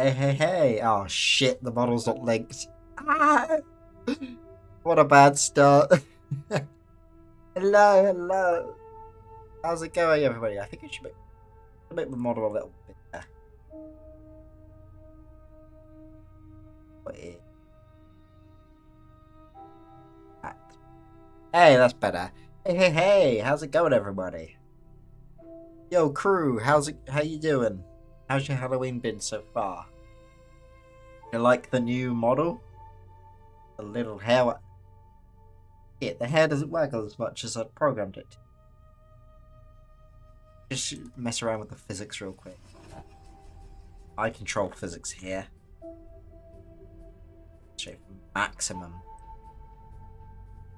Hey, hey, hey! Oh shit, the model's not linked. Ah, what a bad start. Hello, hello. How's it going, everybody? I think I should make the model a little bit better. What is that? Hey, that's better. Hey, hey, hey! How's it going, everybody? Yo, crew, how you doing? How's your Halloween been so far? You like the new model? The little hair. Yeah, the hair doesn't work as much as I programmed it. Just mess around with the physics real quick. I control physics here. Straight from maximum.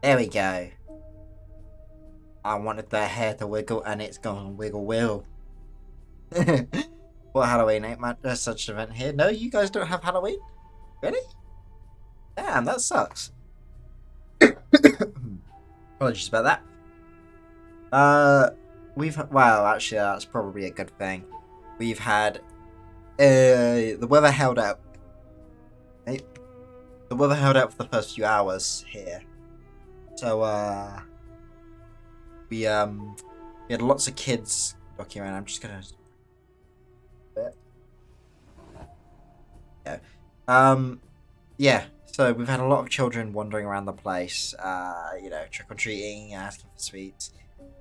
There we go. I wanted the hair to wiggle and it's gonna wiggle will. What Halloween ain't such an event here? No, you guys don't have Halloween? Really? Damn, that sucks. Apologies about that. Well, actually, that's probably a good thing. We've had the weather held out. Right? The weather held out for the first few hours here, so we had lots of kids walking around. I'm just gonna. Yeah. So we've had a lot of children wandering around the place. Trick or treating, asking for sweets.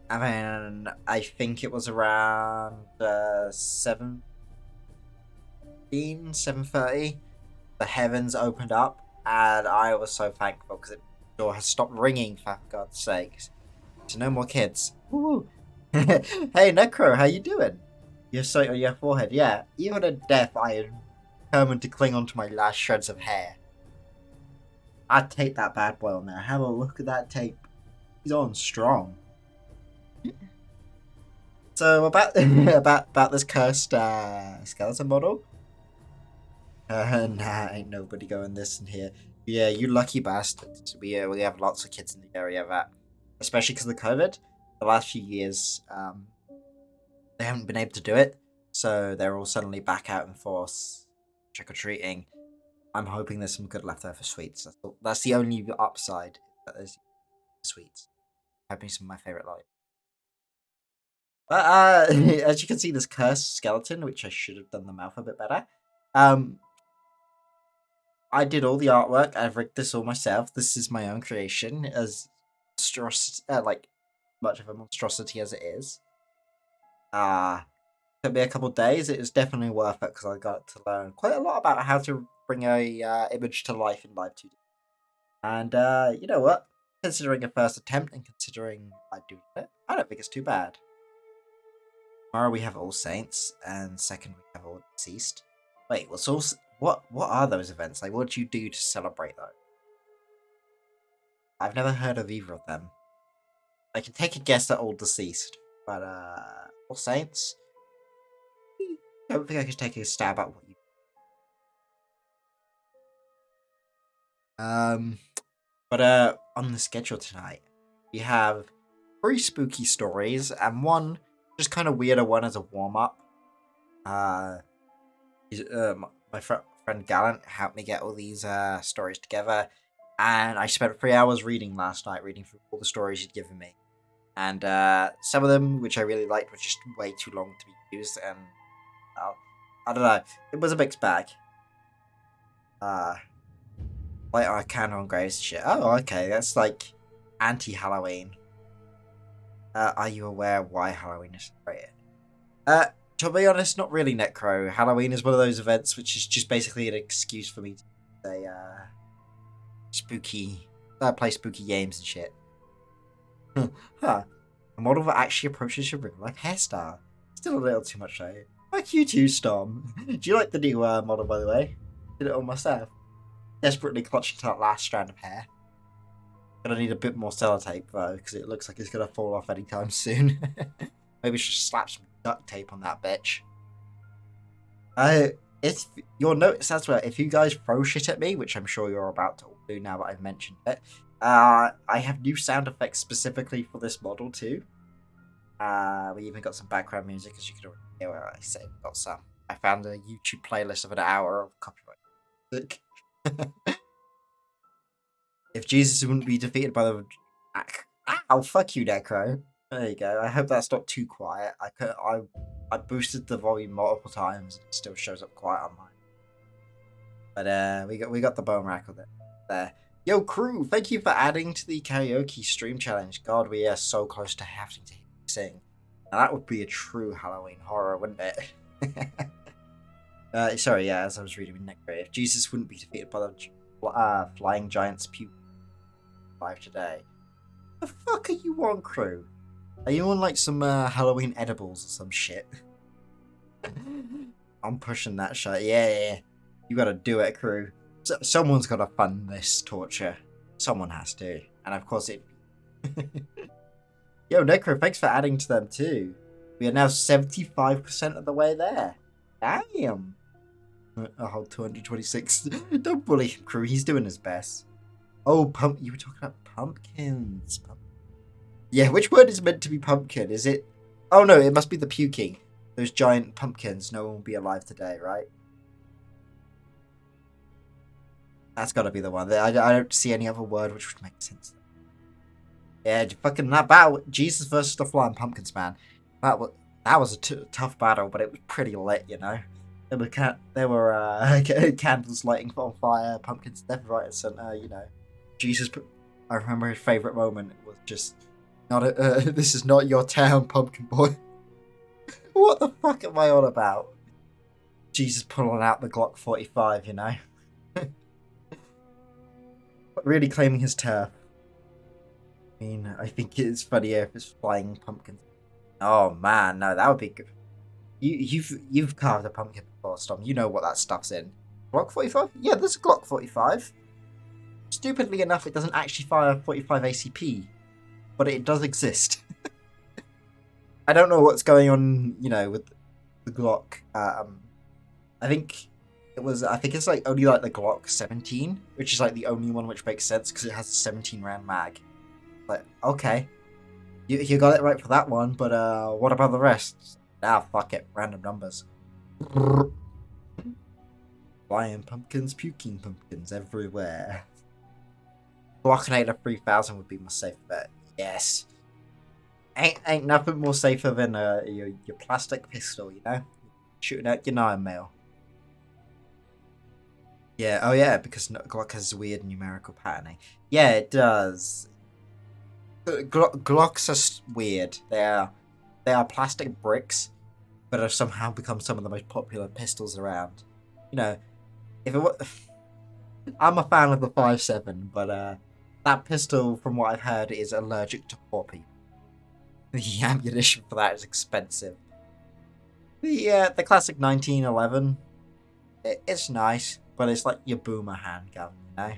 And then I think it was around 7:30. The heavens opened up, and I was so thankful because the door has stopped ringing. For God's sakes, so no more kids. Woo! Hey, Necro, how you doing? You're so on your forehead. Yeah, even at death, I am determined to cling on to my last shreds of hair. I'd take that bad boy on there. Have a look at that tape. He's on strong. So about about this cursed skeleton model. Nah, ain't nobody going this in here. Yeah, you lucky bastards. We have lots of kids in the area that, especially because of COVID, the last few years, they haven't been able to do it, so they're all suddenly back out in force, trick or treating. I'm hoping there's some good leftover sweets. That's the only upside. That there's sweets. Hoping some of my favorite light. But as you can see, this cursed skeleton, which I should have done the mouth a bit better. I did all the artwork. I've rigged this all myself. This is my own creation, as like much of a monstrosity as it is. Took me a couple of days. It was definitely worth it because I got to learn quite a lot about how to bring a image to life in Live 2D. And you know what? Considering a first attempt and considering I do it, I don't think it's too bad. Tomorrow we have All Saints, and second we have All Deceased. Wait, what are those events? Like, what do you do to celebrate those? I've never heard of either of them. I can take a guess at All Deceased, but All Saints? I don't think I could take a stab at what you. But on the schedule tonight, we have 3 spooky stories and one just kind of weirder one as a warm up. My friend Gallant helped me get all these stories together, and I spent 3 hours reading last night, reading through all the stories he'd given me. And some of them, which I really liked, were just way too long to be used, and I don't know. It was a mixed bag. Like our candle on graves shit. Oh, okay, that's like anti-Halloween. Are you aware why Halloween is celebrated? To be honest, not really, Necro. Halloween is one of those events which is just basically an excuse for me to say, play spooky games and shit. Huh. A model that actually approaches your real life hairstyle. Still a little too much, though. Like you too, Storm. Do you like the new model, by the way? Did it all myself. Desperately clutching to that last strand of hair. Gonna need a bit more sellotape, though, because it looks like it's gonna fall off anytime soon. Maybe just slap some duct tape on that bitch. If you'll notice as well, if you guys throw shit at me, which I'm sure you're about to do now that I've mentioned it, I have new sound effects specifically for this model too. We even got some background music, as you can already hear where I say we've got some. I found a YouTube playlist of an hour of copyright music. If Jesus wouldn't be defeated by the... Ow, fuck you, Necro. There you go. I hope that's not too quiet. I boosted the volume multiple times and it still shows up quiet on mine. But we got the bone rackle there. Yo, crew, thank you for adding to the karaoke stream challenge. God, we are so close to having to sing. Now, that would be a true Halloween horror, wouldn't it? Sorry, yeah, as I was reading with Necro, if Jesus wouldn't be defeated by the flying giant's puke live today. The fuck are you on, crew? Are you on like some Halloween edibles or some shit? I'm pushing that shit. Yeah. You gotta do it, crew. Someone's gotta fund this torture. Someone has to. And of course it... Yo, Necro, thanks for adding to them too. We are now 75% of the way there. Damn. A whole 226. Don't bully him, crew. He's doing his best. Oh, you were talking about pumpkins. Yeah, which word is meant to be pumpkin? Is it... Oh no, it must be the puking. Those giant pumpkins. No one will be alive today, right? That's got to be the one. I don't see any other word which would make sense. Yeah, fucking that battle. Jesus versus the flying pumpkins, man. That was a tough battle, but it was pretty lit, you know. There were candles lighting on fire, pumpkins left, right, and center. You know, Jesus. I remember his favorite moment was just not a. This is not your town, pumpkin boy. What the fuck am I on about? Jesus pulling out the Glock 45, you know. Really claiming his turf. I mean, I think it's funnier if it's flying pumpkins. Oh man, no, that would be good. You've carved a pumpkin before, Storm. You know what that stuff's in. Glock 45? Yeah, there's a Glock 45. Stupidly enough, it doesn't actually fire 45 ACP, but it does exist. I don't know what's going on, you know, with the Glock. I think it's like only like the Glock 17, which is like the only one which makes sense because it has a 17 round mag. Like, okay, you got it right for that one, but what about the rest? Fuck it, random numbers. Flying pumpkins, puking pumpkins everywhere. Glockinator 3000 would be my safe bet. Yes. Ain't nothing more safer than your plastic pistol, you know? Shooting out your 9mm. Yeah, oh yeah, because Glock has weird numerical patterning. Yeah, it does. Glocks are weird. They are plastic bricks, but have somehow become some of the most popular pistols around. You know, if it were, I'm a fan of the 5.7, but that pistol, from what I've heard, is allergic to poor people. The ammunition for that is expensive. The classic 1911, it's nice, but it's like your boomer handgun, you know?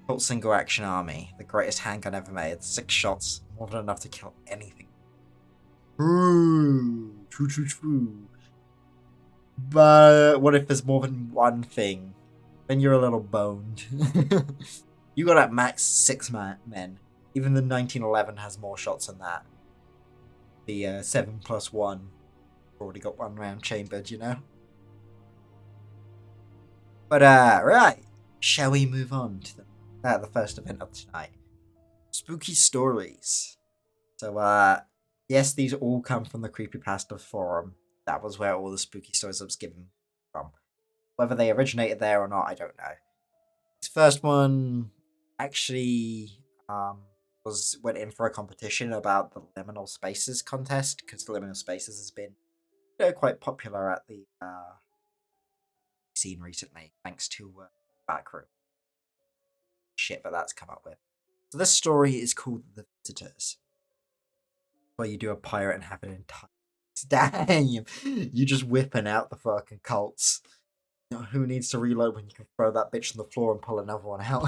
Colt Single Action Army, the greatest handgun ever made. 6 shots, more than enough to kill anything. True. But what if there's more than one thing? Then you're a little boned. You got at max 6 men. Even the 1911 has more shots than that. The 7+1 already got 1 round chambered, you know? But right, shall we move on to the first event of tonight? Spooky stories. So yes, these all come from the Creepypasta forum. That was where all the spooky stories I was given from. Whether they originated there or not, I don't know. This first one actually went in for a competition about the Liminal Spaces contest, because Liminal Spaces has been quite popular at the scene recently, thanks to Backroom. Shit that that's come up with. So this story is called The Visitors, where you do a pirate and have an entire... Damn! You just whipping out the fucking cults. You know, who needs to reload when you can throw that bitch on the floor and pull another one out?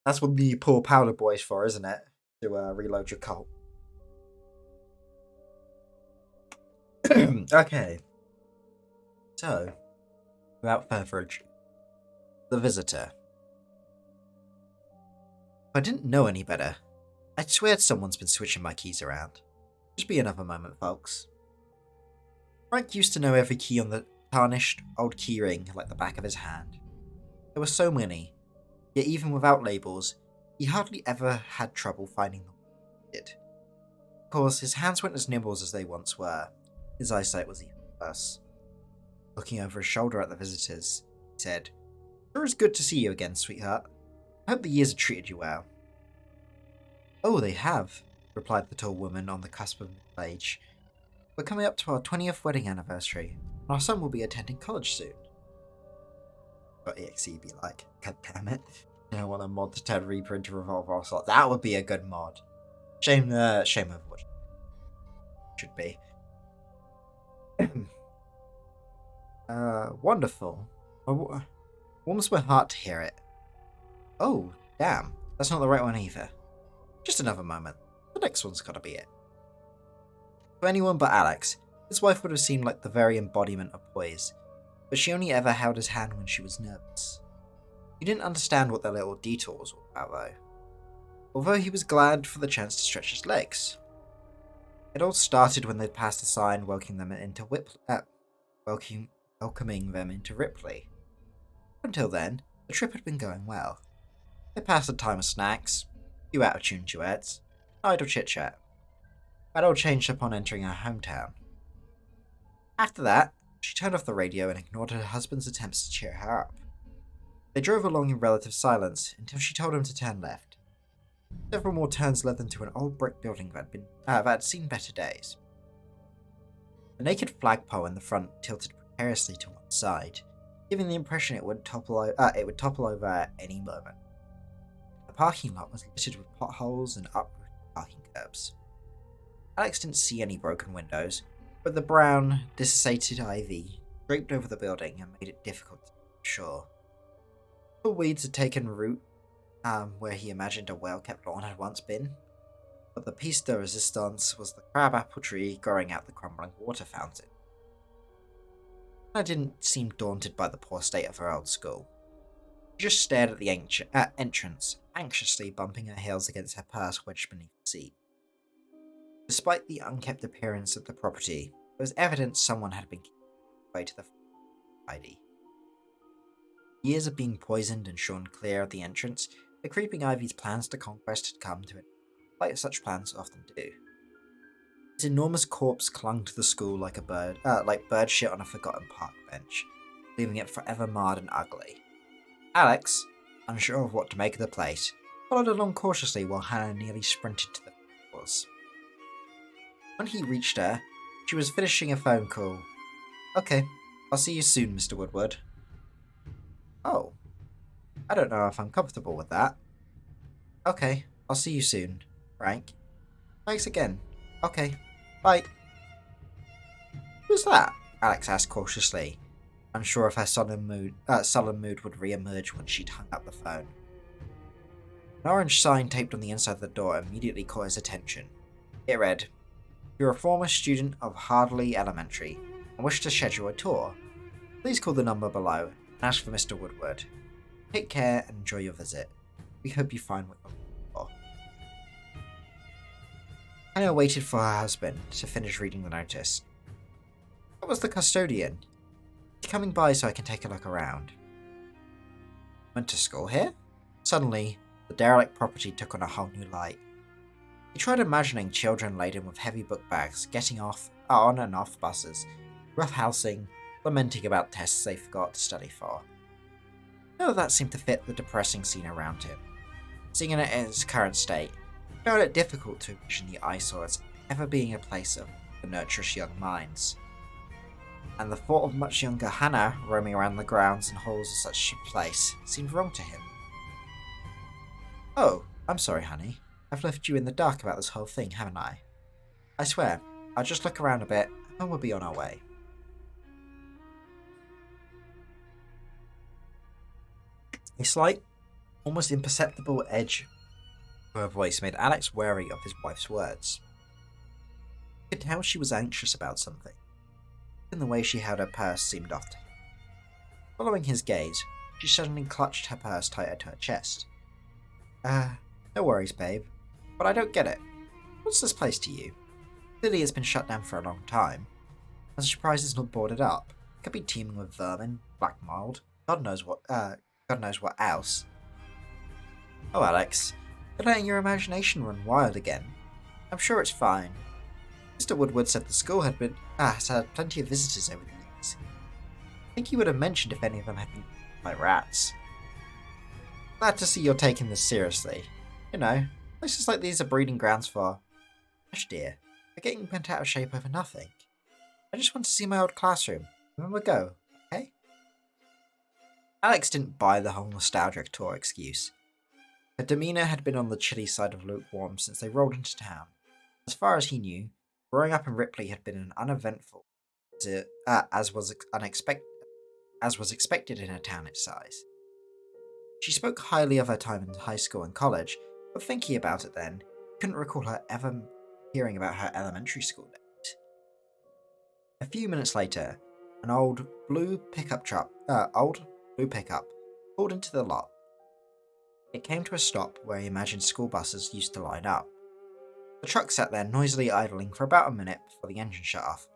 That's what the poor powder boy's for, isn't it? To reload your cult. Okay. So, without further ado, The Visitor. If I didn't know any better, I'd swear someone's been switching my keys around. Just be another moment, folks. Frank used to know every key on the tarnished old keyring like the back of his hand. There were so many, yet even without labels, he hardly ever had trouble finding them. Of course, his hands weren't as nimble as they once were. His eyesight was even worse. Looking over his shoulder at the visitors, he said, "Sure is good to see you again, sweetheart. I hope the years have treated you well." "Oh, they have," replied the tall woman on the cusp of middle age. "We're coming up to our 20th wedding anniversary, and our son will be attending college soon." But EXE be like, "God damn it. I want a mod to turn Reaper into Revolver Ocelot. That would be a good mod. Shame Overwatch should be." Wonderful. Warms my heart to hear it. Oh, damn. That's not the right one either. Just another moment. The next one's gotta be it. For anyone but Alex, his wife would have seemed like the very embodiment of poise, but she only ever held his hand when she was nervous. He didn't understand what their little detours were about, though. Although he was glad for the chance to stretch his legs. It all started when they'd passed a sign welcoming them into Ripley. Until then, the trip had been going well. They passed a time of snacks, a few out-of-tune duets, idle chit-chat. That all changed upon entering her hometown. After that, she turned off the radio and ignored her husband's attempts to cheer her up. They drove along in relative silence until she told him to turn left. Several more turns led them to an old brick building that had seen better days. The naked flagpole in the front tilted precariously to one side, giving the impression it would topple over at any moment. The parking lot was littered with potholes and uprooted parking curbs. Alex didn't see any broken windows, but the brown, desiccated ivy draped over the building and made it difficult to be sure. The weeds had taken root where he imagined a well-kept lawn had once been, but the piece de resistance was the crabapple tree growing out the crumbling water fountain. Anna didn't seem daunted by the poor state of her old school. She just stared at the entrance, anxiously bumping her heels against her purse wedged beneath the seat. Despite the unkempt appearance of the property, it was evident someone had been keeping the way to the tidy. Years of being poisoned and shorn clear of the entrance, the creeping ivy's plans to conquest had come to an end, like such plans often do. Its enormous corpse clung to the school like bird shit on a forgotten park bench, leaving it forever marred and ugly. Alex, unsure of what to make of the place, followed along cautiously while Hannah nearly sprinted to the doors. When he reached her, she was finishing a phone call. "Okay, I'll see you soon, Mr. Woodward." "Oh, I don't know if I'm comfortable with that." "Okay, I'll see you soon, Frank." "Thanks again." "Okay, bye." "Who's that?" Alex asked cautiously, unsure if her sullen mood would re-emerge when she'd hung up the phone. An orange sign taped on the inside of the door immediately caught his attention. It read, "You're a former student of Hardley Elementary and wish to schedule a tour. Please call the number below and ask for Mr. Woodward. Take care and enjoy your visit. We hope you find what you're looking for." Hannah waited for her husband to finish reading the notice. "That was the custodian. He's coming by so I can take a look around." "Went to school here?" Suddenly, the derelict property took on a whole new light. He tried imagining children laden with heavy book bags getting on and off buses, roughhousing, lamenting about tests they forgot to study for. None of that seemed to fit the depressing scene around him. Seeing it in its current state, he found it difficult to envision the eyesore as ever being a place of nurturous young minds. And the thought of much younger Hannah roaming around the grounds and halls of such a place seemed wrong to him. "Oh, I'm sorry, honey. I've left you in the dark about this whole thing, haven't I? I swear, I'll just look around a bit, and we'll be on our way." A slight, almost imperceptible edge to her voice made Alex wary of his wife's words. He could tell she was anxious about something. Even the way she held her purse seemed off to him. Following his gaze, she suddenly clutched her purse tighter to her chest. No worries, babe. But I don't get it. What's this place to you? Clearly it's been shut down for a long time." I'm surprised it's not boarded up. It could be teeming with vermin, black mold, God knows what else. Oh, Alex, you're letting your imagination run wild again. I'm sure it's fine. Mr. Woodward said the school has had plenty of visitors over the years. I think he would have mentioned if any of them had been eaten by rats. Glad to see you're taking this seriously. You know, places like these are breeding grounds for... Gosh dear, we're getting bent out of shape over nothing. I just want to see my old classroom, and then we'll go, okay? Alex didn't buy the whole nostalgic tour excuse. Her demeanour had been on the chilly side of lukewarm since they rolled into town. As far as he knew, growing up in Ripley had been an uneventful, as was expected in a town its size. She spoke highly of her time in high school and college, but thinking about it then, couldn't recall her ever hearing about her elementary school days. A few minutes later, an old blue pickup pulled into the lot. It came to a stop where he imagined school buses used to line up. The truck sat there noisily idling for about a minute before the engine shut off.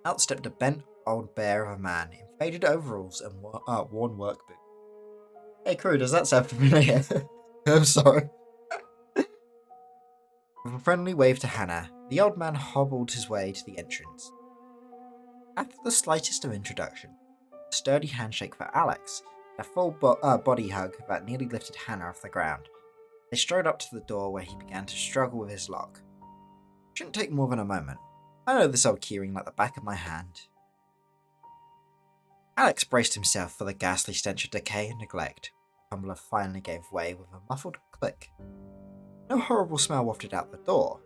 Out stepped a bent old bear of a man in faded overalls and worn work boots. Hey crew, does that sound familiar? I'm sorry. With a friendly wave to Hannah, the old man hobbled his way to the entrance. After the slightest of introduction, a sturdy handshake for Alex, and a full body hug that nearly lifted Hannah off the ground, they strode up to the door where he began to struggle with his lock. Shouldn't take more than a moment. I know this old keyring like the back of my hand. Alex braced himself for the ghastly stench of decay and neglect. The tumbler finally gave way with a muffled click. No horrible smell wafted out the door,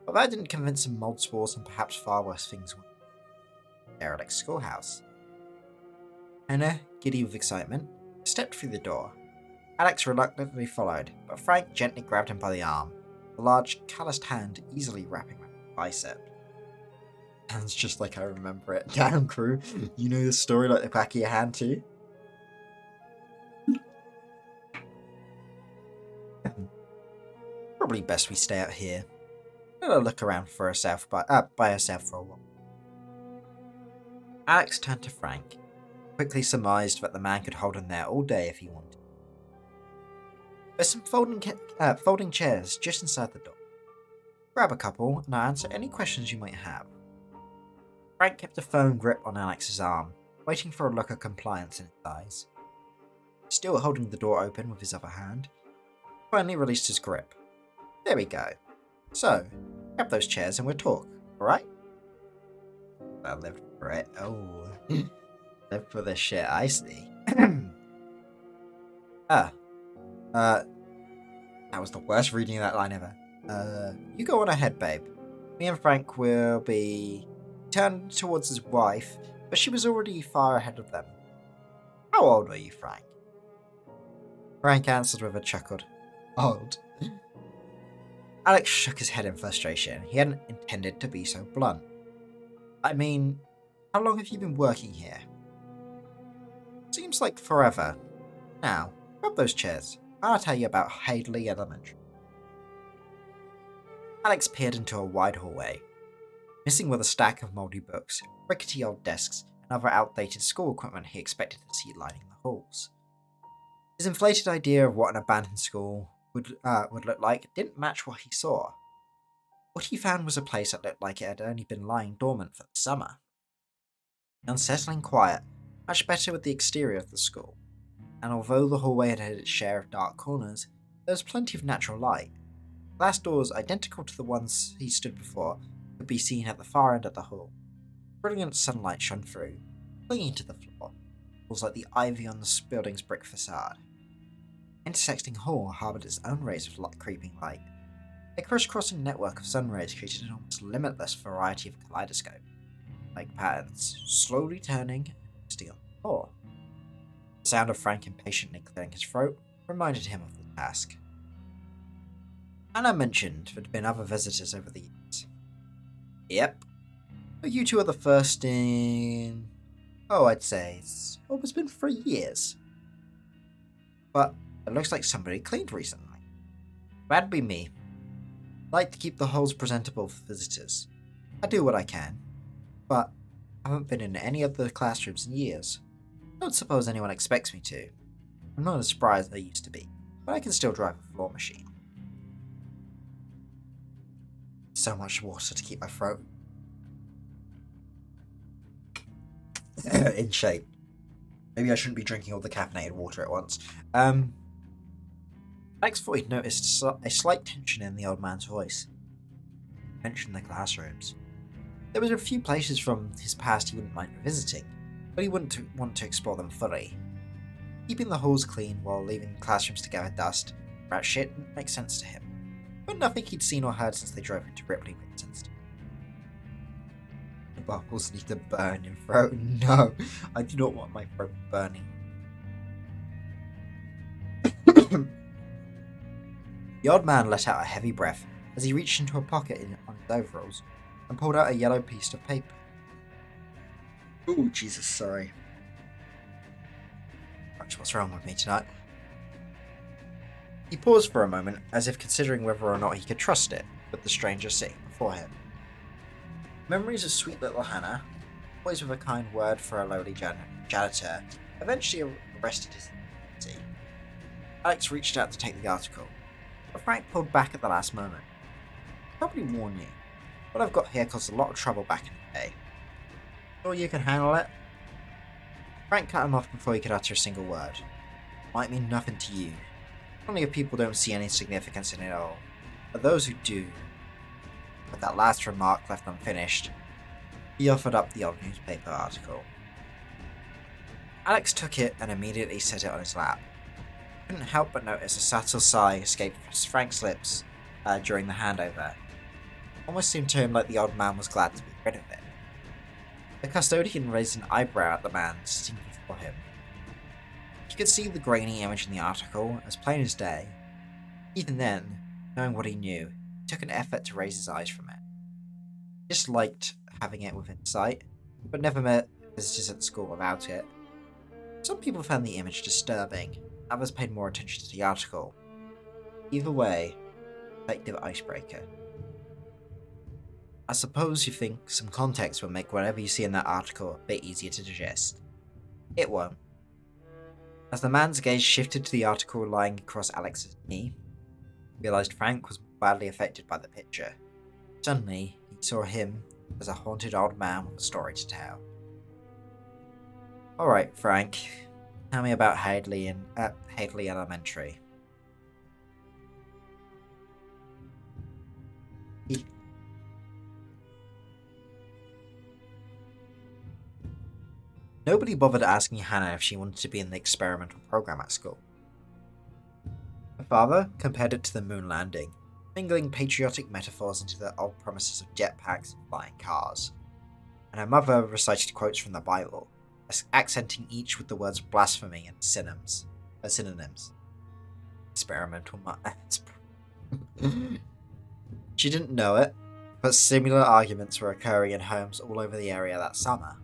but that didn't convince him mold spores and perhaps far worse things were in the derelict schoolhouse. Hannah, giddy with excitement, stepped through the door. Alex reluctantly followed, but Frank gently grabbed him by the arm, a large, calloused hand easily wrapping around his bicep. Sounds just like I remember it. Damn, crew, you know the story like the back of your hand too? Probably best we stay out here. Let her look around for herself by herself for a while. Alex turned to Frank, quickly surmised that the man could hold him there all day if he wanted. There's some folding chairs just inside the door. Grab a couple, and I'll answer any questions you might have. Frank kept a firm grip on Alex's arm, waiting for a look of compliance in his eyes. Still holding the door open with his other hand, he finally released his grip. There we go. So, grab those chairs and we'll talk, alright? I lived for it. Oh, lived for this shit, I see. That was the worst reading of that line ever. You go on ahead, babe. Me and Frank will be... Turned towards his wife, but she was already far ahead of them. How old were you, Frank? Frank answered with a chuckle. Old. Alex shook his head in frustration. He hadn't intended to be so blunt. I mean, how long have you been working here? Seems like forever. Now, grab those chairs. I'll tell you about Hadley Elementary. Alex peered into a wide hallway. Missing were the stack of mouldy books, rickety old desks, and other outdated school equipment he expected to see lining the halls. His inflated idea of what an abandoned school would look like didn't match what he saw. What he found was a place that looked like it had only been lying dormant for the summer. The unsettling quiet matched better with the exterior of the school, and although the hallway had its share of dark corners, there was plenty of natural light. Glass doors identical to the ones he stood before could be seen at the far end of the hall. Brilliant sunlight shone through, clinging to the floor, was like the ivy on the building's brick facade. The intersecting hall harboured its own rays of creeping light. A crisscrossing network of sun rays created an almost limitless variety of kaleidoscope-like patterns, slowly turning and twisting on the floor. The sound of Frank impatiently clearing his throat reminded him of the task. Anna mentioned there had been other visitors over the years. Yep. You two are the first in... I'd say it's almost been 3 years. But it looks like somebody cleaned recently. That'd be me. Like to keep the halls presentable for visitors. I do what I can, but I haven't been in any of the classrooms in years. I don't suppose anyone expects me to. I'm not as spry as I used to be, but I can still drive a floor machine. So much water to keep my throat in shape. Maybe I shouldn't be drinking all the caffeinated water at once. Alex thought he'd noticed a slight tension in the old man's voice. He mentioned the classrooms. There were a few places from his past he wouldn't mind revisiting, but he wouldn't want to explore them fully. Keeping the halls clean while leaving classrooms to gather dust and rat shit didn't make sense to him, but nothing he'd seen or heard since they drove into Ripley made sense to him. The bubbles need to burn your throat. No, I do not want my throat burning. The odd man let out a heavy breath as he reached into a pocket on his overalls and pulled out a yellow piece of paper. Ooh, Jesus, sorry. What's wrong with me tonight? He paused for a moment, as if considering whether or not he could trust it with the stranger sitting before him. Memories of sweet little Hannah, always with a kind word for a lowly janitor, eventually arrested his anxiety. Alex reached out to take the article, but Frank pulled back at the last moment. Probably warn you, what I've got here caused a lot of trouble back in the day. Sure you can handle it? Frank cut him off before he could utter a single word. It might mean nothing to you. Only if people don't see any significance in it at all. But those who do. With that last remark left unfinished, he offered up the old newspaper article. Alex took it and immediately set it on his lap. He couldn't help but notice a subtle sigh escape Frank's lips during the handover. Almost seemed to him like the old man was glad to be rid of it. The custodian raised an eyebrow at the man sitting before him. He could see the grainy image in the article, as plain as day. Even then, knowing what he knew, he took an effort to raise his eyes from it. He disliked having it within sight, but never met visitors at the school without it. Some people found the image disturbing, others paid more attention to the article. Either way, effective icebreaker. I suppose you think some context will make whatever you see in that article a bit easier to digest. It won't. As the man's gaze shifted to the article lying across Alex's knee, he realized Frank was badly affected by the picture. Suddenly, he saw him as a haunted old man with a story to tell. Alright, Frank, tell me about Hadley Elementary. Nobody bothered asking Hannah if she wanted to be in the experimental program at school. Her father compared it to the moon landing, mingling patriotic metaphors into the old promises of jetpacks and flying cars. And her mother recited quotes from the Bible, accenting each with the words blasphemy and synonyms. Experimental She didn't know it, but similar arguments were occurring in homes all over the area that summer.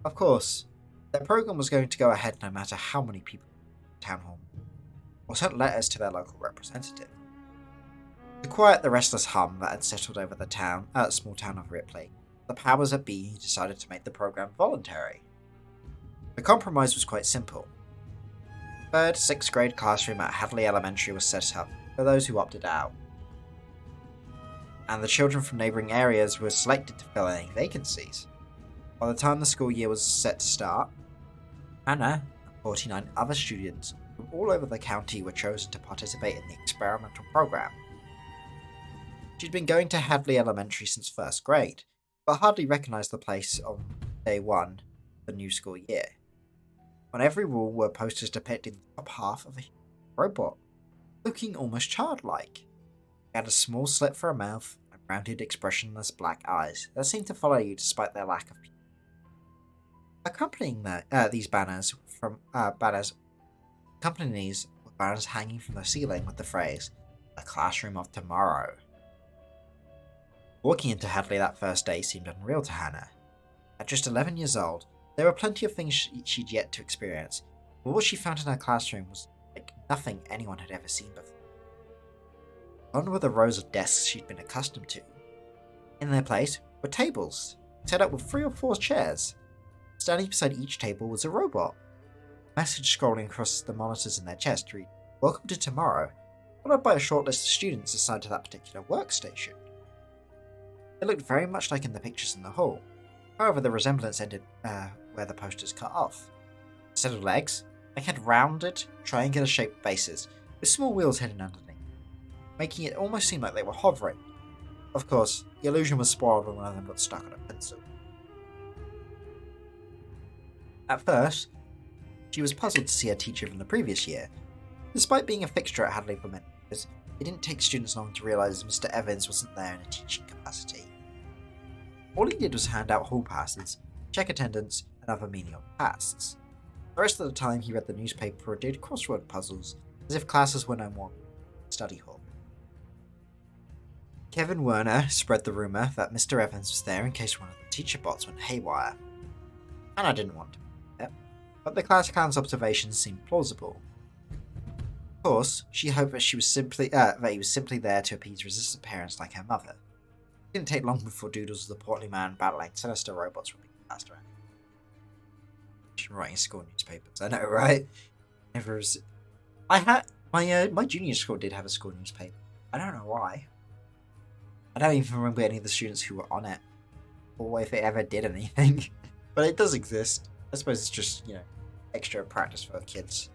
Of course, their program was going to go ahead no matter how many people in the town hall or sent letters to their local representative. To quiet the restless hum that had settled over the small town of Ripley, the powers that be decided to make the program voluntary. The compromise was quite simple. The 3rd, 6th grade classroom at Hadley Elementary was set up for those who opted out, and the children from neighbouring areas were selected to fill any vacancies. By the time the school year was set to start, Hannah and 49 other students from all over the county were chosen to participate in the experimental program. She'd been going to Hadley Elementary since 1st grade, but hardly recognised the place on day 1 of the new school year. On every wall were posters depicting the top half of a robot, looking almost childlike. It had a small slit for a mouth and rounded, expressionless black eyes that seemed to follow you despite their lack of people. Accompanying these banners were banners hanging from the ceiling with the phrase, "The Classroom of Tomorrow." Walking into Hadley that first day seemed unreal to Hannah. At just 11 years old, there were plenty of things she'd yet to experience, but what she found in her classroom was like nothing anyone had ever seen before. None were the rows of desks she'd been accustomed to. In their place were tables, set up with 3 or 4 chairs. Standing beside each table was a robot. A message scrolling across the monitors in their chest read, "Welcome to tomorrow," followed by a short list of students assigned to that particular workstation. It looked very much like in the pictures in the hall. However, the resemblance ended where the posters cut off. Instead of legs, they had rounded, triangular-shaped bases with small wheels hidden underneath, making it almost seem like they were hovering. Of course, the illusion was spoiled when one of them got stuck on a pencil. At first, she was puzzled to see her teacher from the previous year. Despite being a fixture at Hadley for many years, it didn't take students long to realise Mr. Evans wasn't there in a teaching capacity. All he did was hand out hall passes, check attendance, and other menial tasks. The rest of the time he read the newspaper or did crossword puzzles, as if classes were no more study hall. Kevin Werner spread the rumour that Mr. Evans was there in case one of the teacher bots went haywire. Hannah didn't want to be there, but the class clown's observations seemed plausible. Of course, she hoped that he was simply there to appease resistant parents like her mother. It didn't take long before doodles of the portly man battling sinister robots were being passed around. She's writing school newspapers, I know, right? I had my junior school did have a school newspaper. I don't know why. I don't even remember any of the students who were on it, or if it ever did anything. But it does exist. I suppose it's just, extra practice for kids.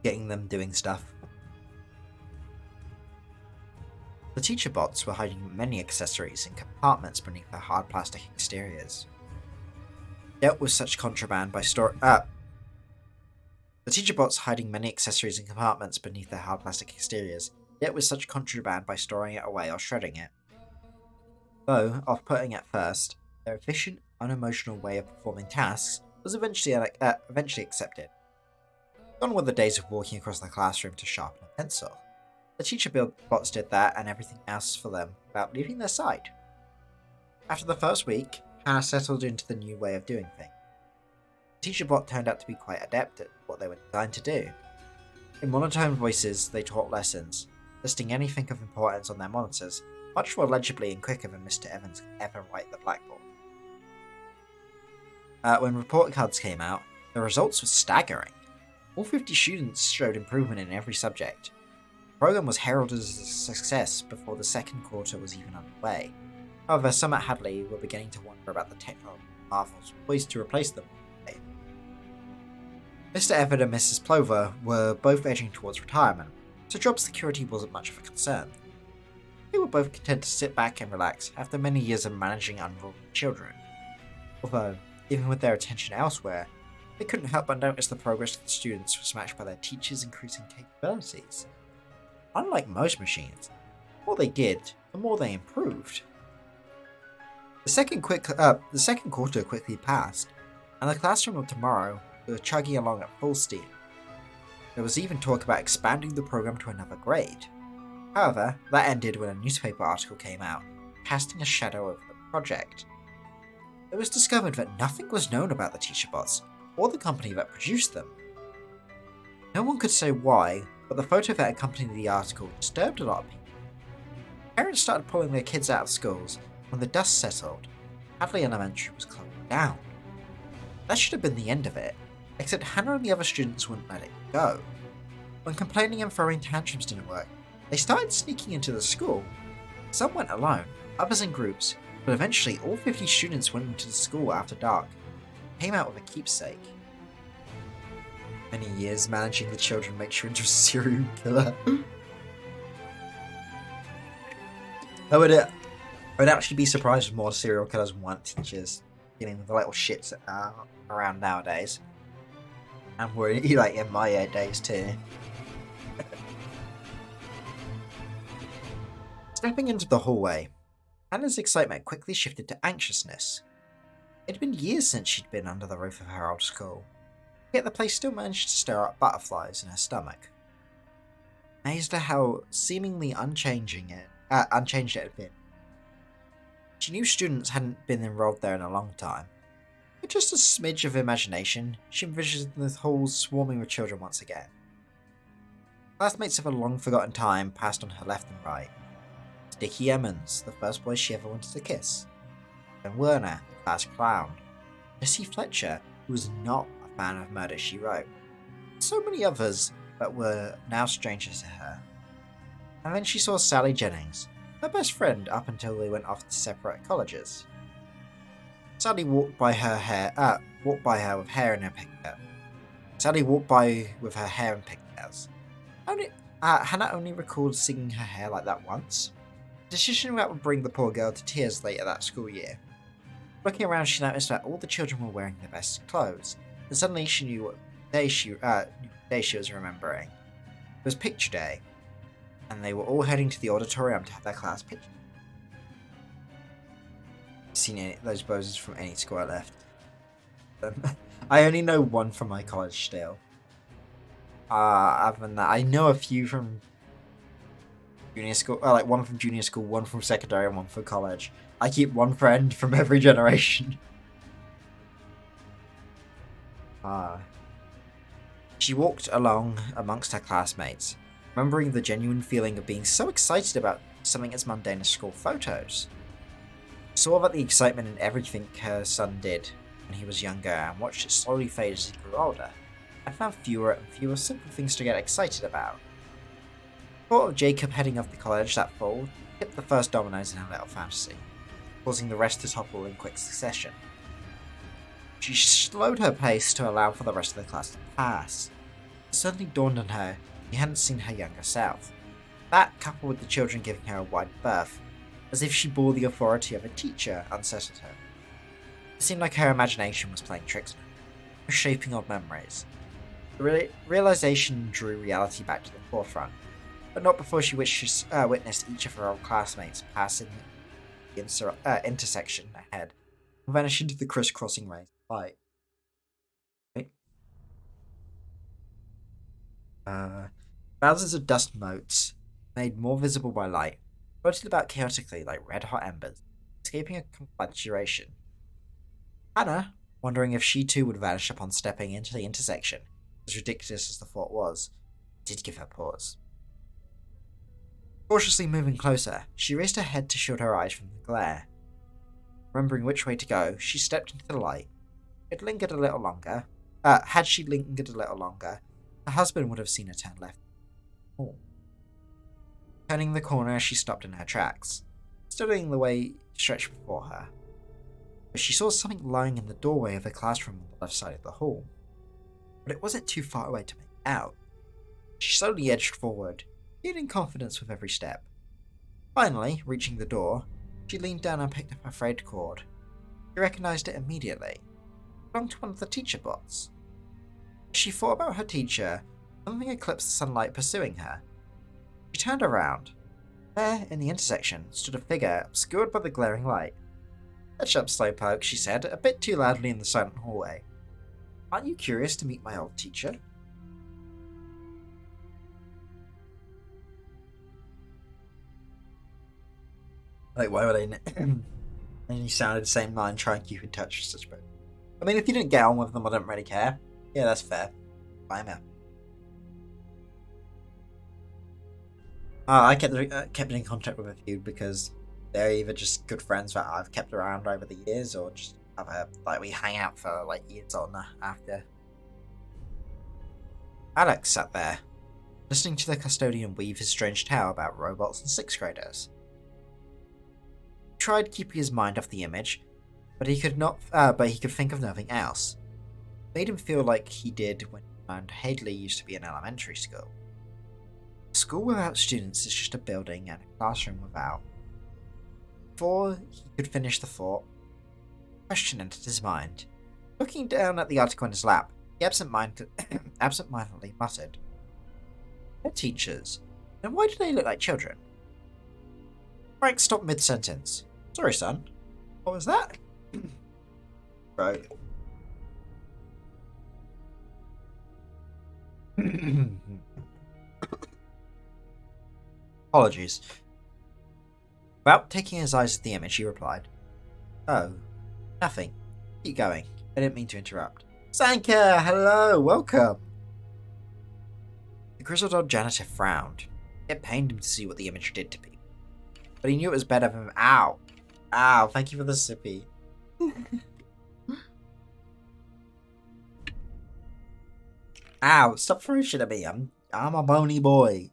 Getting them doing stuff. The teacher bots were hiding many accessories in compartments beneath their hard plastic exteriors. Dealt with such contraband by The teacher bots hiding many accessories in compartments beneath their hard plastic exteriors dealt with such contraband by storing it away or shredding it. Though off-putting at first, their efficient, unemotional way of performing tasks was eventually accepted. Gone were the days of walking across the classroom to sharpen a pencil. The teacher bots did that and everything else for them without leaving their side. After the first week, Hannah settled into the new way of doing things. The teacher bot turned out to be quite adept at what they were designed to do. In monotone voices, they taught lessons, listing anything of importance on their monitors, much more legibly and quicker than Mr. Evans could ever write the blackboard. When report cards came out, the results were staggering. All 50 students showed improvement in every subject. The program was heralded as a success before the second quarter was even underway. However, some at Hadley were beginning to wonder about the technology marvels poised to replace them. Mr. Everett and Mrs. Plover were both edging towards retirement, so job security wasn't much of a concern. They were both content to sit back and relax after many years of managing unruly children. Although, even with their attention elsewhere, they couldn't help but notice the progress of the students was matched by their teachers' increasing capabilities. Unlike most machines, the more they did, the more they improved. The second quarter quickly passed, and the classroom of tomorrow were chugging along at full steam. There was even talk about expanding the program to another grade. However, that ended when a newspaper article came out, casting a shadow over the project. It was discovered that nothing was known about the teacher bots, or the company that produced them. No one could say why, but the photo that accompanied the article disturbed a lot of people. Parents started pulling their kids out of schools. When the dust settled, Hadley Elementary was closing down. That should have been the end of it, except Hannah and the other students wouldn't let it go. When complaining and throwing tantrums didn't work, they started sneaking into the school. Some went alone, others in groups, but eventually all 50 students went into the school after dark, and came out with a keepsake. Many years managing the children makes you into a serial killer. I would actually be surprised if more serial killers weren't teachers, dealing with the little shits around nowadays. And were in my days too. Stepping into the hallway, Hannah's excitement quickly shifted to anxiousness. It had been years since she'd been under the roof of her old school, yet the place still managed to stir up butterflies in her stomach. Amazed at how seemingly unchanged it had been. She knew students hadn't been enrolled there in a long time. With just a smidge of imagination, she envisioned the halls swarming with children once again. Classmates of a long-forgotten time passed on her left and right, Dickie Emmons, the first boy she ever wanted to kiss, and Werner, the class clown, Jesse Fletcher, who was not a fan of Murder, She Wrote, so many others that were now strangers to her. And then she saw Sally Jennings, her best friend up until they went off to separate colleges. Sally walked by her with hair in her pigtails. Sally walked by with her hair in pigtails. Hannah only recalled singing her hair like that once. A decision that would bring the poor girl to tears later that school year. Looking around, she noticed that all the children were wearing their best clothes, and suddenly she knew what day she was remembering. It was picture day, and they were all heading to the auditorium to have their class picture. I've seen those poses from any school I left. I only know one from my college still. Other than that, I know a few from junior school, like one from junior school, one from secondary, and one from college. I keep one friend from every generation. She walked along amongst her classmates, remembering the genuine feeling of being so excited about something as mundane as school photos. She saw that the excitement in everything her son did when he was younger and watched it slowly fade as he grew older, and found fewer and fewer simple things to get excited about. The thought of Jacob heading off to college that fall tipped the first dominoes in her little fantasy, causing the rest to topple in quick succession. She slowed her pace to allow for the rest of the class to pass. It suddenly dawned on her he hadn't seen her younger self. That, coupled with the children giving her a wide berth, as if she bore the authority of a teacher, unsettled her. It seemed like her imagination was playing tricks on her, shaping old memories. The realization drew reality back to the forefront, but not before she witnessed each of her old classmates passing the intersection ahead and vanish into the crisscrossing rays of light. Thousands of dust motes, made more visible by light, floated about chaotically like red-hot embers, escaping a conflagration. Hannah, wondering if she too would vanish upon stepping into the intersection, as ridiculous as the thought was, did give her pause. Cautiously moving closer, she raised her head to shield her eyes from the glare. Remembering which way to go, she stepped into the light. Had she lingered a little longer, her husband would have seen her turn left. Turning the corner, she stopped in her tracks, studying the way stretched before her. But she saw something lying in the doorway of the classroom on the left side of the hall. But it wasn't too far away to make out. She slowly edged forward, gaining confidence with every step. Finally, reaching the door, she leaned down and picked up her frayed cord. She recognized it immediately. It belonged to one of the teacher bots. As she thought about her teacher, something eclipsed the sunlight pursuing her. She turned around. There, in the intersection, stood a figure obscured by the glaring light. "Fetch up, slowpoke," she said, a bit too loudly in the silent hallway. "Aren't you curious to meet my old teacher?" Like, why would I? And you sounded the same line, try and keep in touch with such people. I mean, if you didn't get on with them, I don't really care. Yeah, that's fair. Fine, yeah. I kept in contact with a few because they're either just good friends that I've kept around over the years, or just we hang out for like years on after. Alex sat there, listening to the custodian weave his strange tale about robots and sixth graders. He tried keeping his mind off the image, but he could not. But he could think of nothing else. It made him feel like he did when he learned Hadley used to be an elementary school. A school without students is just a building and a classroom without. Before he could finish the thought, a question entered his mind. Looking down at the article in his lap, he absent-mindedly muttered, "They're teachers. Then why do they look like children?" Frank stopped mid-sentence. "Sorry, son. What was that?" Bro. Apologies. Without taking his eyes off the image, he replied, "Oh, nothing. Keep going. I didn't mean to interrupt." "Sanka, hello, welcome." The grizzled old janitor frowned. It pained him to see what the image did to people. but he knew it was better than. Ow! Ow! Thank you for the sippy. Ow! Stop throwing shit at me. I'm a bony boy.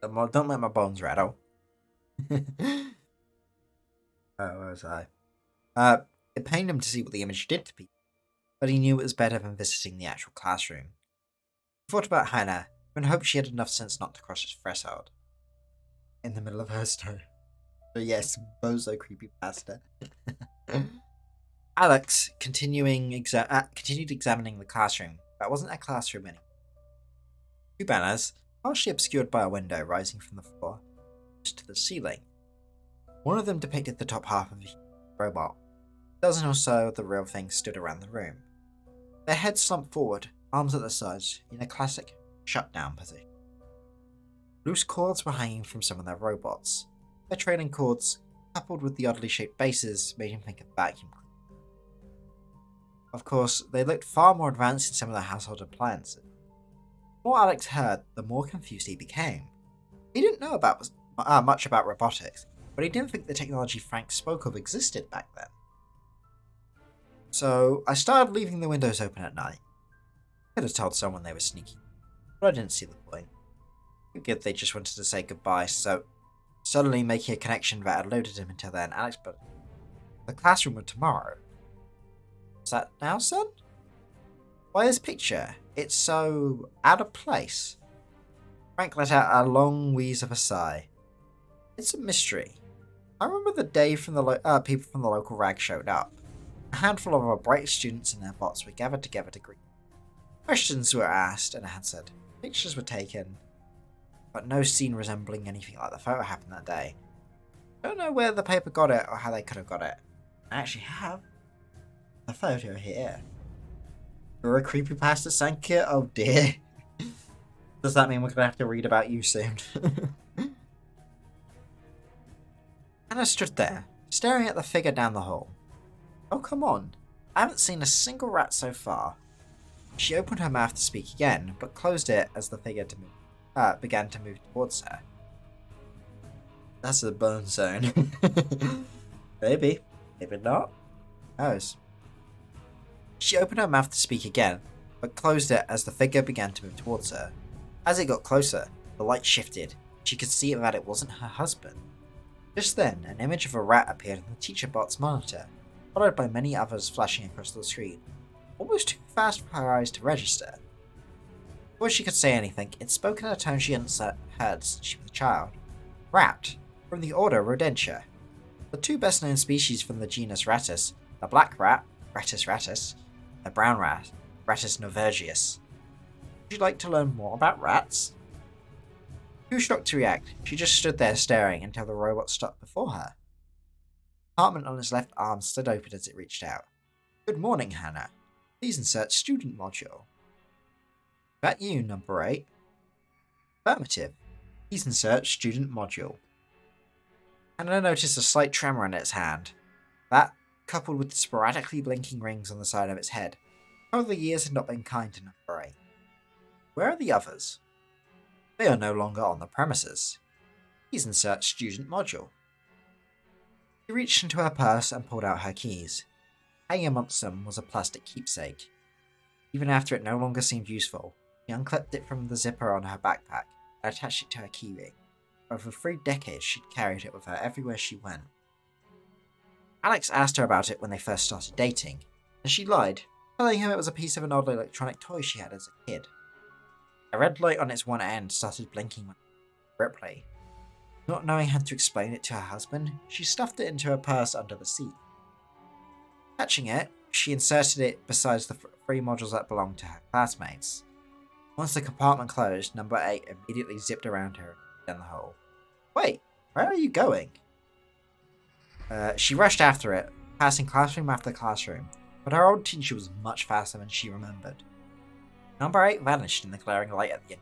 Don't make my bones rattle. Oh, where was I? It pained him to see what the image did to people, but he knew it was better than visiting the actual classroom. He thought about Hannah, and hoped she had enough sense not to cross his threshold. In the middle of her story. But yes, bozo creepypasta. Alex continued examining the classroom, but it wasn't a classroom anymore. Two banners, partially obscured by a window rising from the floor to the ceiling. One of them depicted the top half of a robot. A dozen or so of the real things stood around the room. Their heads slumped forward, arms at the sides, in a classic shutdown position. Loose cords were hanging from some of their robots. Their trailing cords, coupled with the oddly shaped bases, made him think of vacuum cleaners. Of course, they looked far more advanced in some of the household appliances. The more Alex heard, the more confused he became. He didn't know much about robotics, but he didn't think the technology Frank spoke of existed back then. So, I started leaving the windows open at night. I could have told someone they were sneaky, but I didn't see the point. I figured they just wanted to say goodbye, so suddenly making a connection that eluded him until then, Alex put the classroom of tomorrow. Is that now, son? Why this picture? It's so out of place. Frank let out a long wheeze of a sigh. It's a mystery. I remember the day from the people from the local rag showed up. A handful of our bright students and their bots were gathered together to greet. Questions were asked and answered. Pictures were taken, but no scene resembling anything like the photo happened that day. I don't know where the paper got it or how they could have got it. I actually have the photo here. You're a creepypasta Sankya? Oh dear. Does that mean we're gonna have to read about you soon? Hannah stood there, staring at the figure down the hall. Oh come on, I haven't seen a single rat so far. She opened her mouth to speak again, but closed it as the figure began to move towards her. That's a bone zone. Maybe. Maybe not. Who knows? She opened her mouth to speak again, but closed it as the figure began to move towards her. As it got closer, the light shifted. She could see that it wasn't her husband. Just then, an image of a rat appeared on the teacher bot's monitor, followed by many others flashing across the screen, almost too fast for her eyes to register. Before she could say anything, it spoke in a tone she hadn't heard since she was a child. Rat, from the order Rodentia. The two best-known species from the genus Rattus, the black rat, Rattus rattus, and the brown rat, Rattus novergius. Would you like to learn more about rats? Too shocked to react, she just stood there staring until the robot stopped before her. The compartment on its left arm slid open as it reached out. Good morning, Hannah. Please insert student module. That you, number 8? Affirmative. Please insert student module. Hannah noticed a slight tremor in its hand. That, coupled with the sporadically blinking rings on the side of its head, told the years had not been kind to number 8. Where are the others? They are no longer on the premises. Please insert student module. She reached into her purse and pulled out her keys. Hanging amongst them was a plastic keepsake. Even after it no longer seemed useful, she unclipped it from the zipper on her backpack and attached it to her keyring. Over 3 decades she'd carried it with her everywhere she went. Alex asked her about it when they first started dating, and she lied, telling him it was a piece of an old electronic toy she had as a kid. A red light on its one end started blinking when Ripley. Not knowing how to explain it to her husband, she stuffed it into her purse under the seat. Catching it, she inserted it beside the 3 modules that belonged to her classmates. Once the compartment closed, number 8 immediately zipped around her down the hole. Wait, where are you going? She rushed after it, passing classroom after classroom, but her old teacher was much faster than she remembered. Number 8 vanished in the glaring light at the end,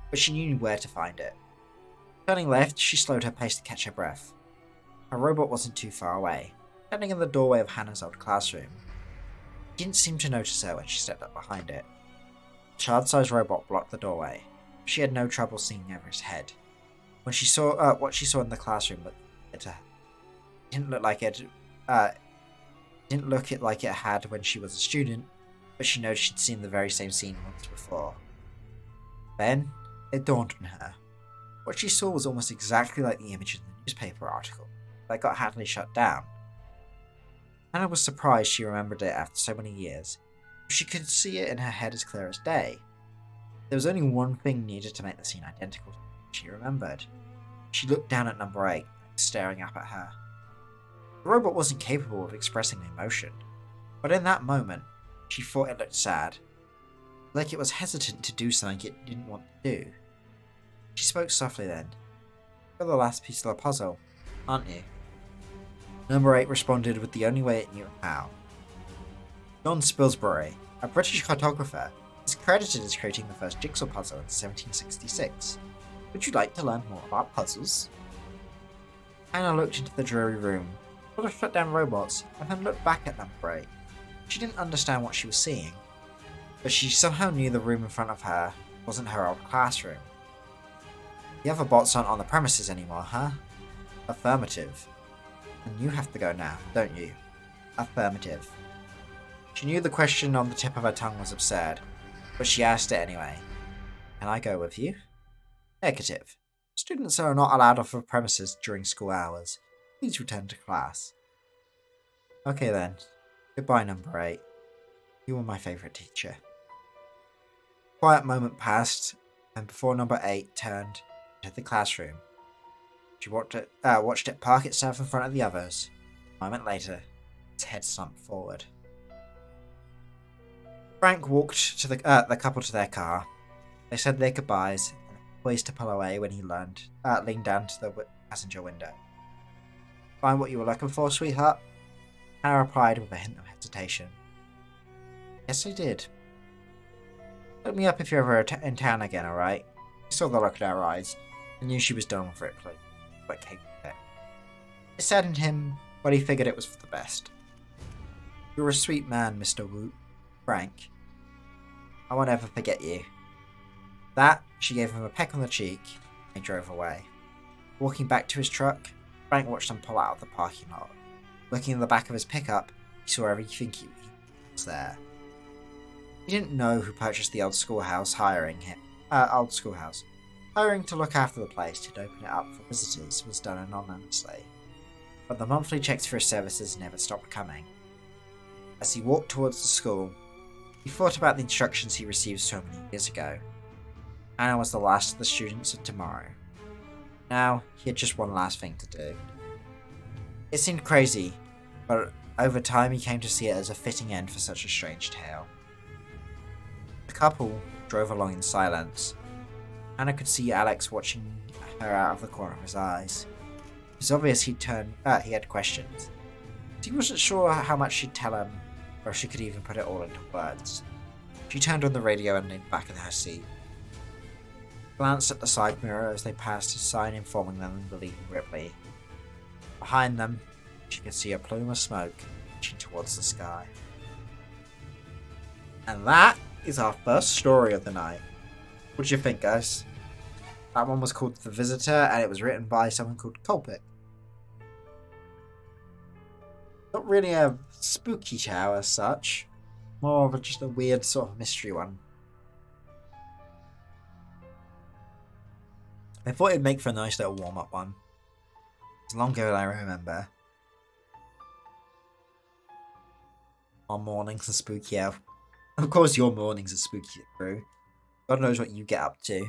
but she knew where to find it. Turning left, she slowed her pace to catch her breath. Her robot wasn't too far away, standing in the doorway of Hannah's old classroom. She didn't seem to notice her when she stepped up behind it. The child-sized robot blocked the doorway. She had no trouble seeing over his head. When she saw what she saw in the classroom, it didn't look like it. Didn't look it like it had when she was a student, but she noticed she'd seen the very same scene once before. Then it dawned on her. What she saw was almost exactly like the image in the newspaper article that got Hadley shut down. Hannah was surprised she remembered it after so many years. She could see it in her head as clear as day. There was only one thing needed to make the scene identical to what she remembered. She looked down at number 8, staring up at her. The robot wasn't capable of expressing emotion, but in that moment, she thought it looked sad, like it was hesitant to do something it didn't want to do. She spoke softly then. "You're the last piece of the puzzle, aren't you?" Number 8 responded with the only way it knew how. John Spilsbury, a British cartographer, is credited as creating the first jigsaw puzzle in 1766. Would you like to learn more about puzzles? Hannah looked into the dreary room, full of shut-down robots, and then looked back at number 8. She didn't understand what she was seeing, but she somehow knew the room in front of her wasn't her old classroom. "The other bots aren't on the premises anymore, huh?" "Affirmative." "And you have to go now, don't you?" "Affirmative." She knew the question on the tip of her tongue was absurd, but she asked it anyway. "Can I go with you?" "Negative. Students are not allowed off the premises during school hours. Please return to class." "Okay then. Goodbye, number 8. You were my favourite teacher." A quiet moment passed, and before number 8 turned into the classroom, she watched it park itself in front of the others. A moment later, its head slumped forward. Frank walked to the couple to their car. They said their goodbyes and poised to pull away when he leaned down to the passenger window. "Find what you were looking for, sweetheart?" Hannah replied with a hint of hesitation. "Yes, I did." "Look me up if you're ever in town again, alright?" He saw the look in her eyes and knew she was done with Ripley, but came with it. It saddened him, but he figured it was for the best. "You're a sweet man, Mr. Frank. I won't ever forget you." That, she gave him a peck on the cheek, and he drove away. Walking back to his truck, Frank watched them pull out of the parking lot. Looking in the back of his pickup, he saw everything he was there. He didn't know who purchased the old schoolhouse, hiring to look after the place and open it up for visitors was done anonymously, but the monthly checks for his services never stopped coming. As he walked towards the school, he thought about the instructions he received so many years ago. Hannah was the last of the students of tomorrow. Now, he had just one last thing to do. It seemed crazy, but over time he came to see it as a fitting end for such a strange tale. The couple drove along in silence. Hannah could see Alex watching her out of the corner of his eyes. It was obvious he had questions. He wasn't sure how much she'd tell him, or if she could even put it all into words. She turned on the radio and leaned back in her seat. Glanced at the side mirror as they passed a sign informing them of leaving Ripley. Behind them, she could see a plume of smoke reaching towards the sky. And that is our first story of the night. What do you think, guys? That one was called The Visitor, and it was written by someone called Colpitt. Not really a spooky tale as such, more of just a weird sort of mystery one. I thought it'd make for a nice little warm-up one. It's longer than I remember. Our mornings are spooky out. Of course your mornings are spooky through. God knows what you get up to.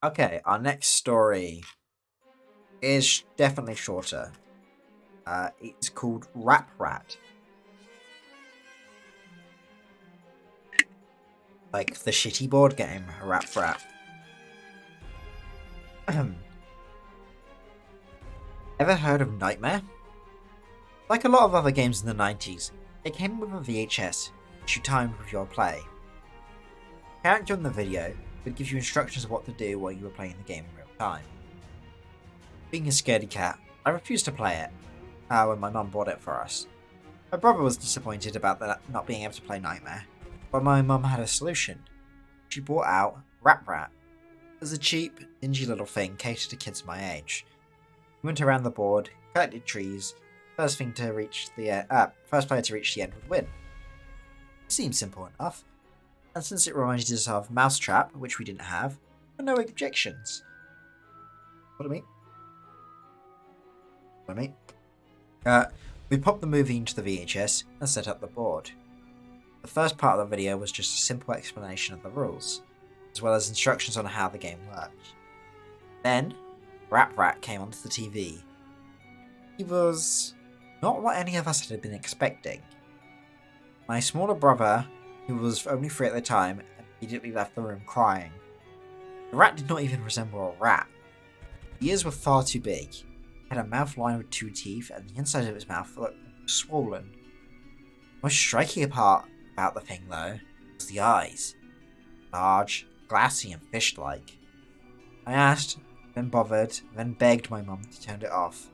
Okay, our next story is definitely shorter. It's called Rap Rat. Like the shitty board game, Rap Rat. Ever heard of Nightmare? Like a lot of other games in the 90s, it came with a VHS, which you timed with your play. The character in the video would give you instructions of what to do while you were playing the game in real time. Being a scaredy cat, I refused to play it when my mum bought it for us. My brother was disappointed about not being able to play Nightmare, but my mum had a solution. She brought out Rap Rat, was a cheap, dingy little thing catered to kids my age. We went around the board, collected trees. First player to reach the end would win. It seemed simple enough, and since it reminded us of Mousetrap, which we didn't have, there were no objections. What do I mean? We popped the movie into the VHS and set up the board. The first part of the video was just a simple explanation of the rules, as well as instructions on how the game worked. Then, Rap Rat came onto the TV. He was not what any of us had been expecting. My smaller brother, who was only 3 at the time, immediately left the room crying. The rat did not even resemble a rat. The ears were far too big. He had a mouth lined with 2 teeth, and the inside of his mouth looked swollen. The most striking part about the thing, though, was the eyes. Large, glassy, and fish-like. I asked, then bothered, then begged my mum to turn it off.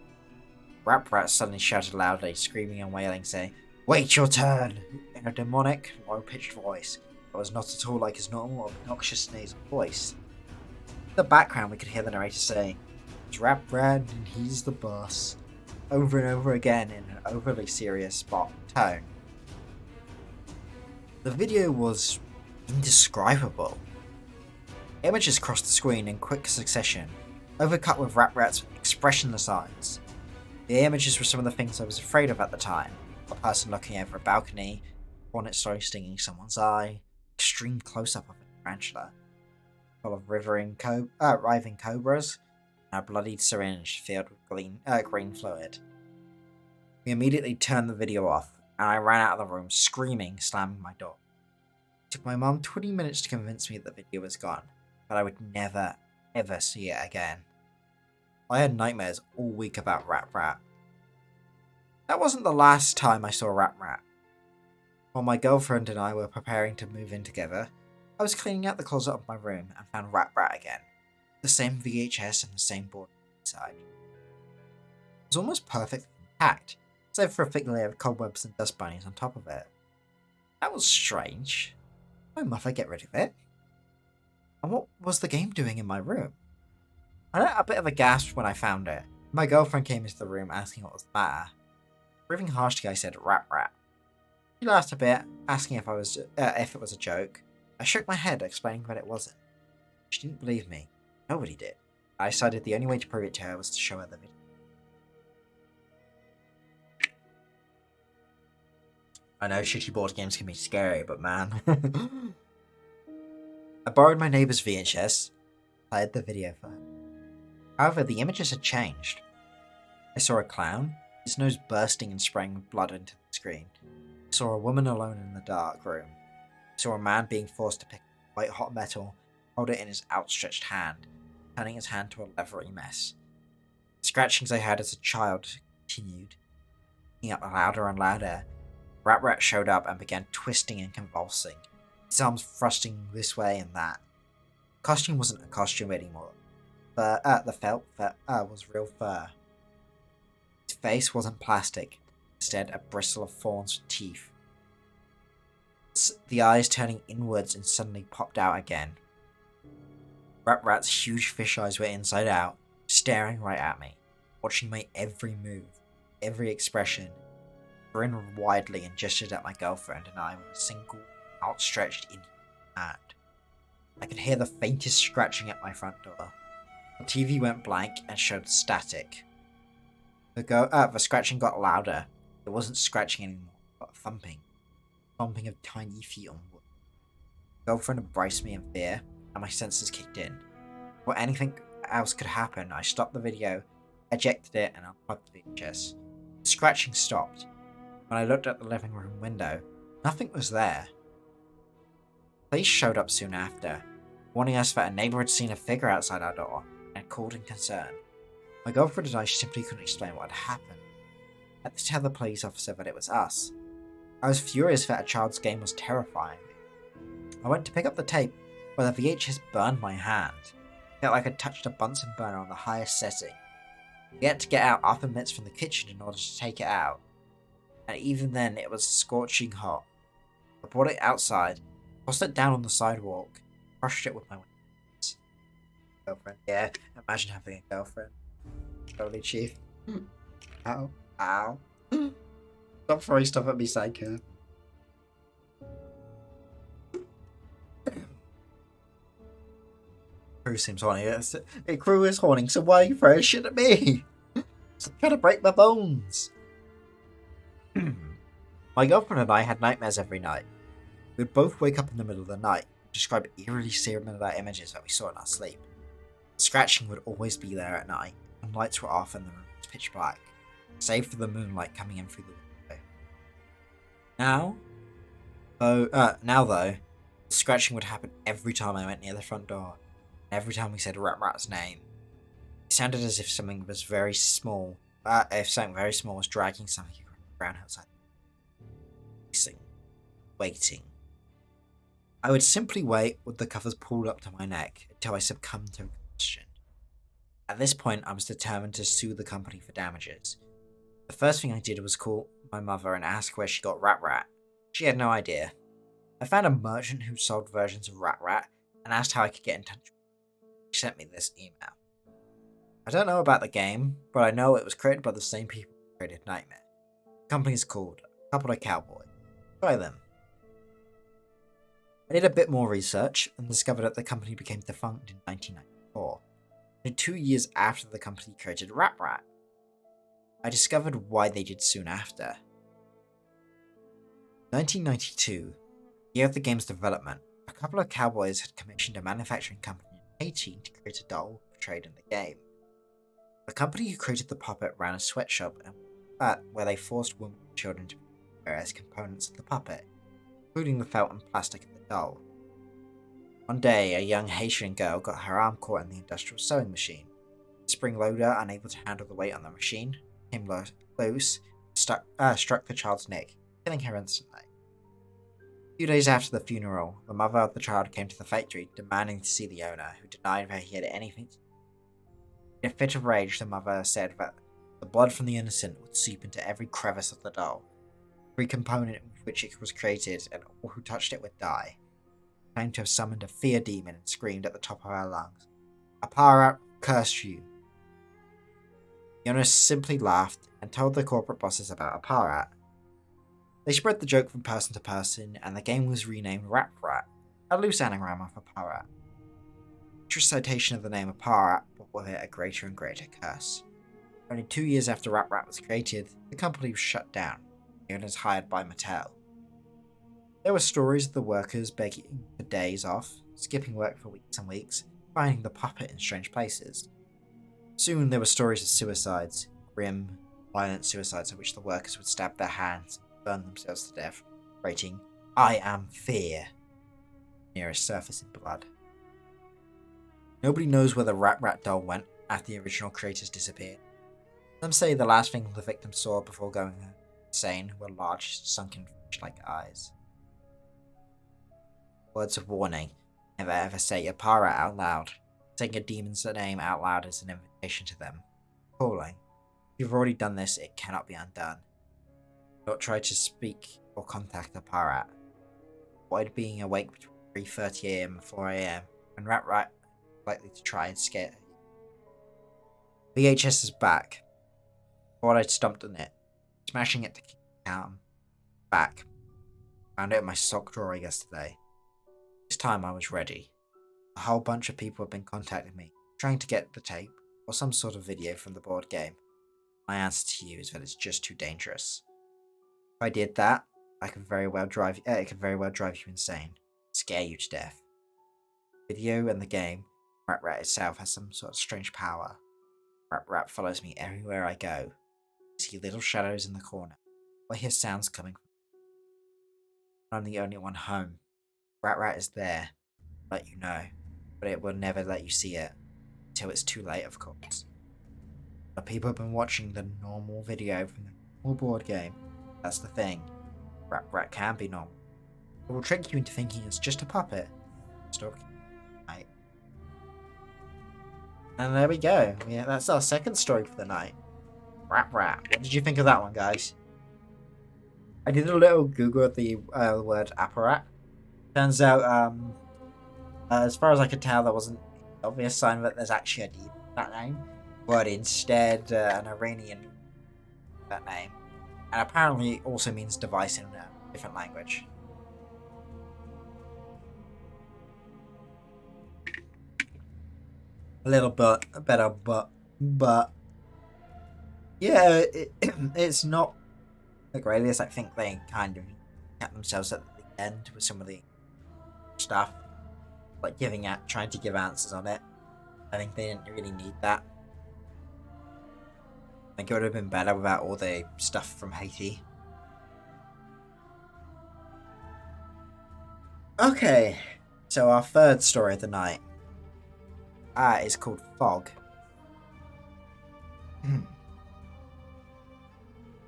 Rap Rat suddenly shouted loudly, screaming and wailing, saying, "Wait your turn!" in a demonic, low-pitched voice that was not at all like his normal, obnoxious nasal voice. In the background, we could hear the narrator saying, "It's Rap Rat and he's the boss," over and over again in an overly serious tone. The video was indescribable. Images crossed the screen in quick succession, overcut with Rap Rat's expressionless eyes. The images were some of the things I was afraid of at the time. A person looking over a balcony, a hornet slowly stinging someone's eye, extreme close-up of a tarantula, full of writhing cobras, and a bloodied syringe filled with green fluid. We immediately turned the video off, and I ran out of the room screaming, slamming my door. It took my mum 20 minutes to convince me that the video was gone, but I would never, ever see it again. I had nightmares all week about Rap Rat. That wasn't the last time I saw Rap Rat. While my girlfriend and I were preparing to move in together, I was cleaning out the closet of my room and found Rap Rat again. The same VHS and the same board inside. It was almost perfectly intact, except for a thick layer of cobwebs and dust bunnies on top of it. That was strange. Why did my mother get rid of it? And what was the game doing in my room? I let a bit of a gasp when I found it. My girlfriend came into the room asking what was the matter. Breathing harshly, I said, "Rap Rat." She laughed a bit, asking if it was a joke. I shook my head, explaining that it wasn't. She didn't believe me. Nobody did. I decided the only way to prove it to her was to show her the video. I know shitty board games can be scary, but man. I borrowed my neighbour's VHS, played the video for her. However, the images had changed. I saw a clown, his nose bursting and spraying with blood into the screen. I saw a woman alone in the dark room. I saw a man being forced to pick up white hot metal, hold it in his outstretched hand, turning his hand to a leathery mess. The scratchings I heard as a child continued, picking up louder and louder. Rap Rat showed up and began twisting and convulsing, his arms thrusting this way and that. The costume wasn't a costume anymore. The felt fur was real fur. His face wasn't plastic, instead a bristle of thorns with teeth. The eyes turning inwards and suddenly popped out again. Rap Rat's huge fish eyes were inside out, staring right at me, watching my every move, every expression. He grinned widely and gestured at my girlfriend and I with a single, outstretched Indian hand. I could hear the faintest scratching at my front door. The TV went blank and showed static. The scratching got louder. It wasn't scratching anymore, but thumping. Thumping of tiny feet on wood. My girlfriend embraced me in fear, and my senses kicked in. Before anything else could happen, I stopped the video, ejected it, and unplugged the VHS. The scratching stopped. When I looked at the living room window, nothing was there. Police showed up soon after, warning us that a neighbour had seen a figure outside our door and had called in concern. My girlfriend and I simply couldn't explain what had happened. I had to tell the police officer that it was us. I was furious that a child's game was terrifying me. I went to pick up the tape, but the VHS burned my hand. It felt like I'd touched a Bunsen burner on the highest setting. We had to get out oven mitts from the kitchen in order to take it out, and even then it was scorching hot. I brought it outside, tossed it down on the sidewalk, crushed it with my hands. Girlfriend. Yeah, imagine having a girlfriend. Totally chief. Ow. Ow. Stop throwing stuff at me, Psycho. Crew seems horny. Crew is horny, so why are you throwing shit at me? Stop trying to break my bones. My girlfriend and I had nightmares every night. We'd both wake up in the middle of the night, describe eerily similar images that we saw in our sleep. The scratching would always be there at night, and lights were off and the room was pitch black, save for the moonlight coming in through the window. Now though, the scratching would happen every time I went near the front door, and every time we said Rat's name. It sounded as if something very small was dragging something around outside. Waiting. I would simply wait with the covers pulled up to my neck until I succumbed to exhaustion. At this point, I was determined to sue the company for damages. The first thing I did was call my mother and ask where she got Rat. She had no idea. I found a merchant who sold versions of Rat and asked how I could get in touch with her. She sent me this email. I don't know about the game, but I know it was created by the same people who created Nightmare. The company is called Spook'Takular. Try them. I did a bit more research and discovered that the company became defunct in 1994, only 2 years after the company created Rat. I discovered why they did soon after. 1992, the year of the game's development, a couple of cowboys had commissioned a manufacturing company in Haiti to create a doll portrayed in the game. The company who created the puppet ran a sweatshop where they forced women and children to wear various components of the puppet, including the felt and plastic of the doll. One day, a young Haitian girl got her arm caught in the industrial sewing machine. The spring loader, unable to handle the weight on the machine, came loose, struck the child's neck, killing her instantly. A few days after the funeral, the mother of the child came to the factory, demanding to see the owner, who denied that he had anything to do. In a fit of rage, the mother said that the blood from the innocent would seep into every crevice of the doll, every component with which it was created, and all who touched it would die. She claimed to have summoned a fear demon and screamed at the top of her lungs, "Apparat, curse you!" The owner simply laughed and told the corporate bosses about Apparat. They spread the joke from person to person, and the game was renamed Rat, a loose anagram of Apparat. Each citation of the name Apparat brought with it a greater and greater curse. Only 2 years after Rat was created, the company was shut down, the owners hired by Mattel. There were stories of the workers begging for days off, skipping work for weeks and weeks, finding the puppet in strange places. Soon there were stories of suicides, grim, violent suicides in which the workers would stab their hands and burn themselves to death, writing, "I am fear," near a surface in blood. Nobody knows where the Rat doll went after the original creators disappeared. Some say the last thing the victim saw before going insane were large, sunken fish-like eyes. Words of warning: never ever say Apparat out loud. Saying a demon's name out loud is an invitation to them. Calling. If you've already done this, it cannot be undone. Do not try to speak or contact Apparat. Avoid being awake between 3:30 AM and 4 AM when Rat is likely to try and scare you. VHS is back. Thought I'd stumped on it, smashing it to keep it down. Back. Found it in my sock drawer yesterday. This time I was ready. A whole bunch of people have been contacting me, trying to get the tape or some sort of video from the board game. My answer to you is that it's just too dangerous. If I did that, it could very well drive you insane, scare you to death. The video and the game, Rat itself has some sort of strange power. Rat follows me everywhere I go. I see little shadows in the corner. I hear sounds coming from. I'm the only one home. Rat is there, let you know, but it will never let you see it until it's too late, of course. But people have been watching the normal video from the normal board game. That's the thing. Rat can be normal. It will trick you into thinking it's just a puppet. Stalking. Right. And there we go. Yeah, that's our second story for the night. Rat. What did you think of that one, guys? I did a little Google of the word Apparat. Turns out, as far as I could tell, there wasn't obvious sign that there's actually a demon in that name, but instead an Iranian that name, and apparently it also means device in a different language. A little bit better, but yeah, it's not the greatest. I think they kind of kept themselves at the end with some of the stuff, like trying to give answers on it. I think they didn't really need that. I think it would have been better without all the stuff from Haiti. Okay, so our third story of the night is called Fog.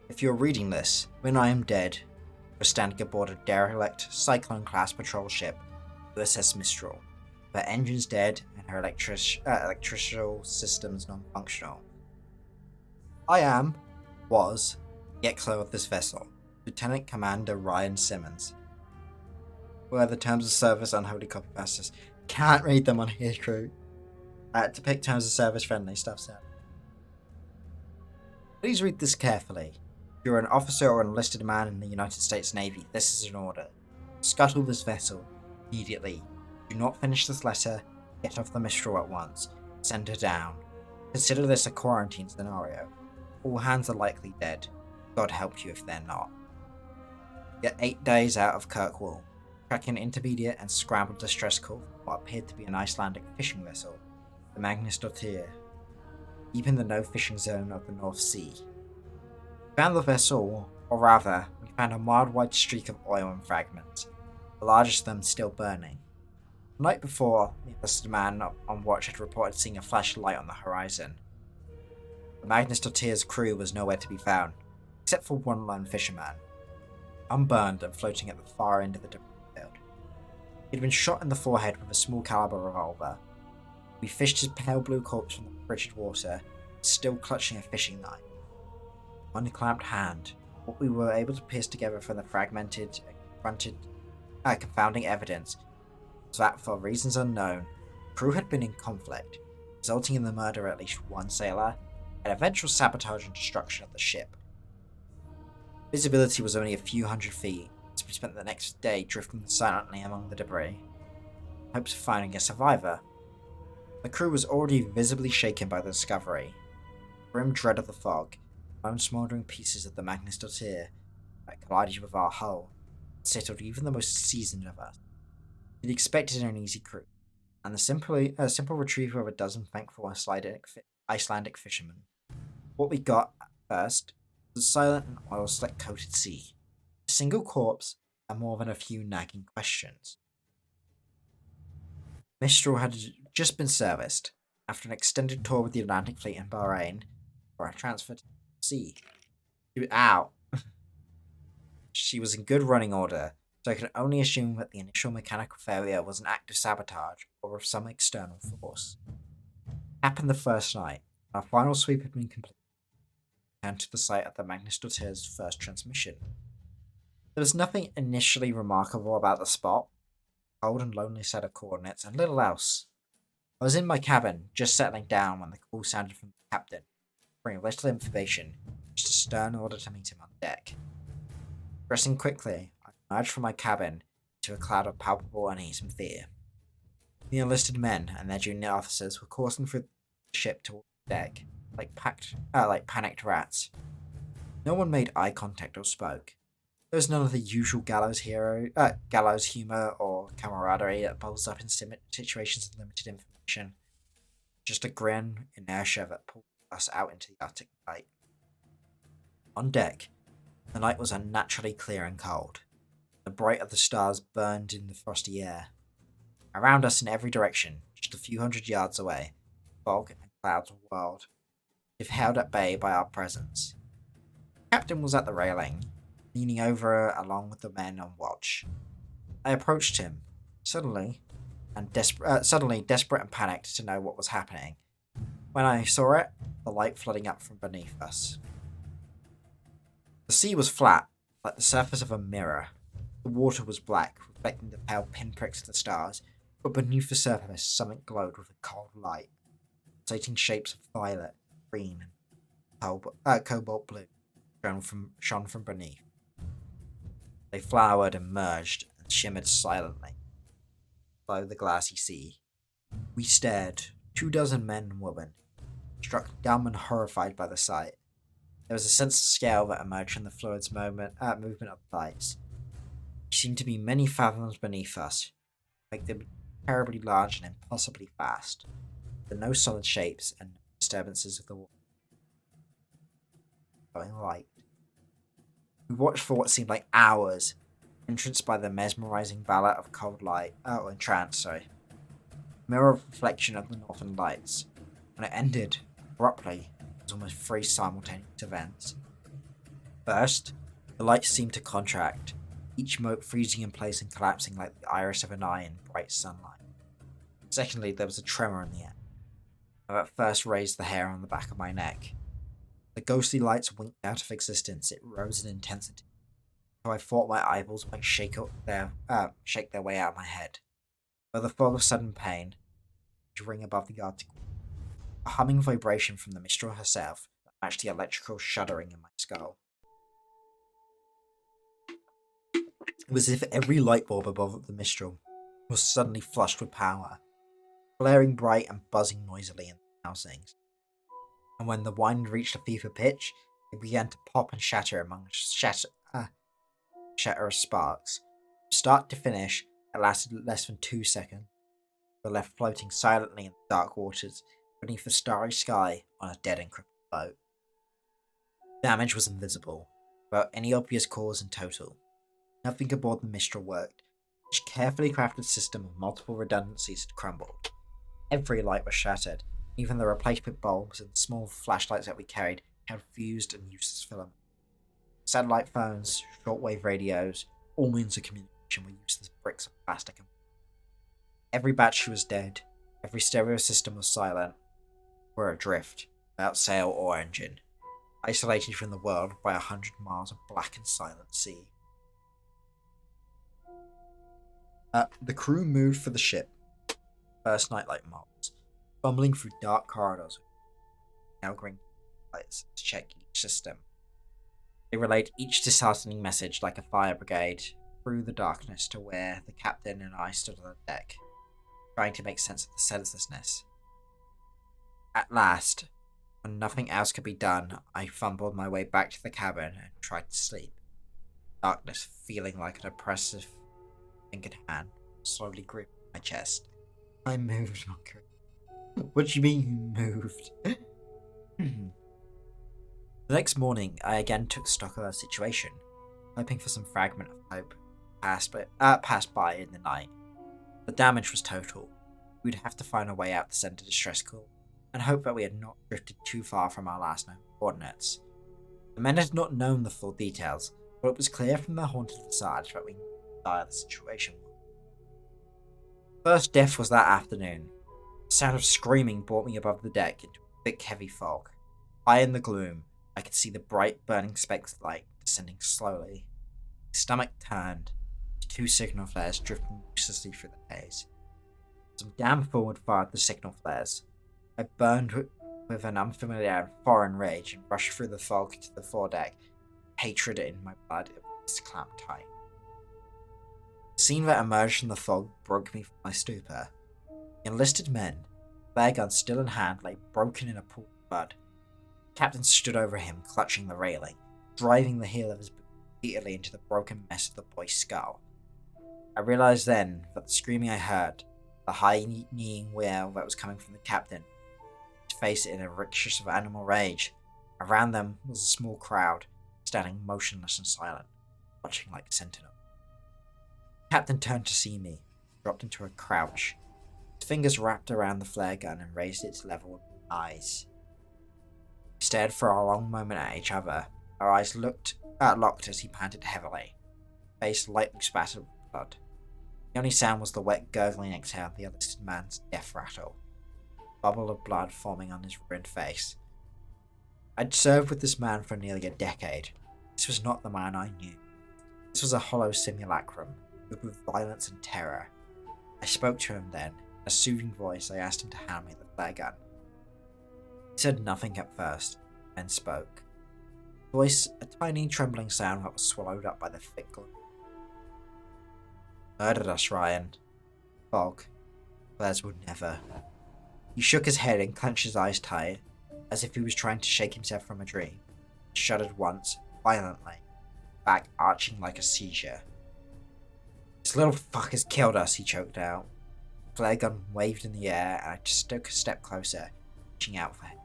If you're reading this, when I am dead, you're standing aboard a derelict Cyclone-class patrol ship, USS Mistral. Her engine's dead and her electrical systems non-functional. I was, the Exo of this vessel, Lieutenant Commander Ryan Simmons. Where the terms of service unholy copy masters can't read them on here, crew. To pick terms of service friendly stuff out. Please read this carefully. If you're an officer or enlisted man in the United States Navy, this is an order. Scuttle this vessel immediately. Do not finish this letter. Get off the Mistral at once. Send her down. Consider this a quarantine scenario. All hands are likely dead. God help you if they're not. Get 8 days out of Kirkwall. Track an intermediate and scrambled distress call for what appeared to be an Icelandic fishing vessel, the Magnus Dottir, deep in the no-fishing zone of the North Sea. We found the vessel, or rather, we found a mild white streak of oil and fragments, the largest of them still burning. The night before, the enlisted man on watch had reported seeing a flash of light on the horizon. The Magnus Dottir's crew was nowhere to be found, except for one lone fisherman, unburned and floating at the far end of the debris field. He had been shot in the forehead with a small caliber revolver. We fished his pale blue corpse from the frigid water, still clutching a fishing knife. Unclamped hand, what we were able to piece together from the fragmented, confounding evidence was that, for reasons unknown, the crew had been in conflict, resulting in the murder of at least one sailor, and eventual sabotage and destruction of the ship. Visibility was only a few hundred feet, so we spent the next day drifting silently among the debris, in hopes of finding a survivor. The crew was already visibly shaken by the discovery. Grim dread of the fog, lone smouldering pieces of the Magnus Dottir that collided with our hull, settled even the most seasoned of us. We'd expected an easy crew, and the simple retrieval of a dozen thankful Icelandic fishermen. What we got at first was a silent and oil-slick coated sea, a single corpse, and more than a few nagging questions. Mistral had just been serviced, after an extended tour with the Atlantic Fleet in Bahrain, for a transfer to sea. She was in good running order, so I could only assume that the initial mechanical failure was an act of sabotage or of some external force. It happened the first night. Our final sweep had been completed, and to the site of the Magnus Dottir's first transmission. There was nothing initially remarkable about the spot, cold and lonely set of coordinates, and little else. I was in my cabin, just settling down when the call sounded from the captain, bringing little information, just a stern order to meet him on deck. Dressing quickly, I emerged from my cabin into a cloud of palpable unease and fear. The enlisted men and their junior officers were coursing through the ship toward the deck, like panicked rats. No one made eye contact or spoke. There was none of the usual gallows humor or camaraderie that bubbles up in situations of limited information. Just a grin, inertia that pulled us out into the Arctic night. On deck, the night was unnaturally clear and cold. The bright of the stars burned in the frosty air. Around us in every direction, just a few hundred yards away, fog and clouds whirled, if held at bay by our presence. The captain was at the railing, leaning over along with the men on watch. I approached him, suddenly desperate and panicked to know what was happening. When I saw it, the light flooding up from beneath us. The sea was flat, like the surface of a mirror. The water was black, reflecting the pale pinpricks of the stars, But beneath the surface, something glowed with a cold light, pulsating shapes of violet, green, and cobalt blue shone from beneath. They flowered and merged and shimmered silently below the glassy sea. We stared, 2 dozen men and women, struck dumb and horrified by the sight. There was a sense of scale that emerged from the fluid's movement of the lights. They seemed to be many fathoms beneath us, make them terribly large and impossibly fast, with no solid shapes and no disturbances of the water. Glowing light. We watched for what seemed like hours, entranced by the mesmerizing ballad of cold light. Oh, entranced, sorry. Mirror reflection of the northern lights. When it ended, abruptly, it was almost three simultaneous events. First, the lights seemed to contract, each mote freezing in place and collapsing like the iris of an eye in bright sunlight. Secondly, there was a tremor in the air. I at first raised the hair on the back of my neck. The ghostly lights winked out of existence. It rose in intensity, so I thought my eyeballs might shake their way out of my head. With a thought of sudden pain, to ring above the article, a humming vibration from the minstrel herself that matched the electrical shuddering in my skull. It was as if every light bulb above the minstrel was suddenly flushed with power, flaring bright and buzzing noisily in the housings. And when the wind reached a fever pitch, it began to pop and shatter among shatter of sparks. From start to finish, it lasted less than 2 seconds. We were left floating silently in the dark waters beneath the starry sky on a dead and crippled boat. Damage was invisible, without any obvious cause in total. Nothing aboard the Mistral worked. Each carefully crafted system of multiple redundancies had crumbled. Every light was shattered. Even the replacement bulbs and small flashlights that we carried had fused and useless filament. Satellite phones, shortwave radios, all means of communication were useless bricks of plastic. Every battery was dead. Every stereo system was silent. We were adrift, without sail or engine, isolated from the world by 100 miles of black and silent sea. The crew moved for the ship. First night like mobs, fumbling through dark corridors with now green lights to check each system. They relayed each disheartening message like a fire brigade through the darkness to where the captain and I stood on the deck, trying to make sense of the senselessness. At last, when nothing else could be done, I fumbled my way back to the cabin and tried to sleep. Darkness feeling like an oppressive fingered hand slowly gripped my chest. I moved, Monker. What do you mean you moved? The next morning, I again took stock of our situation, hoping for some fragment of hope passed by in the night. The damage was total. We'd have to find a way out to send a distress call, and hope that we had not drifted too far from our last known coordinates. The men had not known the full details, but it was clear from their haunted visage that we knew how dire the situation was. First death was that afternoon. The sound of screaming brought me above the deck into a thick, heavy fog. High in the gloom, I could see the bright, burning specks of light descending slowly. My stomach turned, 2 signal flares drifting uselessly through the haze. Some damn fool had fired the signal flares. I burned with an unfamiliar and foreign rage and rushed through the fog to the foredeck, hatred in my blood was clamped tight. The scene that emerged from the fog broke me from my stupor. The enlisted men, flare guns still in hand, lay broken in a pool of blood. The captain stood over him, clutching the railing, driving the heel of his boot repeatedly into the broken mess of the boy's skull. I realized then that the screaming I heard, the high-kneeing wail that was coming from the captain, to face it in a rictus of animal rage. Around them was a small crowd, standing motionless and silent, watching like sentinels. The captain turned to see me, dropped into a crouch. His fingers wrapped around the flare gun and raised it to level with my eyes. We stared for a long moment at each other. Our eyes locked as he panted heavily, face lightly spattered with blood. The only sound was the wet, gurgling exhale of the enlisted man's death rattle, a bubble of blood forming on his ruined face. I'd served with this man for nearly a decade. This was not the man I knew. This was a hollow simulacrum, filled with violence and terror. I spoke to him then. In a soothing voice, I asked him to hand me the flare gun. He said nothing at first, then spoke. Voice, a tiny trembling sound that was swallowed up by the thick gloom. Murdered us, Ryan. Fog. Flares would never. He shook his head and clenched his eyes tight, as if he was trying to shake himself from a dream. He shuddered once, violently, back arching like a seizure. This little fucker's killed us, he choked out. The flare gun waved in the air, and I just took a step closer, reaching out for him.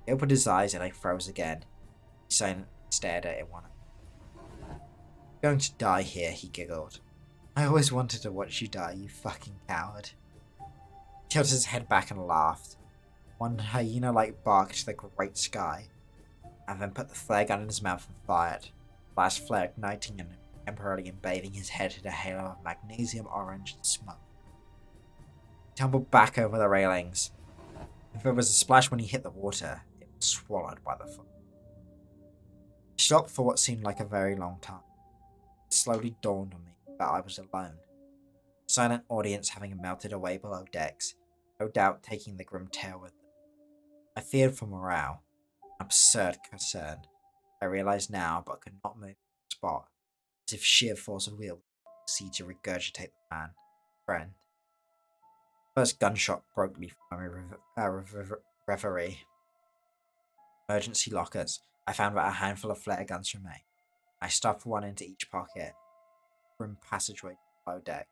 He opened his eyes and I froze again. He silently stared at it one. Going to die here, he giggled. I always wanted to watch you die, you fucking coward. He tilted his head back and laughed. One hyena-like bark to the great sky, and then put the flare gun in his mouth and fired. The last flare igniting and temporarily embathing his head in a halo of magnesium orange smoke. He tumbled back over the railings. If there was a splash when he hit the water, it was swallowed by the fog. I stopped for what seemed like a very long time. It slowly dawned on me that I was alone. The silent audience having melted away below decks, no doubt taking the grim tale with them. I feared for morale, an absurd concern. I realized now, but could not move from the spot, as if sheer force of will seemed to regurgitate the man, friend. The first gunshot broke me from my reverie. Emergency lockers. I found that a handful of flare guns remained. I stuffed one into each pocket. Grim passageway below deck.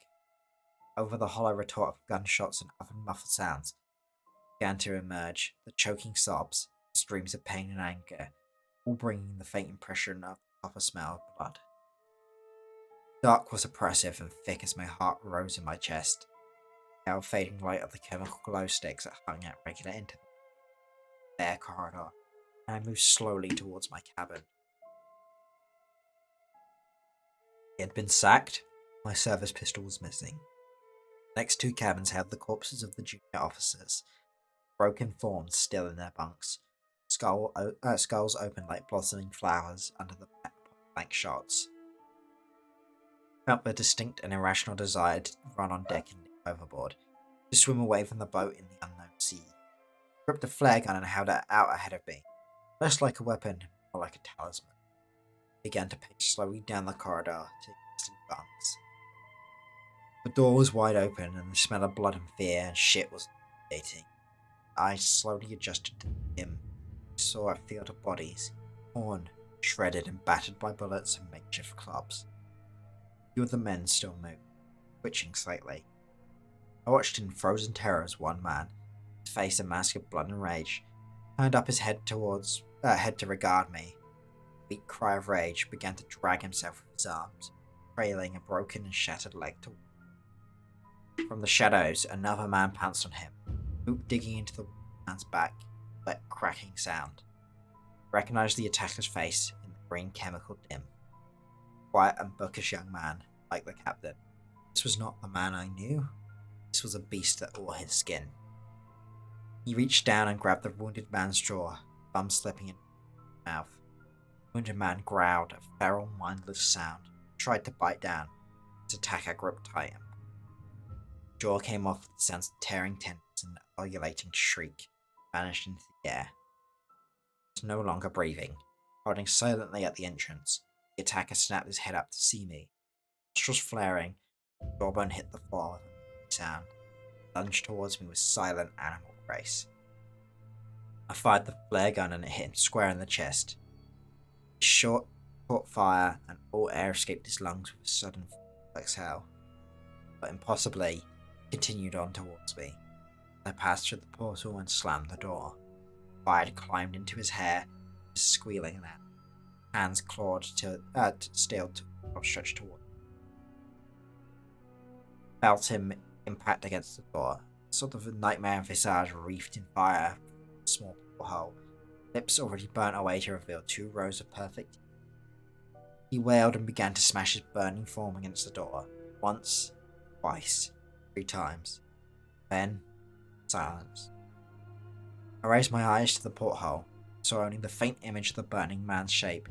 Over the hollow retort of gunshots and other muffled sounds began to emerge, the choking sobs, screams of pain and anger, all bringing the faint impression of the copper smell of blood. Dark was oppressive and thick as my heart rose in my chest. The pale fading light of the chemical glow sticks that hung at regular intervals. The bare corridor, and I moved slowly towards my cabin. He had been sacked. My service pistol was missing. The next two cabins held the corpses of the junior officers, broken forms still in their bunks, skulls open like blossoming flowers under the blank shots. I felt the distinct and irrational desire to run on deck and leap overboard, to swim away from the boat in the unknown sea. I gripped a flare gun and held it out ahead of me, less like a weapon, more like a talisman. I began to pace slowly down the corridor to the distant bunks. The door was wide open, and the smell of blood and fear and shit was nauseating. I slowly adjusted to him. I saw a field of bodies, torn, shredded, and battered by bullets and makeshift clubs. A few of the men still moved, twitching slightly. I watched in frozen terror as one man, his face a mask of blood and rage, turned up his head to regard me. A weak cry of rage began to drag himself with his arms, trailing a broken and shattered leg toward. From the shadows, another man pounced on him, boot digging into the man's back, with a cracking sound. I recognized the attacker's face in the green chemical dim. Quiet and bookish young man, like the captain. This was not the man I knew. This was a beast that wore his skin. He reached down and grabbed the wounded man's jaw, thumb slipping in his mouth. The wounded man growled a feral, mindless sound, tried to bite down. His attacker gripped tight. The jaw came off with the sounds of tearing tendons and an ululating shriek, vanished into the air. He was no longer breathing. Holding silently at the entrance, the attacker snapped his head up to see me. Nostrils flaring, the jawbone hit the floor with a sound. He lunged towards me with silent animal grace. I fired the flare gun and it hit him square in the chest. His shot caught fire and all air escaped his lungs with a sudden exhale. But impossibly, he continued on towards me. I passed through the portal and slammed the door. Fire had climbed into his hair, just squealing now. Hands clawed steel outstretched toward him. Felt him impact against the door. A sort of a nightmare visage wreathed in fire from a small hole. Lips already burnt away to reveal 2 rows of perfect teeth. He wailed and began to smash his burning form against the door. Once, twice, 3 times. Then, silence. I raised my eyes to the porthole, saw only the faint image of the burning man's shape,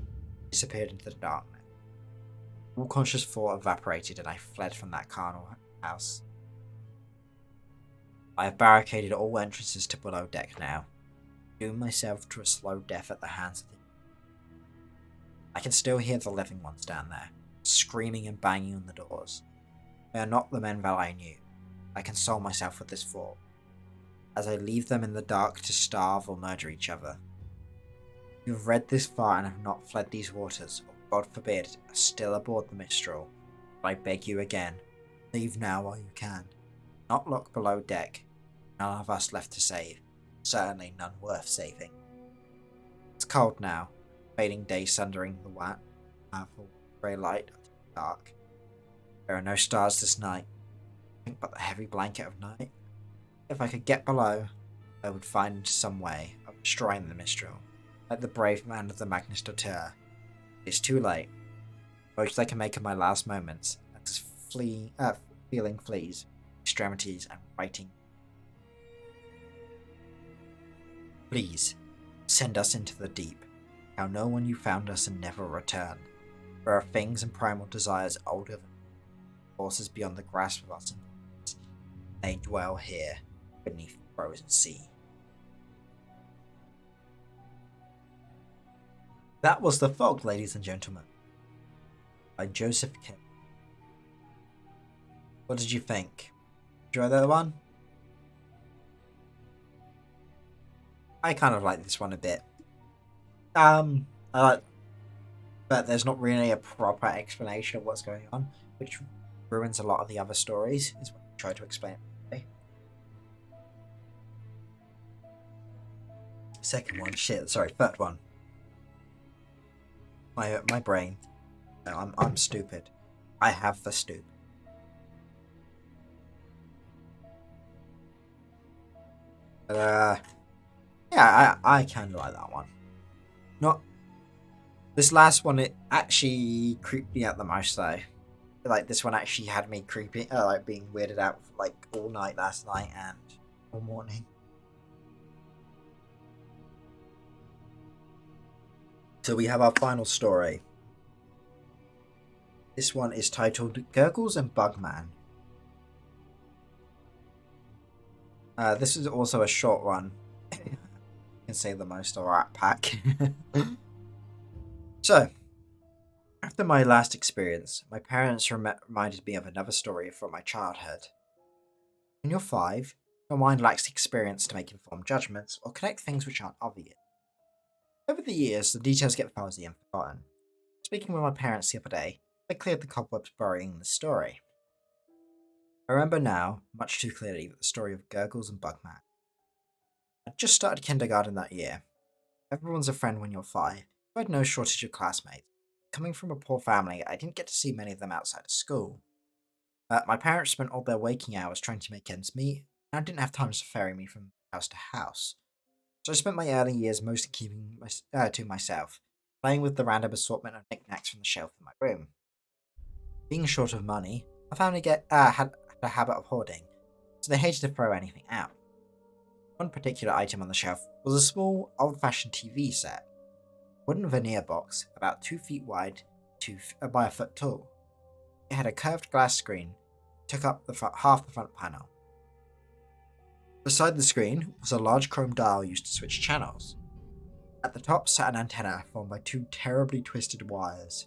disappeared into the darkness. All conscious thought evaporated and I fled from that carnal house. I have barricaded all entrances to below deck now, doom myself to a slow death at the hands of the... I can still hear the living ones down there, screaming and banging on the doors. They are not the men that I knew. I console myself with this thought, as I leave them in the dark to starve or murder each other. You have read this far and have not fled these waters, or God forbid, are still aboard the Mistral. But I beg you again, leave now while you can. Not look below deck. None of us left to save. Certainly none worth saving. It's cold now, fading day sundering the powerful grey light of the dark. There are no stars this night, but the heavy blanket of night. If I could get below, I would find some way of destroying the Mistral, like the brave man of the Magnus Dauteur. It is too late. Most I can make of my last moments, as feeling fleas, extremities, and writing. Please, send us into the deep. How no one you found us and never return. There are things and primal desires older than forces beyond the grasp of us. They dwell here, beneath the frozen sea. That was The Fog, ladies and gentlemen, by Joseph Kim. What did you think? Enjoy that one? I kind of like this one a bit. I like, but there's not really a proper explanation of what's going on, which ruins a lot of the other stories, is what I try to explain today. Second one, third one. My brain. No, I'm stupid. I have the stoop. But, yeah, I kind of like that one. Not this last one. It actually creeped me out the most, though. Like this one actually had me creepy, like being weirded out for, like all night last night and all morning. So we have our final story. This one is titled Gurgles and Bugman. This is also a short one. I can say the most of Rat Pack. So, after my last experience, my parents reminded me of another story from my childhood. When you're 5, your mind lacks the experience to make informed judgments or connect things which aren't obvious. Over the years, the details get fuzzy and forgotten. Speaking with my parents the other day, I cleared the cobwebs burying the story. I remember now, much too clearly, that the story of Gurgles and Bugman. I'd just started kindergarten that year. Everyone's a friend when you're 5, so I had no shortage of classmates. Coming from a poor family, I didn't get to see many of them outside of school. My parents spent all their waking hours trying to make ends meet, and I didn't have time to ferry me from house to house. So I spent my early years mostly keeping to myself, playing with the random assortment of knickknacks from the shelf in my room. Being short of money, my family had a habit of hoarding, so they hated to throw anything out. One particular item on the shelf was a small, old-fashioned TV set. A wooden veneer box, about 2 feet wide by a foot tall. It had a curved glass screen, took up half the front panel. Beside the screen was a large chrome dial used to switch channels. At the top sat an antenna formed by 2 terribly twisted wires.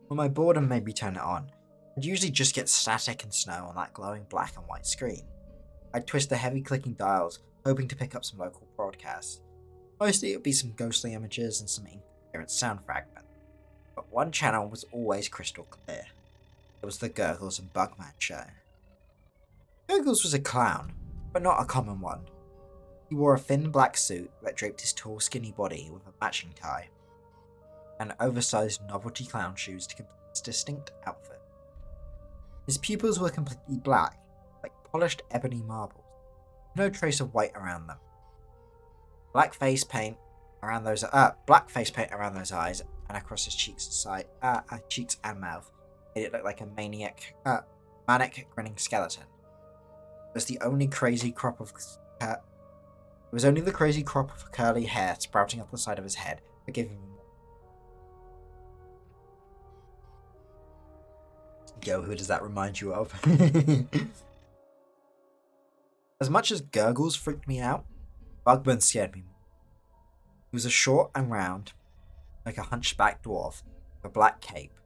When my boredom made me turn it on, I'd usually just get static and snow on that glowing black and white screen. I'd twist the heavy clicking dials, hoping to pick up some local broadcasts. Mostly it would be some ghostly images and some incoherent sound fragments. But one channel was always crystal clear. It was the Gurgles and Bugman show. Gurgles was a clown, but not a common one. He wore a thin black suit that draped his tall skinny body with a matching tie, and oversized novelty clown shoes to complete his distinct outfit. His pupils were completely black, like polished ebony marbles, no trace of white around them. Black face paint around those eyes and across his cheeks and mouth made it look like a manic grinning skeleton. It was only the crazy crop of curly hair sprouting up the side of his head that gave him. Yo, who does that remind you of? As much as Gurgles freaked me out, Bugman scared me more. He was a short and round, like a hunchback dwarf, with a black cape.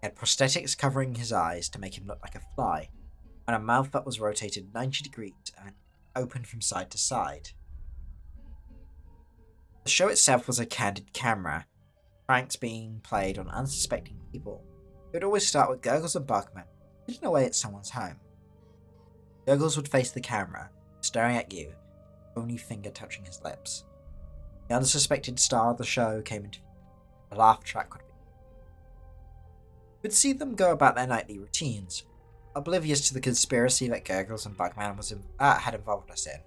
He had prosthetics covering his eyes to make him look like a fly, and a mouth that was rotated 90 degrees and open from side to side. The show itself was a candid camera, pranks being played on unsuspecting people. It would always start with Gurgles and Bugman hidden away at someone's home. Gurgles would face the camera, staring at you, only finger touching his lips. The unsuspected star of the show came into view. A laugh track would be. We'd see them go about their nightly routines, oblivious to the conspiracy that Gurgles and Bugman had involved us in.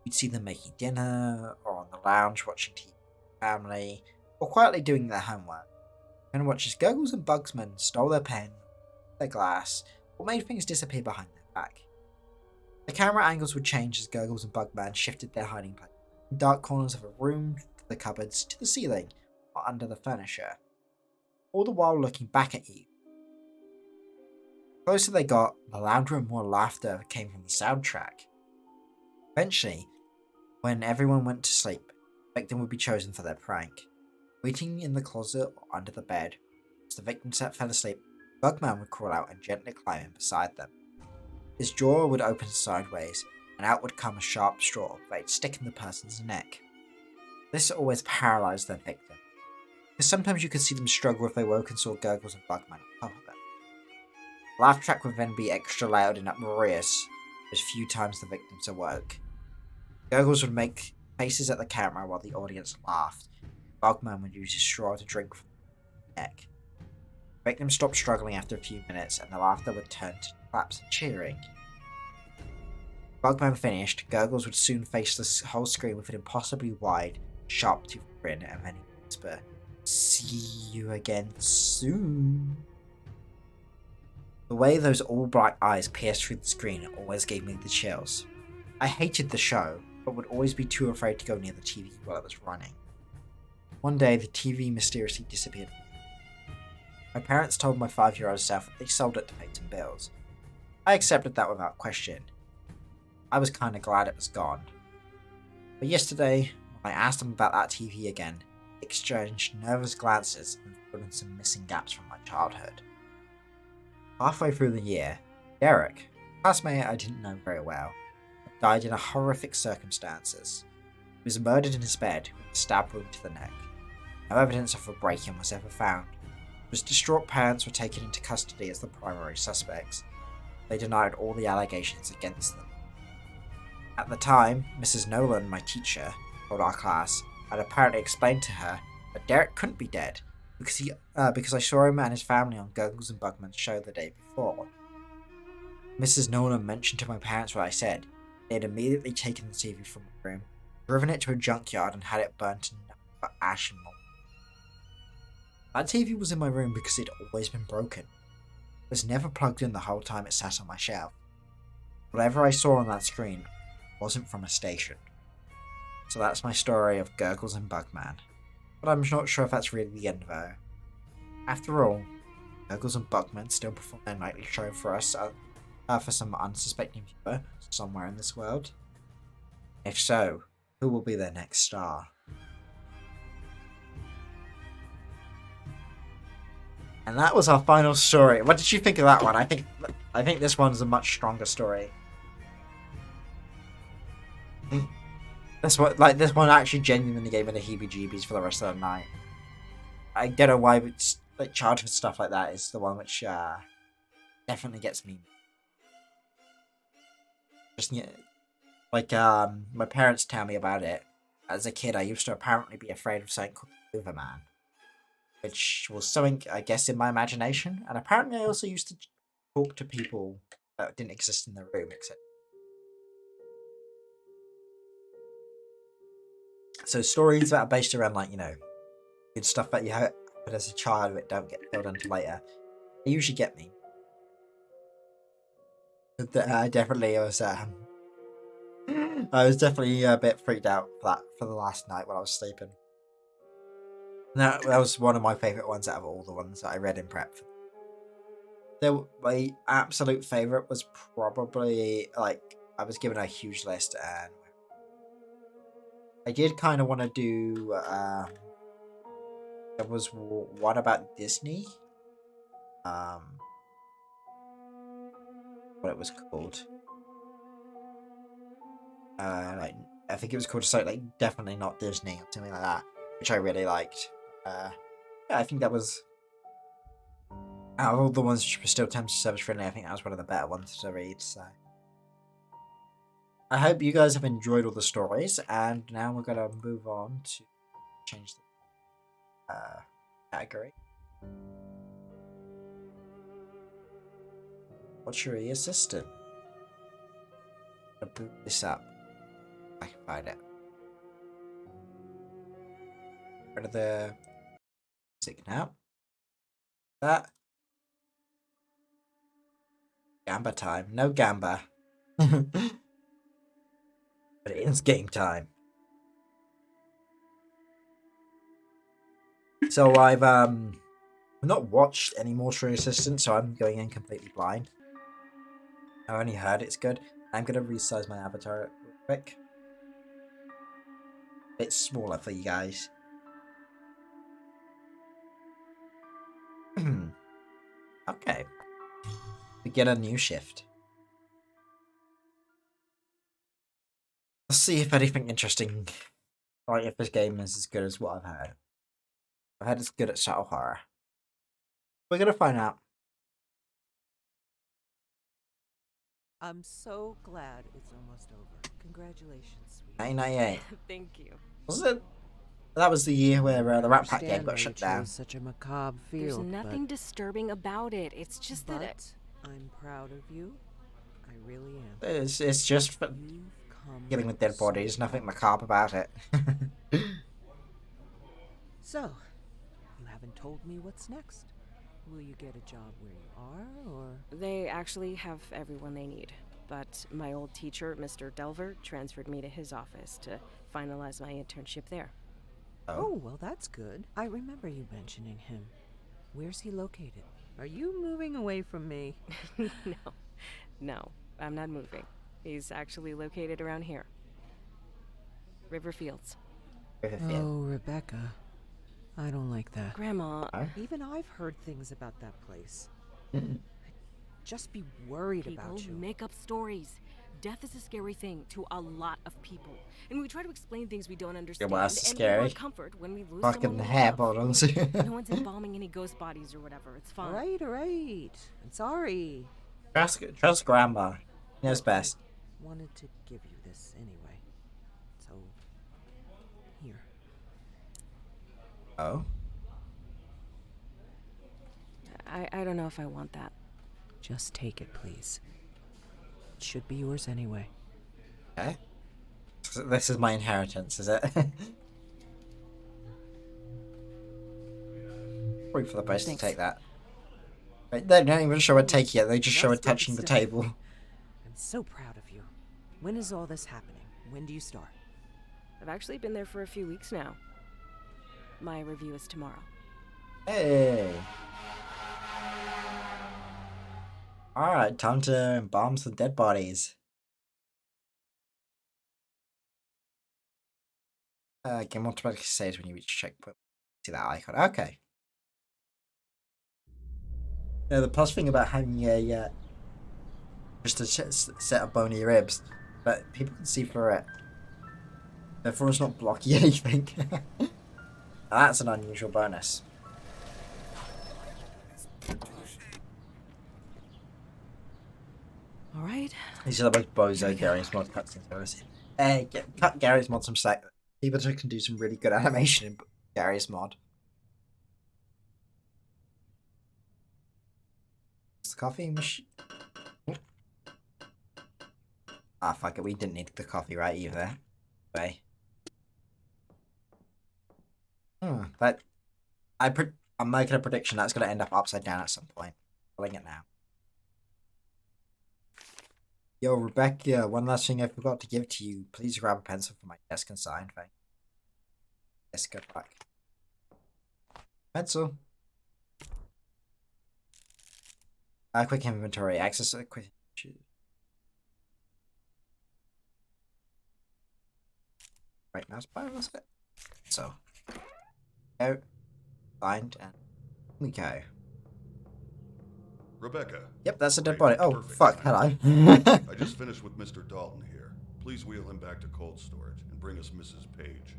We'd see them making dinner, or on the lounge watching TV with their family, or quietly doing their homework, and watch as Gurgles and Bugman stole their pen, their glass, or made things disappear behind their back. The camera angles would change as Gurgles and Bugman shifted their hiding place from dark corners of a room to the cupboards to the ceiling or under the furniture, all the while looking back at you. The closer they got, the louder and more laughter came from the soundtrack. Eventually, when everyone went to sleep, the victim would be chosen for their prank. Waiting in the closet or under the bed, as the victim fell asleep, Bugman would crawl out and gently climb in beside them. His jaw would open sideways, and out would come a sharp straw that would stick in the person's neck. This always paralysed their victim, because sometimes you could see them struggle if they woke and saw Gurgles and Bugman on top of them. The laugh track would then be extra loud and uproarious as few times the victims awoke. Gurgles would make faces at the camera while the audience laughed. Bugman would use his straw to drink from the neck. The victim stopped struggling after a few minutes, and the laughter would turn to claps and cheering. Bugman finished, Gurgles would soon face the whole screen with an impossibly wide, sharp-toothed grin, and then he'd whisper, "See you again soon." The way those all-black eyes pierced through the screen always gave me the chills. I hated the show, but would always be too afraid to go near the TV while it was running. One day, the TV mysteriously disappeared. My parents told my 5-year-old self that they sold it to pay some bills. I accepted that without question. I was kinda glad it was gone. But yesterday, when I asked them about that TV again, they exchanged nervous glances and filled in some missing gaps from my childhood. Halfway through the year, Derek, a classmate I didn't know very well, died in horrific circumstances. He was murdered in his bed with a stab wound to the neck. No evidence of a break-in was ever found. His distraught parents were taken into custody as the primary suspects. They denied all the allegations against them. At the time, Mrs. Nolan, my teacher, told our class, had apparently explained to her that Derek couldn't be dead because I saw him and his family on Gurgles and Bugman's show the day before. Mrs. Nolan mentioned to my parents what I said. They had immediately taken the TV from my room, driven it to a junkyard, and had it burnt to nothing but ash and mold. That TV was in my room because it had always been broken. It was never plugged in the whole time it sat on my shelf. Whatever I saw on that screen wasn't from a station. So that's my story of Gurgles and Bugman. But I'm not sure if that's really the end though. After all, Gurgles and Bugman still perform their nightly show for us for some unsuspecting viewer somewhere in this world. If so, who will be their next star? And that was our final story. What did you think of that one? I think this one's a much stronger story. This one actually genuinely gave me the heebie-jeebies for the rest of the night. I don't know why, but like childhood stuff like that is the one which definitely gets me. Just my parents tell me about it. As a kid, I used to apparently be afraid of something called the Overman, which was something, I guess, in my imagination. And apparently I also used to talk to people that didn't exist in the room, etc. So stories that are based around, good stuff that you heard as a child that don't get filled into later, they usually get me. I definitely was I was definitely a bit freaked out for the last night when I was sleeping. That was one of my favourite ones out of all the ones that I read in prep. My absolute favourite was probably I was given a huge list, and I did kind of want to do. There was one about Disney. Um, what it was called. Like I think it was called something like definitely not Disney or something like that, which I really liked. Yeah, I think that was out of all the ones which were still terms of service friendly. I think that was one of the better ones to read. So I hope you guys have enjoyed all the stories, and now we're gonna move on to change the category. What's your assistant? I'm gonna boot this up. I can find it. Rid of the music now. That Gamba time. No Gamba. But it is game time. So I've not watched any more True Assistant, so I'm going in completely blind. I only heard it's good. I'm gonna resize my avatar real quick. A bit smaller for you guys. Okay. We get a new shift. Let's see if anything interesting, like if this game is as good as what I've heard. I've heard it's good at subtle horror. We're gonna find out. I'm so glad it's almost over. Congratulations, sweetie. 1998. Thank you. Was it? That was the year where the Rat Pack game Understand got why shut you chose down. such a macabre There's field, nothing disturbing about it. It's just but that I'm proud of you. I really am. It's just for You've come dealing with dead so bodies. Nothing far. macabre about it. So, you haven't told me what's next. Will you get a job where you are, or they actually have everyone they need. But my old teacher, Mr. Delver, transferred me to his office to finalize my internship there. Oh, well, that's good. I remember you mentioning him. Where's he located? Are you moving away from me? No, I'm not moving. He's actually located around here. Riverfields. Oh, Rebecca. I don't like that. Grandma, Even I've heard things about that place. Just be worried people about you. make up stories. Death is a scary thing to a lot of people. And we try to explain things we don't understand. well, that's and scary. we want comfort when we lose Fucking someone we hair love. bottles. No one's embalming any ghost bodies or whatever. It's fine. All right. I'm sorry. Trust Grandma. He knows best. I wanted to give you this anyway. So, here. Oh? I don't know if I want that. Just take it, please. It should be yours anyway. Okay. So this is my inheritance, is it? Wait for the boys to take that. Wait, they don't even show her taking it, they just show her touching the table. I'm so proud of you. When is all this happening? When do you start? I've actually been there for a few weeks now. My review is tomorrow. Hey! Alright, time to embalm some dead bodies. Game automatically saves when you reach a checkpoint. See that icon. Okay. The plus thing about having a just a set of bony ribs, but people can see through it. Therefore, it's not blocky anything. That's an unusual bonus. All right. These are the most bozo Gary's mod cutscenes I've ever seen. Hey, cut Gary's mod some slack. People can do some really good animation in Gary's mod. It's the coffee machine. Ah, fuck it. We didn't need the coffee right either. Anyway. But I'm making a prediction that's going to end up upside down at some point. Calling it now. Yo, Rebecca, one last thing I forgot to give to you. Please grab a pencil from my desk and sign. Thank you. Yes, good luck. Pencil. Quick inventory. Access a quick. right now, was it? So, go, find, and we go. Rebecca. Yep, that's a dead Great, body. Oh, perfect fuck, timing. hello. I just finished with Mr. Dalton here. Please wheel him back to cold storage and bring us Mrs. Page.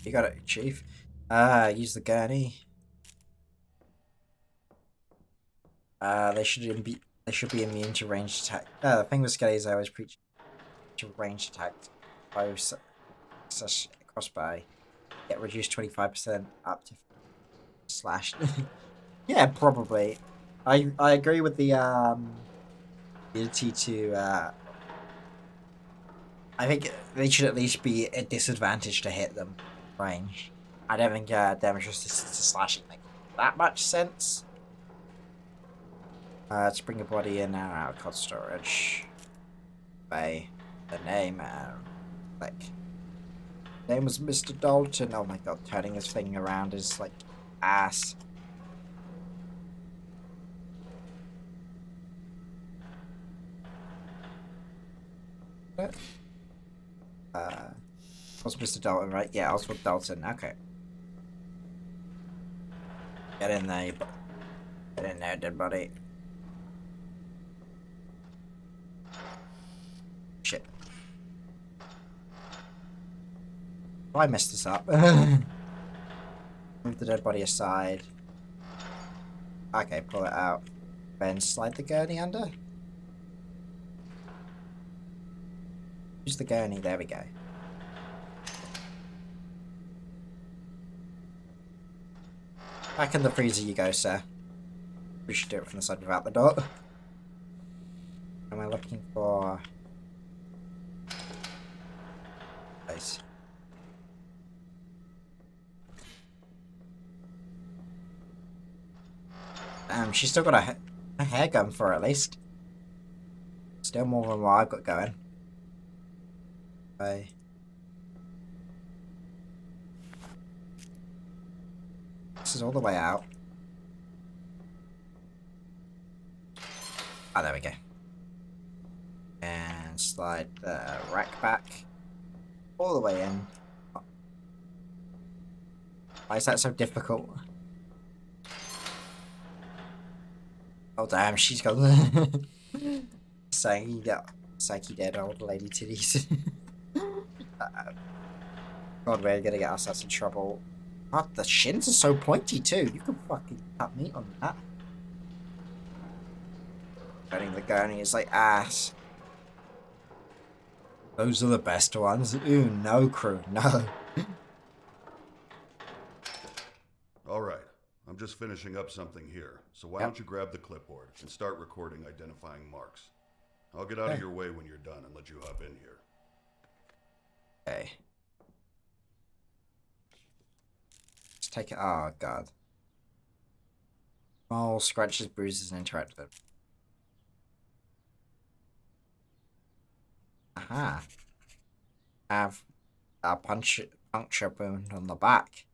You got it, Chief. Use the gurney. They should be immune to ranged attack. The thing with Skelly is I always preach to ranged attack. Bow slash crossbow. Get reduced 25% up to slash. Yeah, probably. I agree with the ability to I think they should at least be a disadvantage to hit them range. I don't think damage resistance to slashing makes that much sense. Let's bring your body in and out of cold storage. By the name and click. Name was Mr. Dalton. Oh my god, turning this thing around is like ass. Was Mr. Dalton, right? Yeah, Oswald Dalton. Okay. Get in there, get in there, dead body. Shit. Oh, I messed this up. Move the dead body aside. Okay, pull it out. Then slide the gurney under. Use the gurney, there we go. Back in the freezer you go, sir. We should do it from the side without the door. Am I looking for... place? She's still got a hair gun for her, at least. Still more than what I've got going. Okay. This is all the way out. Ah, there we go. And slide the rack back. All the way in. Why is that so difficult? Oh damn, she's got psyche dead old lady titties. God, we're gonna get ourselves in trouble. God, the shins are so pointy too. You can fucking cut meat on that. Burning the gurney is like ass. Those are the best ones. Ooh, no, crew, no. Alright, I'm just finishing up something here, so why don't you grab the clipboard and start recording identifying marks. I'll get out of your way when you're done and let you hop in here. Okay. Let's take it. Oh, God. Small scratches, bruises, and interact with them. Aha. Have a puncture wound on the back.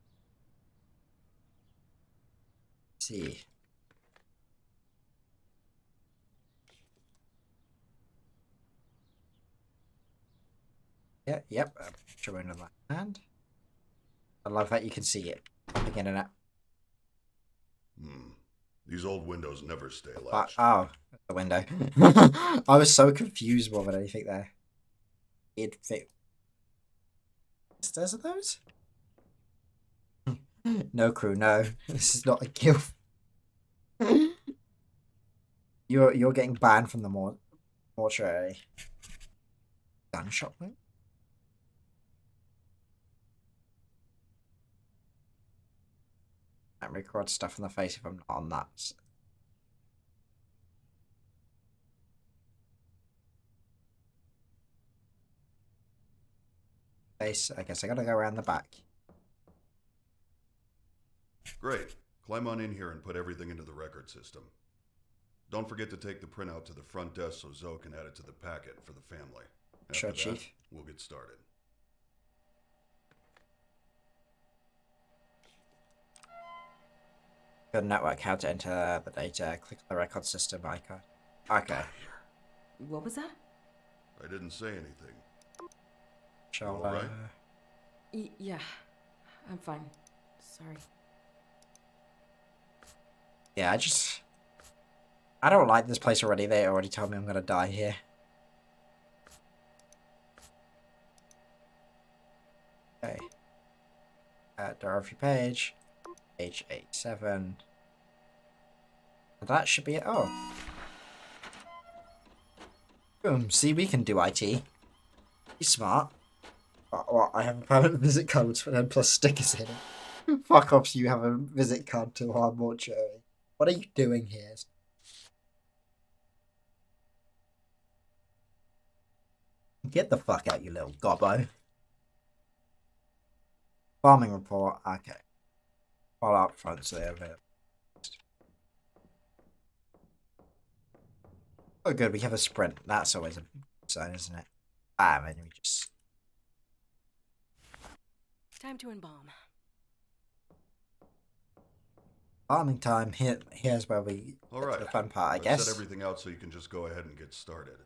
Let's see. Yeah, yep, a puncture wound on the hand. I love that you can see it popping in and out. These old windows never stay latched. Oh, the window. I was so confused more than anything there. It'd fit. Stairs are those? No, crew, no. This is not a kill. You're getting banned from the mortuary. Gunshot wound? I record stuff in the face if I'm not on that. Face. I guess I gotta go around the back. Great. Climb on in here and put everything into the record system. Don't forget to take the printout to the front desk so Zoe can add it to the packet for the family. After Sure, that, Chief. We'll get started. Good network, how to enter the data. Click the record system icon. Okay. What was that? I didn't say anything. Shall all right? Yeah, I'm fine. Sorry. Yeah, I don't like this place already. They already told me I'm gonna die here. Okay. Dorothy Page. Page 87. That should be it. Oh. Boom. See, we can do IT. He's smart. What? I have a permanent visit card with 10 plus stickers in it. Fuck off, so you have a visit card to our mortuary. What are you doing here? Get the fuck out, you little gobbo. Farming report. Okay. Follow up front, so they have it. Oh, good. We have a sprint. That's always a sign, isn't it? Maybe we just. Time to embalm. Farming time. Here's where we All get right. to the fun part, I Let's guess. set everything out so you can just go ahead and get started.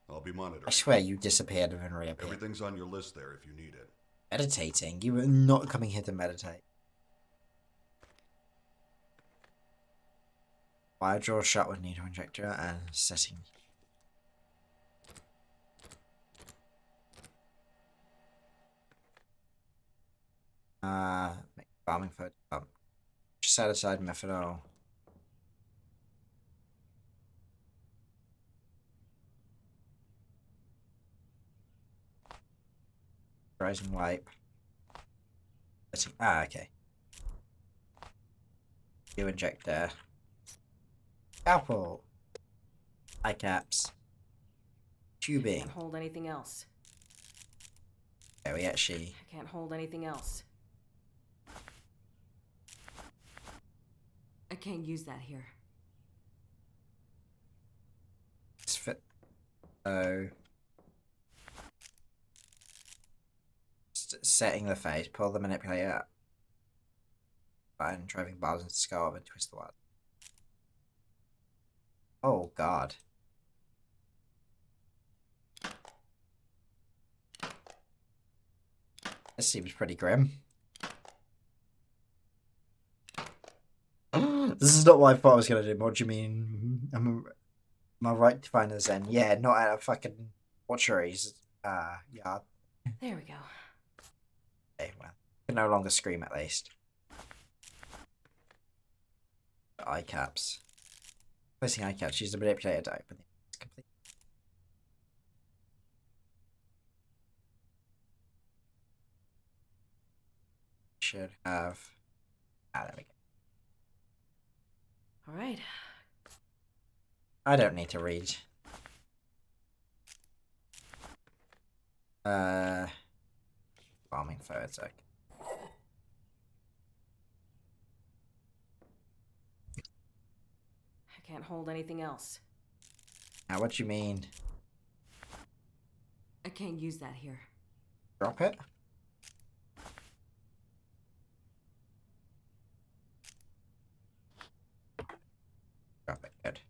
I'll be monitoring. I swear you disappeared and then reappeared. Everything's on your list there if you need it. Meditating? You were not coming here to meditate. Wire draw shut with needle injector and setting. Make farming for set aside methanol. Rising wipe. Okay. New injector. Scalpel. Eye caps. Tubing. Can't hold anything else. Yeah, we actually. I can't hold anything else. I can't use that here. It's fit. So. Setting the face. Pull the manipulator up. Button. Driving bars into the skull and twist the wire. Oh, God. This seems pretty grim. This is not what I thought I was going to do. What do you mean? Am I right to find a Zen? Yeah, not at a fucking mortuary's yard. There we go. Okay, well, I can no longer scream at least. Eye caps. Placing eye caps. Use the manipulator to open it. Complete. Should have. There we go. All right. I don't need to read. Farming photos. Okay. I can't hold anything else. Now, what do you mean? I can't use that here. Drop it? Drop it. Good.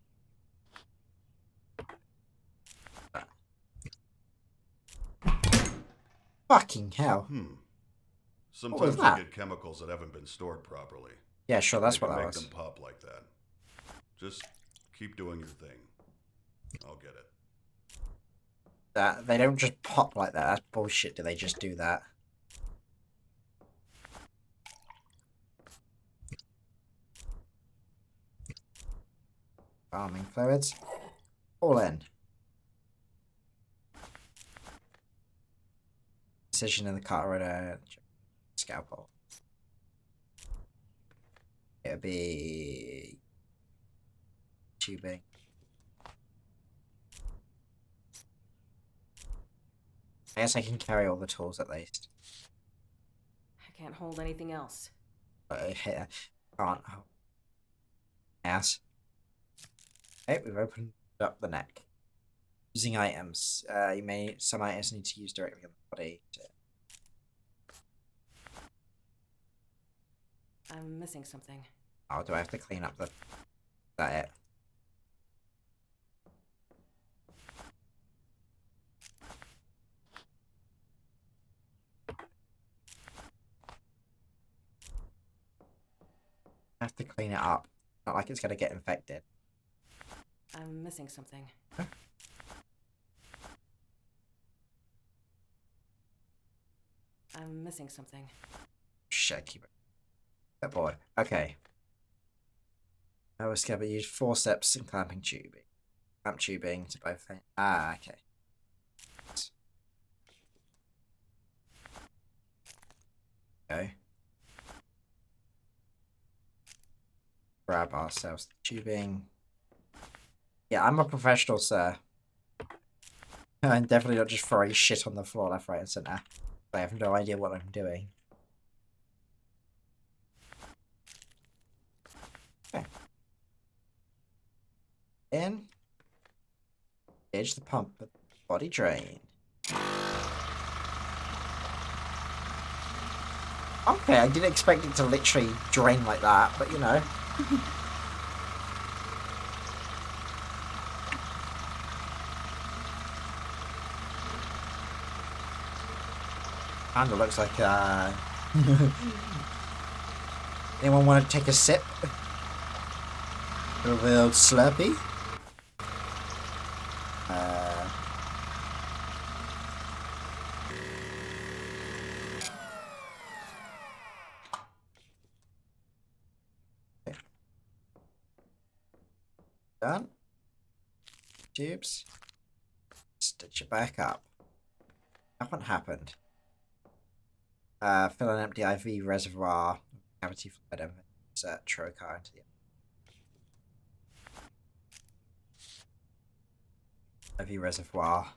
Fucking hell. Sometimes that? you get chemicals that haven't been stored properly. Yeah, sure, that's They what can that make was. them pop like that. Just keep doing your thing. I'll get it. That they don't just pop like that. That's bullshit. Do they just do that? Farming fluids. All in. Incision in the carotid. Scalpel. It'll be tubing. I guess I can carry all the tools at least. I can't hold anything else. Here. Can't. Oh. Ass. Okay, we've opened up the neck. Using items. Some items need to use directly on the body. I'm missing something. Oh, do I have to clean up the... Is that it? have to clean it up. Not like it's gonna get infected. I'm missing something. I'm missing something. Shit, keep it. That board. Okay. I was gonna use forceps and clamping tubing. Clamp tubing to both things. Ah, okay. Go. Grab ourselves the tubing. Yeah, I'm a professional, sir. I'm definitely not just throwing shit on the floor left, right, and center. I have no idea what I'm doing. Okay. In. Engage the pump, but body drain. Okay, I didn't expect it to literally drain like that, but you know. Kinda looks like anyone want to take a sip? A little slurpee? Okay. Done. Tubes. Stitch it back up. That one happened. Fill an empty IV reservoir. Cavity fluid and insert trocar into the IV reservoir.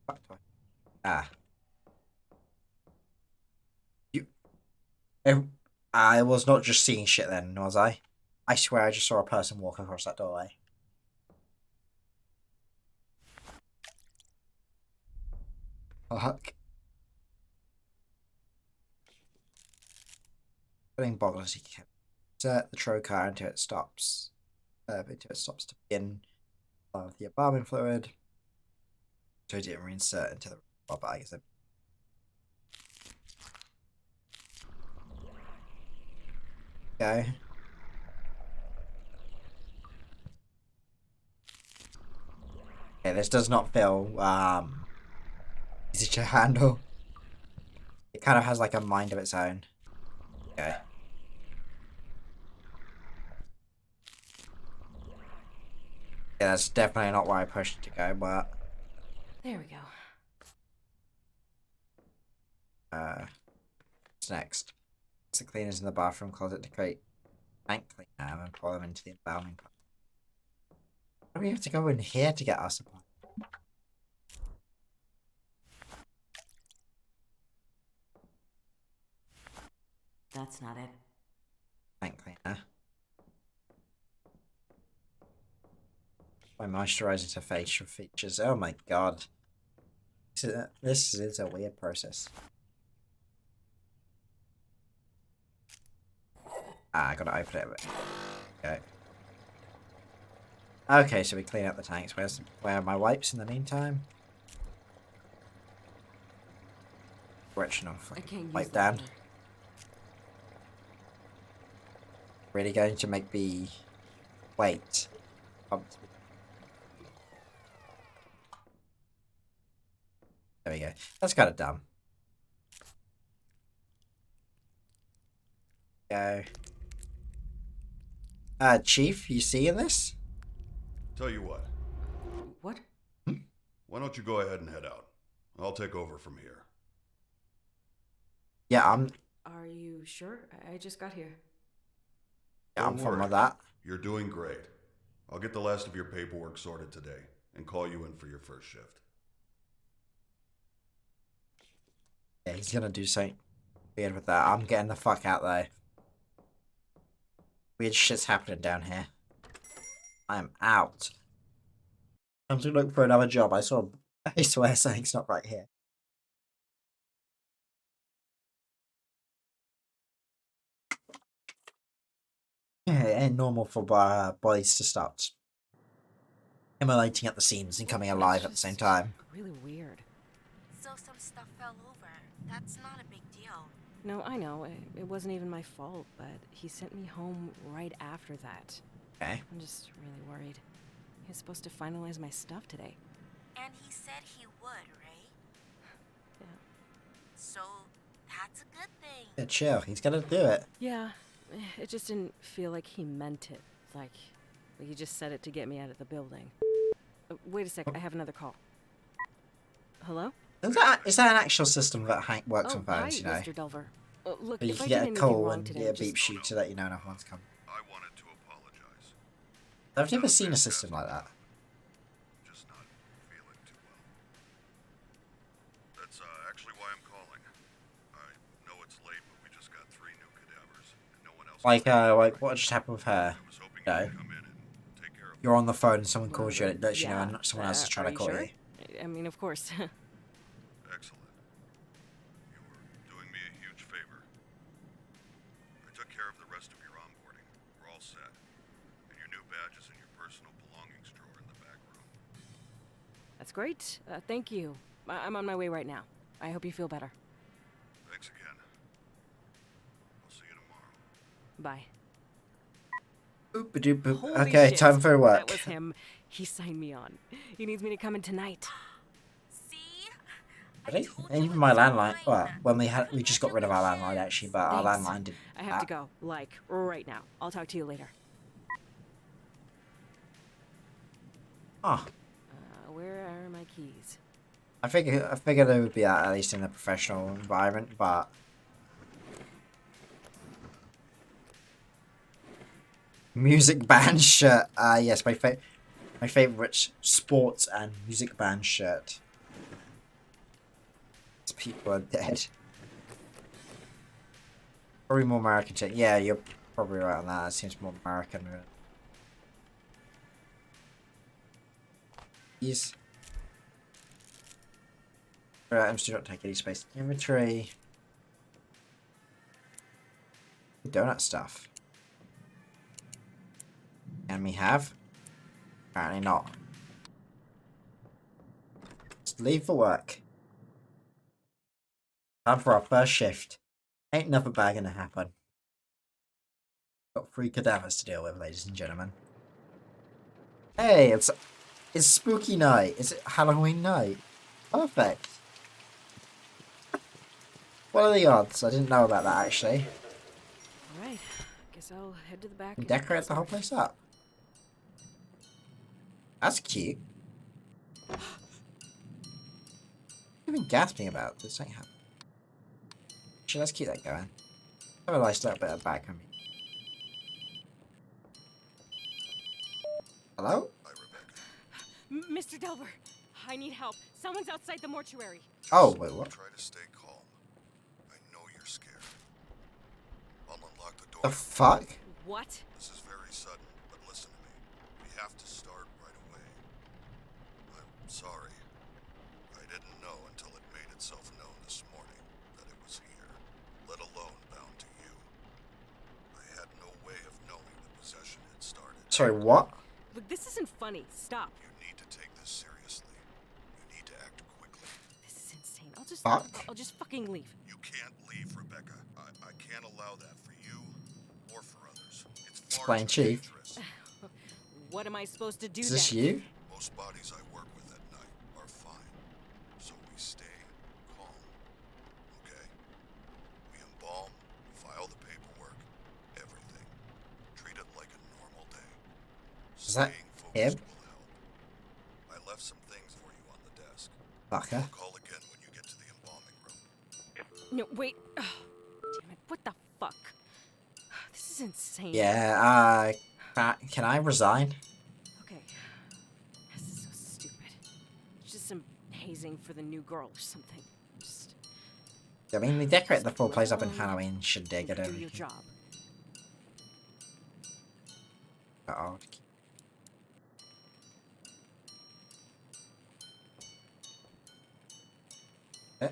What do I... You... I was not just seeing shit then, was I? I swear I just saw a person walk across that doorway. Fuck. Putting bottles you can insert the trocar until it stops. To begin of the embalming fluid. So it didn't reinsert into the rubber bag. Okay. Okay, this does not feel easy to handle. It kind of has like a mind of its own. Okay. Yeah, that's definitely not where I pushed it to go, but There we go. what's next? It's the cleaners in the bathroom closet to create tank cleaner and pour them into the embalming pot. Why do we have to go in here to get our supply? That's not it. Tank cleaner. My moisturizer to facial features. Oh my god. This is a weird process. Ah, I gotta open it. Okay. Okay, so we clean up the tanks. Where are my wipes in the meantime? Directional fucking wipe down. Really going to make me wait. There we go. That's kind of dumb. Go. Chief, you seeing this? Tell you what, What? why don't you go ahead and head out? I'll take over from here. Yeah, Are you sure? I just got here. I'm Don't fine worry. with that. You're doing great. I'll get the last of your paperwork sorted today and call you in for your first shift. Yeah, he's gonna do something weird with that. I'm getting the fuck out though. Weird shit's happening down here. I am out. I'm to look for another job. I swear something's not right here. Yeah, it ain't normal for bodies to start immolating at the seams and coming alive at the same time. Really weird. So some stuff fell over. That's not a big deal. No, I know. It wasn't even my fault, but he sent me home right after that. Okay. I'm just really worried. He was supposed to finalize my stuff today. And he said he would, right? Yeah. So that's a good thing. Yeah, chill. He's gonna do it. Yeah, it just didn't feel like he meant it. Like he just said it to get me out of the building. Wait a sec, I have another call. Hello? Is that an actual system that works on hi, phones, you know? Mr. Delver. Look, But you if can I get did a anything call wrong and today, it just... beeps you to let you know when one's come. I wanted to apologize. I've never seen a system like that. Just not feeling too well. That's actually why I'm calling. I know it's late, but we just got 3 new cadavers, and no one else. Like what just happened with her? I was hoping No. you could come in and take care of You're on the phone and someone calls you and it lets you know yeah. and someone else is trying Are to call sure? you. I mean, of course. Excellent. You were doing me a huge favor. I took care of the rest of your onboarding. We're all set. And your new badge is in your personal belongings drawer in the back room. That's great. Thank you. I'm on my way right now. I hope you feel better. Thanks again. I'll see you tomorrow. Bye. Boop a doop boop. Holy Okay, shit. time for work. That was him. He signed me on. He needs me to come in tonight. See? Really? And even my landline. Well, when we just got rid of our landline actually, but our Thanks. landline did. I have to go. Like, right now. I'll talk to you later. Oh, Where are my keys? I figured it would be at least in a professional environment, but. Music band shirt. Yes, my favorite sports and music band shirt. These people are dead. Probably more American shit. Yeah, you're probably right on that. It seems more American. These. Items do not take any space in inventory. Donut stuff. Can we have? Apparently not. Let's leave for work. Time for our first shift. Ain't nothing bad gonna happen. Got 3 cadavers to deal with, ladies and gentlemen. Hey, it's spooky night. Is it Halloween night? Perfect. What are the odds? I didn't know about that actually. Alright. Guess I'll head to the back. And decorate the whole place up. That's cute. What are you even gasping about? This ain't happening. Actually, let's keep that going. Have a nice little bit of back on me. Hello? Hi, Rebecca. Mr. Delver, I need help. Someone's outside the mortuary. Oh, wait, what? Try to stay calm. I know you're scared. I'll unlock the door. The fuck? What? This is very sudden, but listen to me. We have to start right away. I'm sorry. I didn't know until it made itself known this morning that it was here, let alone bound to you. I had no way of knowing the possession had started. Sorry, what? Look, this isn't funny. Stop. You need to take this seriously. You need to act quickly. This is insane. Fuck. I'll just fucking leave. You can't leave, Rebecca. I can't allow that for you or for others. It's far Explain, too Chief. dangerous. What am I supposed to do Is this then? you? Most bodies I work with at night are fine, so we stay calm. Okay? We embalm, file the paperwork, everything. Treat it like a normal day. Is that Staying him? focused will help. I left some things for you on the desk. Fucker. Call again when you get to the embalming room. No, wait. Ugh. Damn it. What the fuck? This is insane. Yeah, can I resign? Okay. This is so stupid. It's just some hazing for the new girl or something. Just I mean, they decorate the full place up in Halloween shindig and do your everything. job. Uh-oh. Yeah,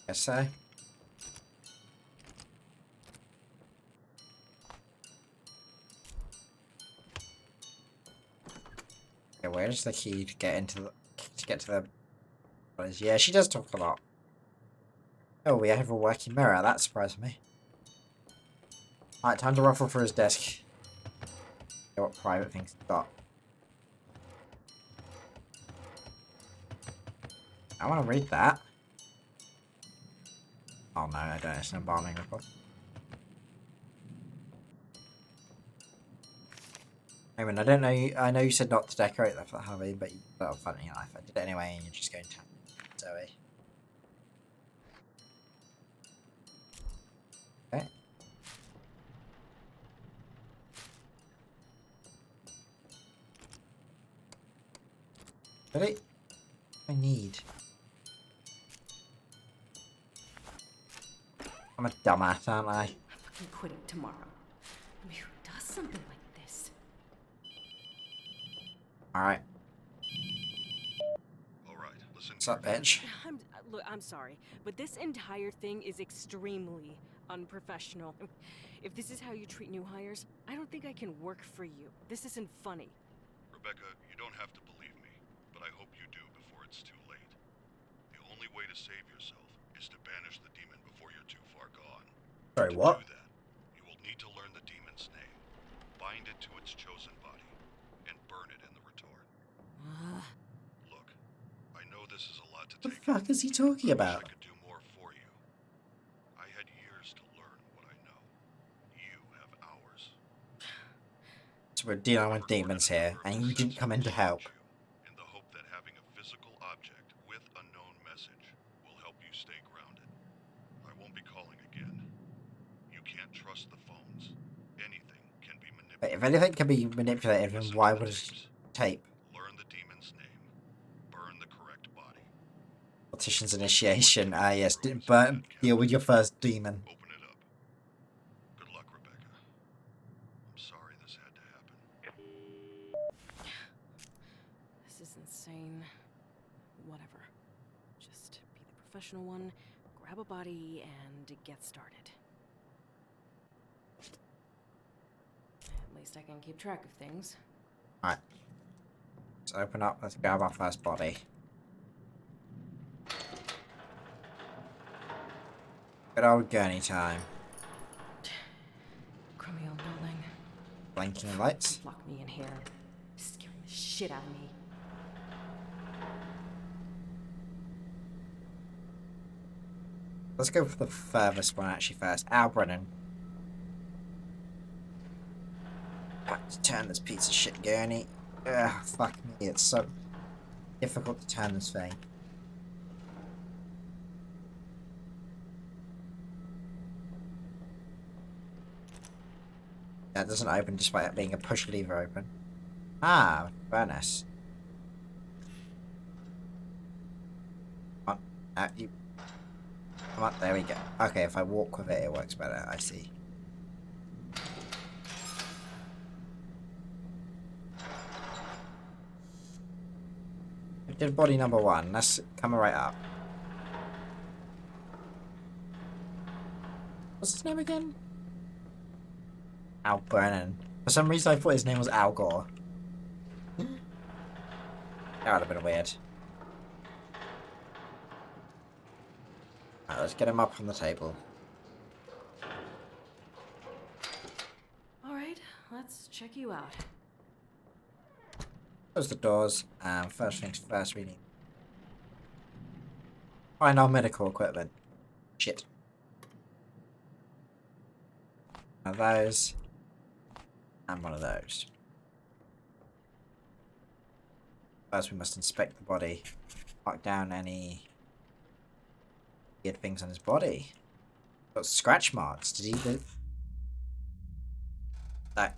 guess so. Okay, where's the key to get into the Yeah, she does talk a lot. Oh, we have a working mirror. That surprised me. Alright, time to ruffle through his desk. See what private things he's got. I want to read that. Oh no, I don't. It's an embalming report. I mean, I don't know. I know you said not to decorate that for Halloween, but you got a funny life. I did it anyway, and you're just going to Zoe. Okay. Really? I need. I'm a dumbass, aren't I? I'm fucking quitting tomorrow. I mean, who does something like this? Alright. Alright, listen What's up, here. bitch? Look, I'm sorry, but this entire thing is extremely unprofessional. If this is how you treat new hires, I don't think I can work for you. This isn't funny. Rebecca, you don't have to believe me, but I hope you do before it's too late. The only way to save yourself is to banish the demon before you're too far gone. Sorry, To what? do that, you will need to learn the demon's name, bind it to its chosen body, and burn it in the retort. Look, I know this is a lot to What the take. fuck is he talking I wish about? I could do more for you. I had years to learn what I know. You have hours. So we're dealing with demons here, and you didn't come in to help. In the hope that having a physical object with a known message will help you stay grounded. I won't be calling again. You can't trust the phones. Anything can be But if manipulated. anything can be manipulated, then Listen why to the would it tapes. tape? Learn the demon's name. Burn the correct body. Politician's initiation. Ah, yes. Deal with your first demon. Open it up. Good luck, Rebecca. I'm sorry this had to happen. This is insane. Whatever. Just be the professional one, grab a body, and get started. At least I can keep track of things. Alright. Let's open up. Let's grab our first body. Good old gurney time. Crummy old building. Blinking lights. Lock me in here. Scaring the shit out of me. Let's go for the furthest one actually first. Al Brennan. Have to turn this piece of shit gurney. Ugh, fuck me. It's so difficult to turn this thing. That doesn't open despite it being a push lever open. Ah, furnace. Come on, you. Come on, there we go. Okay, if I walk with it, it works better. I see. We did body number 1. Let's come right up. What's his name again? Al Brennan. For some reason I thought his name was Al Gore. That would have been weird. Alright, let's get him up on the table. Alright, let's check you out. Close the doors. First things first, we need find our medical equipment. Shit. One of those. And one of those. First we must inspect the body. Mark down any weird things on his body. Got scratch marks. Did he do...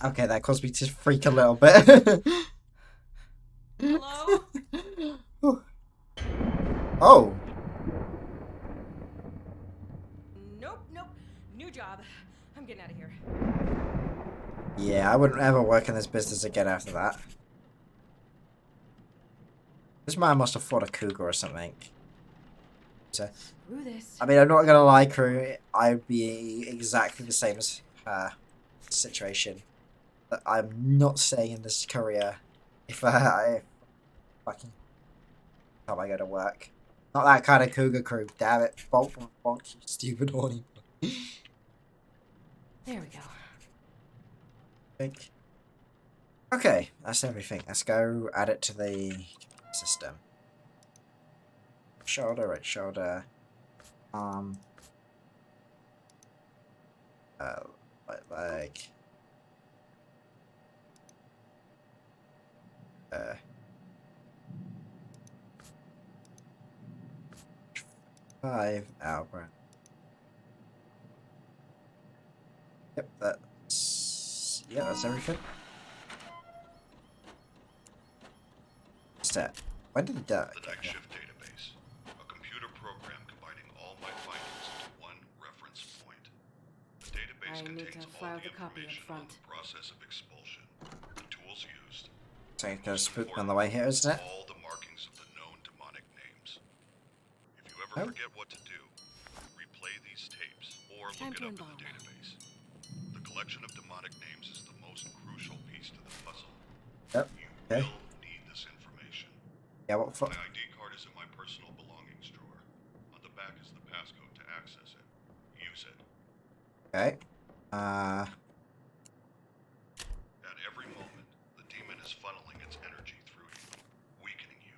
Okay, that caused me to freak a little bit. Hello? Oh. Nope. New job. I'm getting out of here. Yeah, I wouldn't ever work in this business again after that. This man must have fought a cougar or something. So, Screw this. I mean, I'm not gonna lie, crew. I'd be exactly the same as her situation. But I'm not staying in this career if I fucking time I go to work. Not that kind of cougar crew, damn it. Bonk, bonk, bonk, you stupid horny. There we go. Think. Okay, that's everything. Let's go add it to the system. Shoulder, right shoulder. Like, uh, 5 Albert. Yep, that's everything. What's that? When did The night shift database. A computer program combining all my findings into one reference point. The database I need contains to all file the the copy up information on front. the process of expulsion, the tools used, So it goes most spook on the way here, isn't it? all the markings of the known demonic names. If you ever Oh. forget what to do, replay these tapes or Time look it to up in embalm. the database. The collection of demonic names is the most crucial piece to the puzzle. Yep. You Okay. will need this information. Yeah, what for? My ID card is in my personal belongings drawer. On the back is the passcode to access it. Use it. Okay. At every moment, the demon is funneling its energy through you, weakening you,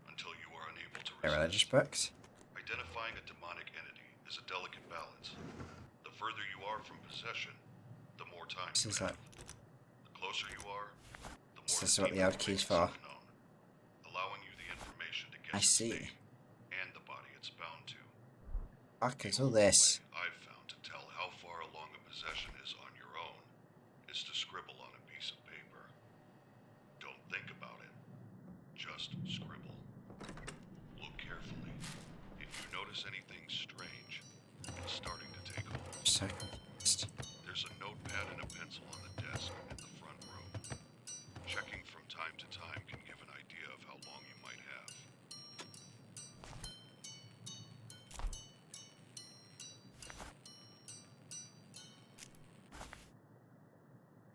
until you are unable to Okay, religious resist. books. Identifying a demonic entity is a delicate balance. The further you are from possession, the more time This you is have. like, The closer you are, the more this is the what the demon old will key's make for. itself known, allowing you the information to guess I its see. name and the body it's bound to. Fuck The is all only this? way I've found to tell how far along a possession is on your own is to scribble on a piece of paper. Don't think about it. Just scribble. Look carefully. If you notice anything strange, it's starting to take hold. I'm so confused. There's a notepad and a pencil on the desk in the front room. Checking from time to time can give an idea of how long you might have.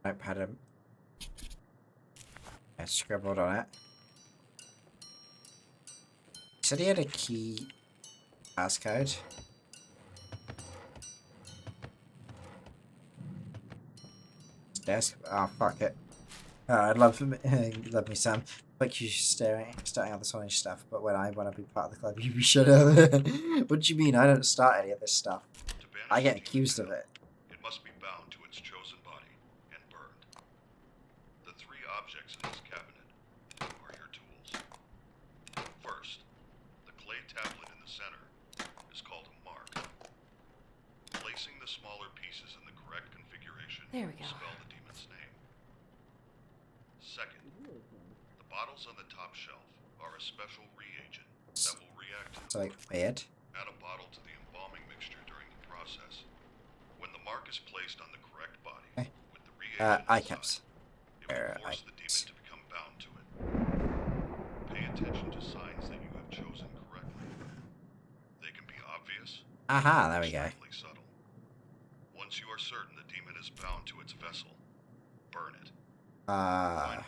Notepad him. I scribbled on it. He said he had a key passcode. Desk. Oh fuck it. I'd love me, love me some. Like you starting all this funny stuff, but when I want to be part of the club, you shut up. What do you mean? I don't start any of this stuff. To banish I get the demon accused of venom, it. it must be bound to its chosen body and burned. The three objects in this cabinet are your tools. First, the clay tablet in the center is called a mark. Placing the smaller pieces in the correct configuration There we will go. spell the demon's name. Second, the bottles on the top shelf are a special reagent that will react to It's the like weird. Add a bottle to the embalming mixture during the process. When the mark is placed on the correct body, Okay. with the reagent Eye inside, caps. it will force the demon to become bound to it. Pay attention to signs that you have chosen correctly. They can be obvious, Aha, there we go. extremely subtle. Once you are certain the demon is bound to its vessel, burn it. Finally,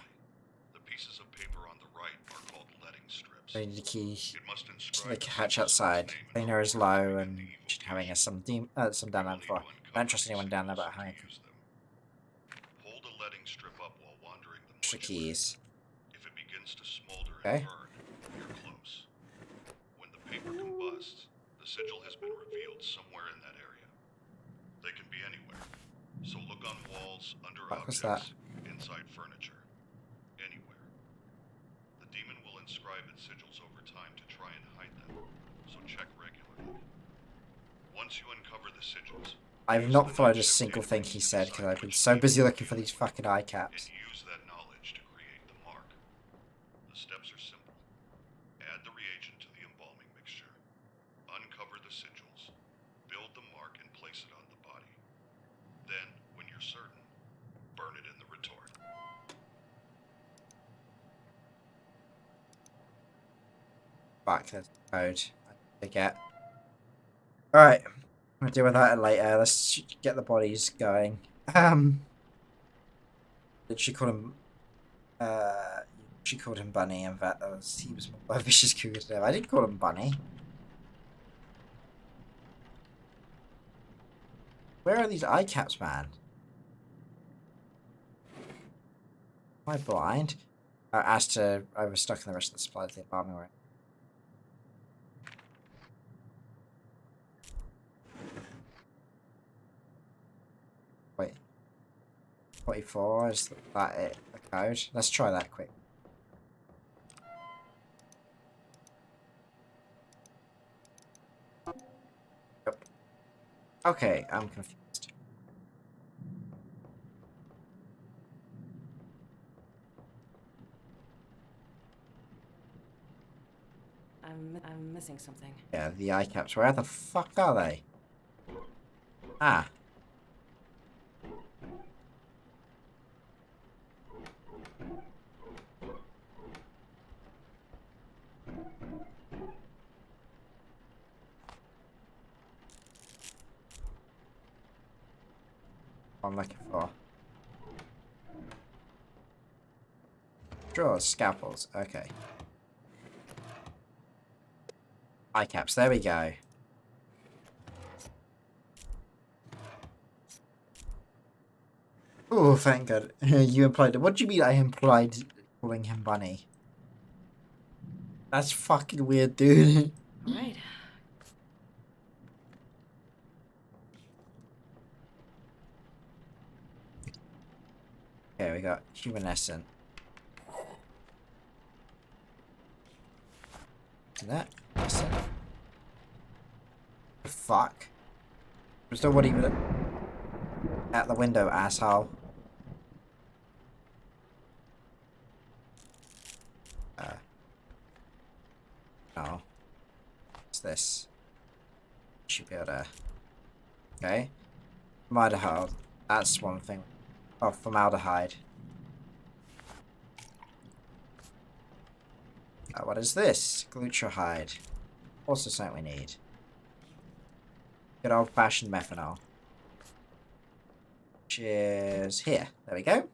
the pieces of paper on the right are called letting strips. I need the key It must to inscribe the the hatch sigils of its outside. name in Cleaner is order to low begin and the evil should having fusion. some down You there will before. need to I don't trust uncover anyone these down there symbols but to having use them. Hold a letting strip up while wandering the extra mortuary. keys. If it begins to smolder Okay. and burn, you're close. When the paper combusts, the sigil has been revealed somewhere in that area. They can be anywhere, so look on walls, under What was objects, inside furniture, anywhere. The demon will inscribe its sigils over time to try and hide them, so check regularly. Once you uncover the sigils, I've use not the followed a night shift single thing database he to said because decide I've been which so demon busy it looking for is, these fucking eye caps. and use that knowledge to create the mark. The steps are simple. Add the reagent to the embalming mixture. Uncover the sigils. Build the mark and place it on the body. Then, when you're certain, burn it in the retort. Fuck, there's code. I forget. Alright. We'll deal with that later. Let's get the bodies going. Literally call them She called him Bunny, and he was more vicious cougar today. I didn't call him Bunny. Where are these eye caps, man? Am I blind? Asked to overstock in the rest of the supplies the apartment we're in. Wait. 44, is that it? The code? Let's try that quick. Yep. Okay, I'm confused. I'm missing something. Yeah, the eye caps. Where the fuck are they? Ah. I'm looking for. Drawers, scalpels. Okay. Eye caps. There we go. Oh, thank God. You implied it. What do you mean I implied calling him Bunny? That's fucking weird, dude. All right. Okay, we got humanescent. That? Listen. Fuck. Still what even at the window, asshole. Oh. What's this? Should be able to. Okay. Formaldehyde. That's one thing. Oh, formaldehyde. What is this? Glutaride. Also something we need. Good old fashioned methanol. Which is here. There we go.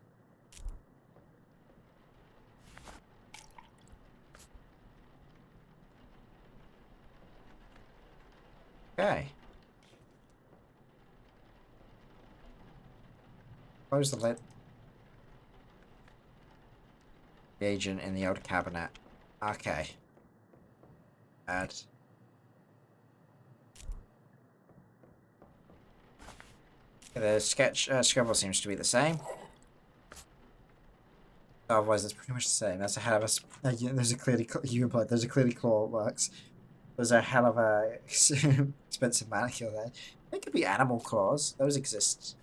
Okay. Close the lid. Agent in the old cabinet. Okay. Add. The sketch scribble seems to be the same. Otherwise, it's pretty much the same. That's a hell of a. There's a clearly you implied. There's a clearly claw works. There's a hell of a expensive manicure there. It could be animal claws. Those exist.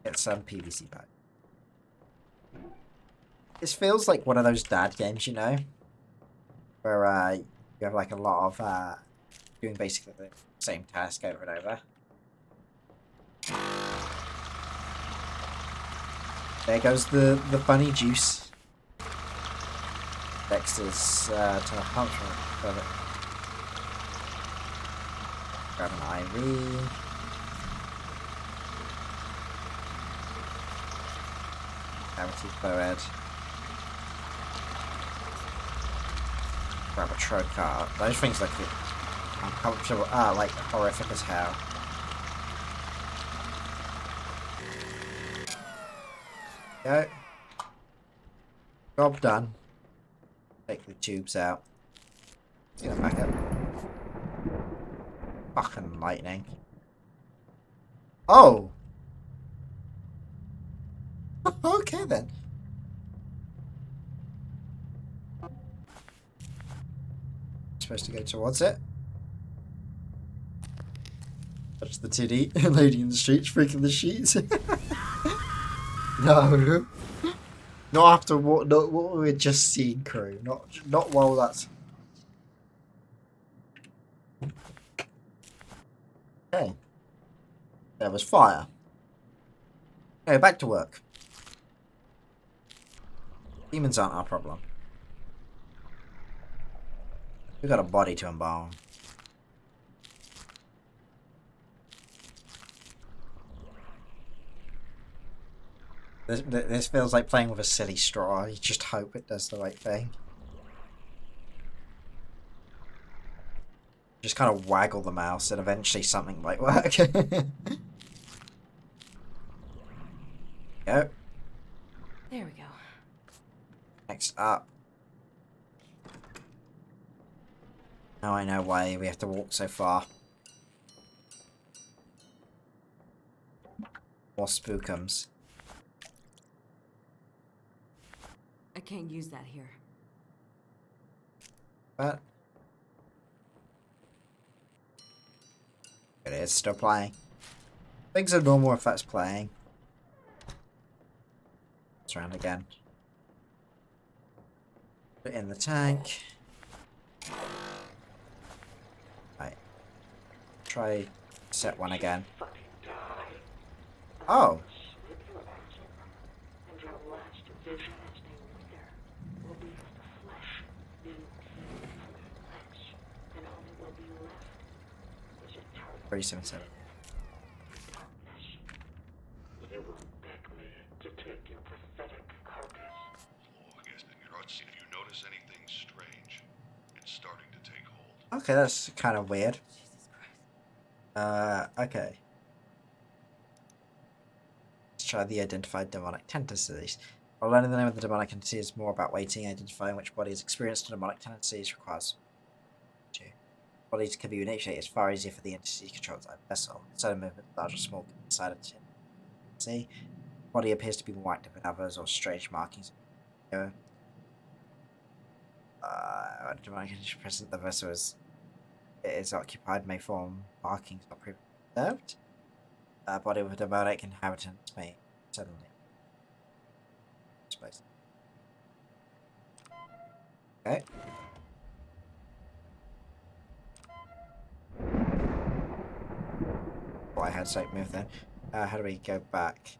Get some PVC pipe. This feels like one of those dad games, you know, where you have like a lot of doing basically the same task over and over. There goes the bunny juice. Dexter's to the punch from it. Grab an IV. Cavity fluid. Grab a trocar. Those things look uncomfortable. Like horrific as hell. Go. Job done. Take the tubes out. Get them back up. Fucking lightning. Oh! Okay then. Supposed to go towards it. Touch the titty. Lady in the street freaking the sheets. No. Not after what we had just seen, crew. Not while that's. Okay. There was fire. Okay, back to work. Demons aren't our problem. We've got a body to embalm. This feels like playing with a silly straw. You just hope it does the right thing. Just kind of waggle the mouse and eventually something might work. Go. There we go. Next up. Now I know why we have to walk so far. More spookums. I can't use that here. But it is still playing. Things are normal if that's playing. Let's round again. Put it in the tank. Right. Try set one again. Oh. Three seven seven. If you notice anything strange, it's starting to take hold. Okay, that's kind of weird. Jesus Christ. Okay. Let's try the identified demonic tendencies. While learning the name of the demonic entity is more about waiting, identifying which body has experienced demonic tendencies requires two. Bodies can be initiated as far easier for the entity controlled by vessel. Certain movement, large or small, inside of the tendency. Body appears to be more active than others, or strange markings. Demonic entity present the vessel is occupied may form markings not previously observed. Body with a demonic inhabitants may suddenly space. Okay. Oh, I had sight move then. How do we go back?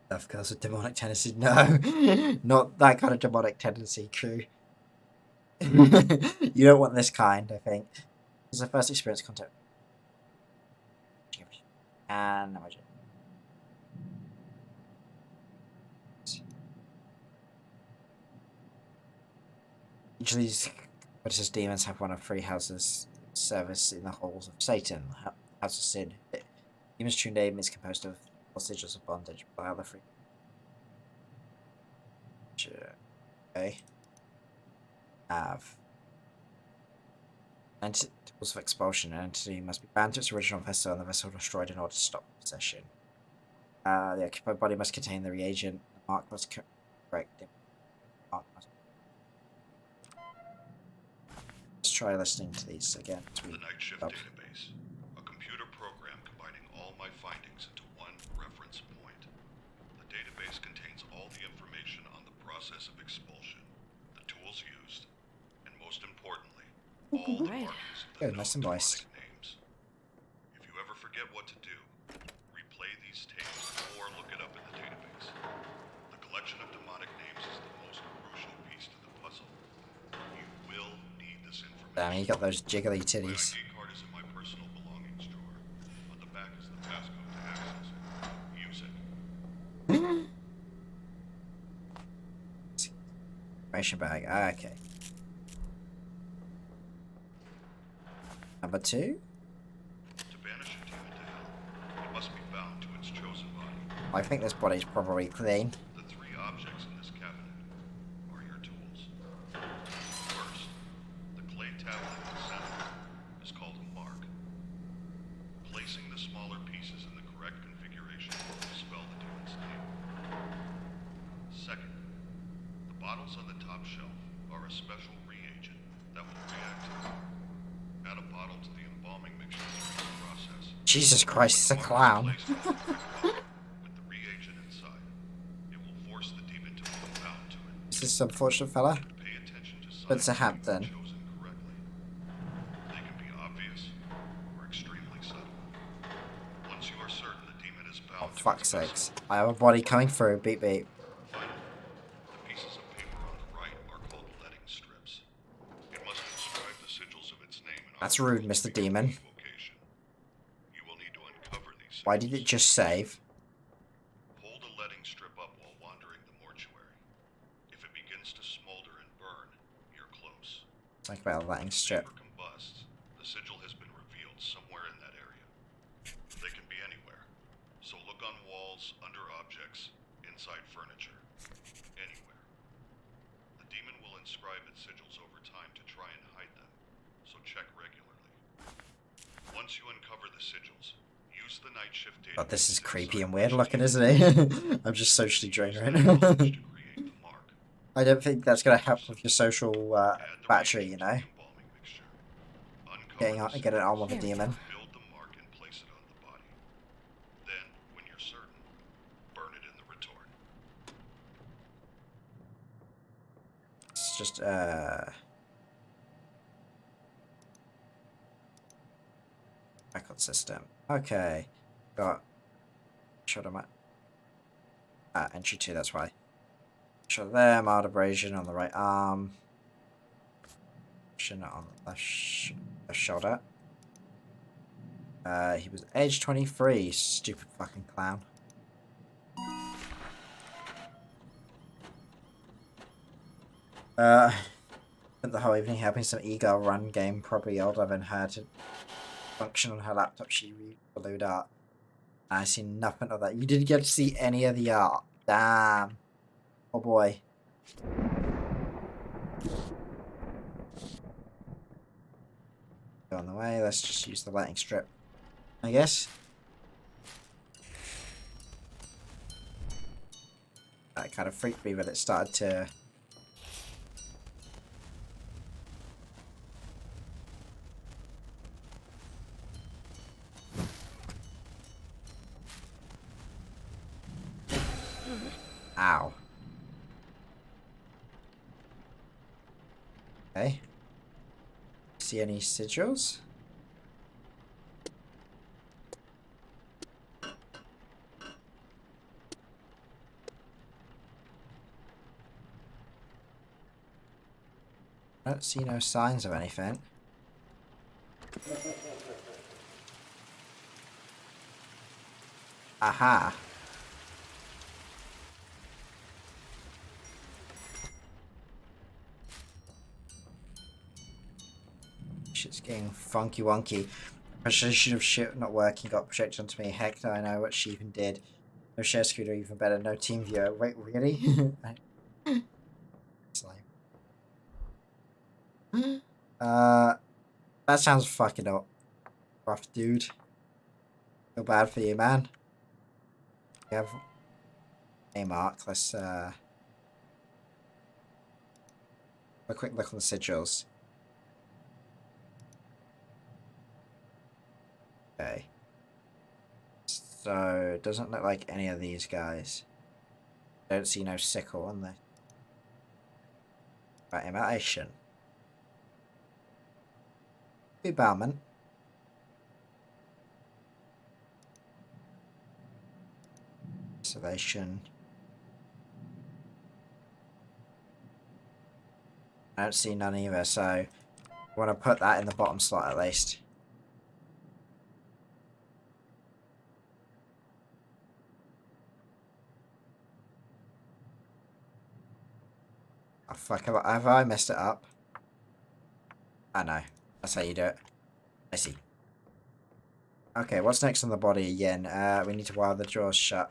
Of course, with demonic tendency. No, not that kind of demonic tendency, crew. You don't want this kind, I think. This is the first experience contact. And imagine. Each of these British demons have one of three houses service in the halls of Satan. House of Sin. Demon's true name is composed of hostages of bondage by other three. Okay. Have. Tools of expulsion. An entity must be bound to its original vessel and the vessel destroyed in order to stop possession. The occupied body must contain the reagent. The mark must correct. Let's try listening to these again. The Night Shift database. A computer program combining all my findings into one reference point. The database contains all the information on the process of expulsion, the tools used, and most importantly, all the Right. markings of the Good, known nice and voiced. demonic names. If you ever forget what to do, replay these tapes or look it up in the database. The collection of demonic names is the most crucial piece to the puzzle. You will need this information. Damn, you got those jiggly My titties. ID card is in my personal belongings drawer. On the back is the passcode to access it. Use it. Information bag. Okay. Number 2. To banish a demon to hell, it must be bound to its chosen body. I think this body's probably clean. The three objects in this cabinet are your tools. First, the clay tablet in the center is called a mark. Placing the smaller pieces in the correct configuration will spell the demon's name. Second, the bottles on the top shelf are a special reagent that will react to them. Add a bottle to the embalming mixture during the process. Jesus Christ, it's a clown. Placed in the correct bottle with the reagent inside. It will force the demon to move bound to it. Is this unfortunate fella? Pay attention to signs It's a that hap you've then. chosen correctly. They can be obvious or extremely subtle. Once you are certain the demon is Oh, bound to fuck's its vessel, sakes. I have a body coming through. Beep beep. finally, the pieces of paper on the right are called letting strips. It must inscribe the sigils of its name in That's our rude, Mr. Demon. vocation. You Why did it just save? Hold a letting strip up while wandering the mortuary. If it begins to smolder and burn, you're close. Think about a letting strip. If the vapor combusts, the sigil has been revealed somewhere in that area. They can be anywhere, so look on walls, under objects, inside furniture. Anywhere. The demon will inscribe its sigils over time to try and hide them, so check regularly. Once you uncover the sigils, use the night shift data. God, this is creepy and weird looking, isn't it? I'm just socially drained right now. I don't think that's going to help with your social battery, you know? Getting it on with a demon. Build the mark and place it on the body. Then, when you're certain, burn it in the retort. It's just, record system. Okay. Got shot on my entry 2, that's why. Shot there, mild abrasion on the right arm. Shot on the left shoulder. He was age 23, stupid fucking clown. Spent the whole evening helping some e-girl run game, probably older than her, to function on her laptop. She read followed art. I see nothing of that. You didn't get to see any of the art. Damn. Oh boy. Go on the way. Let's just use the lighting strip, I guess. That kind of freaked me when it started to... Ow. Okay. See any sigils? I don't see no signs of anything. Aha. Shit's getting funky wonky. Precision of shit not working got projected onto me. Heck no, I know what she even did. No share screen, even better. No team viewer. Wait, really? Slime. That sounds fucking up. Rough, dude. Feel bad for you, man. We have a mark. Let's a quick look on the sigils. Okay. So it doesn't look like any of these guys. Don't see no sickle on there. Right, imitation. Bowman. Observation. I don't see none either, so I want to put that in the bottom slot at least. Oh fuck, have I messed it up? I know. That's how you do it. I see. Okay, what's next on the body again? We need to wire the drawers shut.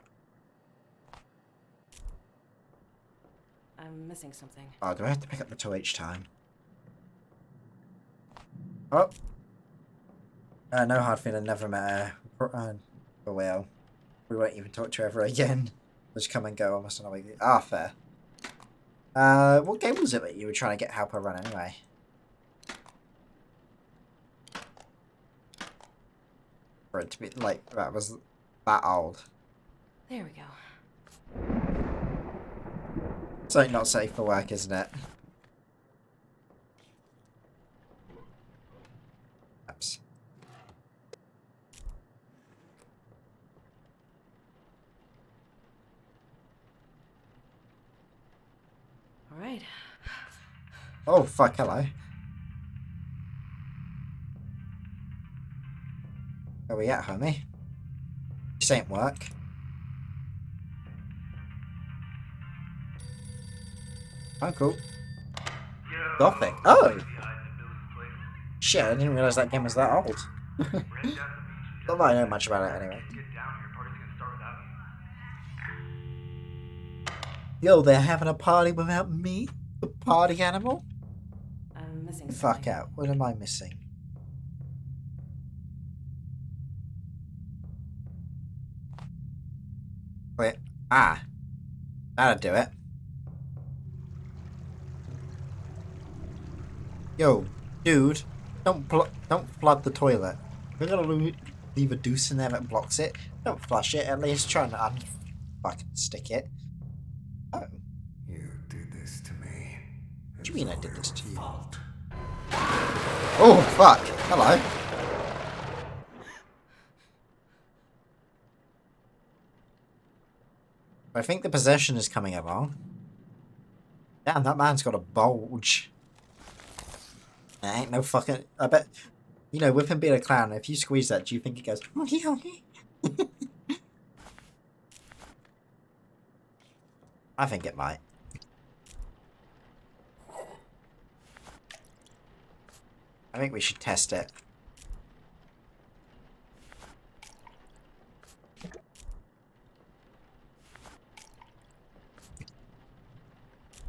I'm missing something. Oh, do I have to pick up the tool each time? Oh! No hard feeling, never met her. Oh well. We won't even talk to her ever again. Just come and go almost on a weekly. Ah, fair. What game was it that you were trying to get help her run anyway? For it to be like that was that old. There we go. Something not safe for work, isn't it? Oops. All right. Oh fuck! Hello. Where we at, homie? This ain't work. Oh, cool. Gothic. Oh! Shit, I didn't realize that game was that old. Not that I know much about it anyway. Yo, they're having a party without me? The party animal? I'm missing Fuck something. out. What am I missing? Wait. Ah. That'll do it. Yo, dude. Don't flood the toilet. We're gonna leave a deuce in there that blocks it. Don't flush it. At least try and fucking stick it. Oh. You did this to me. What do you mean I did this to you? Fault. Oh, fuck. Hello. I think the possession is coming along. Damn, that man's got a bulge. There ain't no fucking... I bet... You know, with him being a clown, if you squeeze that, do you think it goes... I think it might. I think we should test it.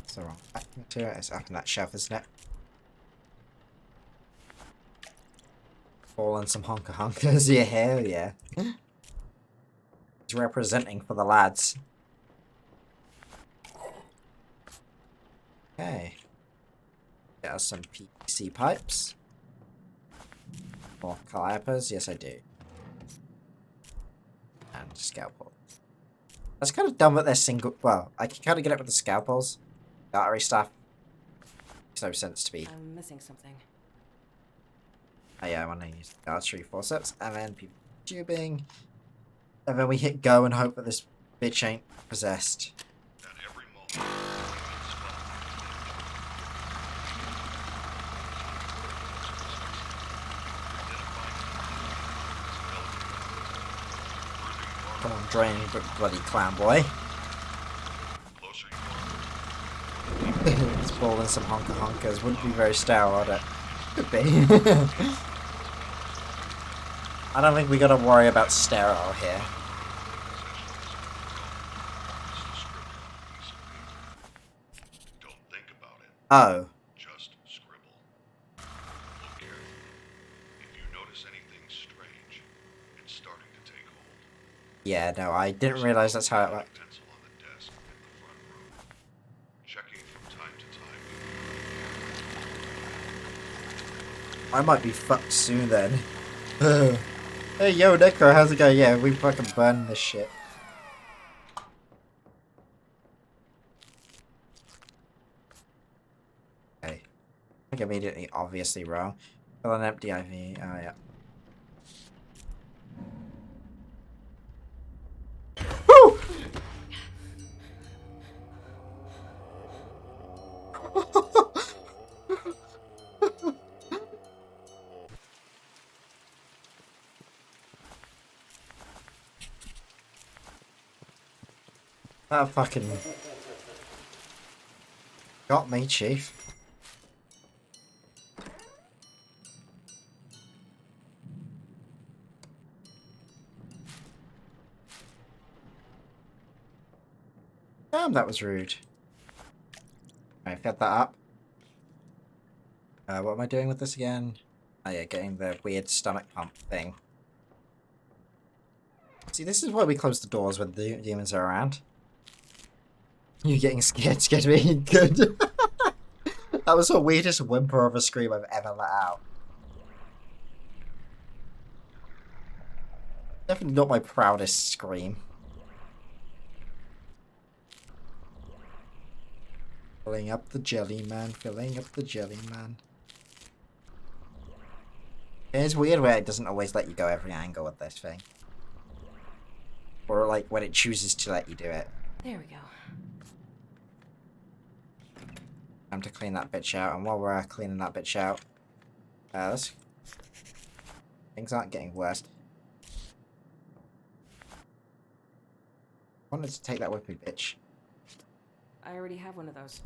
It's the wrong material. It's up in that shelf, isn't it? Falling some honker honkers. Yeah, hell yeah. He's representing for the lads. Okay. Got some PVC pipes. More calipers. Yes, I do. And scalpel. That's kind of dumb that they're single. Well, I can kind of get it with the scalpels. Battery stuff. Makes no sense to me. I'm missing something. Oh yeah, I want to use the archery forceps, and then PVC tubing. And then we hit go and hope that this bitch ain't possessed. At every moment, Come on, drain, bloody clown boy. closer you are, It's balling some honker honkers. Wouldn't be very stale, would it? Could be. I don't think we gotta worry about sterile here. don't think about it. Oh. Just scribble. Look carefully. If you notice anything strange, it's starting to take hold. Yeah, no, I didn't realize that's how it worked. Pencil on the desk in the front room. Checking from time to time. I might be fucked soon then. Hey, yo, Nico, how's it going? Yeah, we fucking burn this shit. Okay. I think immediately, obviously wrong. Fill an empty IV. Oh, yeah. Woo! That fucking got me, Chief. Damn, that was rude. Alright, fed that up. What am I doing with this again? Oh yeah, getting the weird stomach pump thing. See, this is why we close the doors when the demons are around. You getting scared me good. That was the weirdest whimper of a scream I've ever let out. Definitely not my proudest scream. Filling up the jelly man, filling up the jelly man. It's weird where it doesn't always let you go every angle with this thing. Or like when it chooses to let you do it. There we go. Time to clean that bitch out, and while we're cleaning that bitch out, things aren't getting worse. wanted to take that with me, bitch. I already have one of those.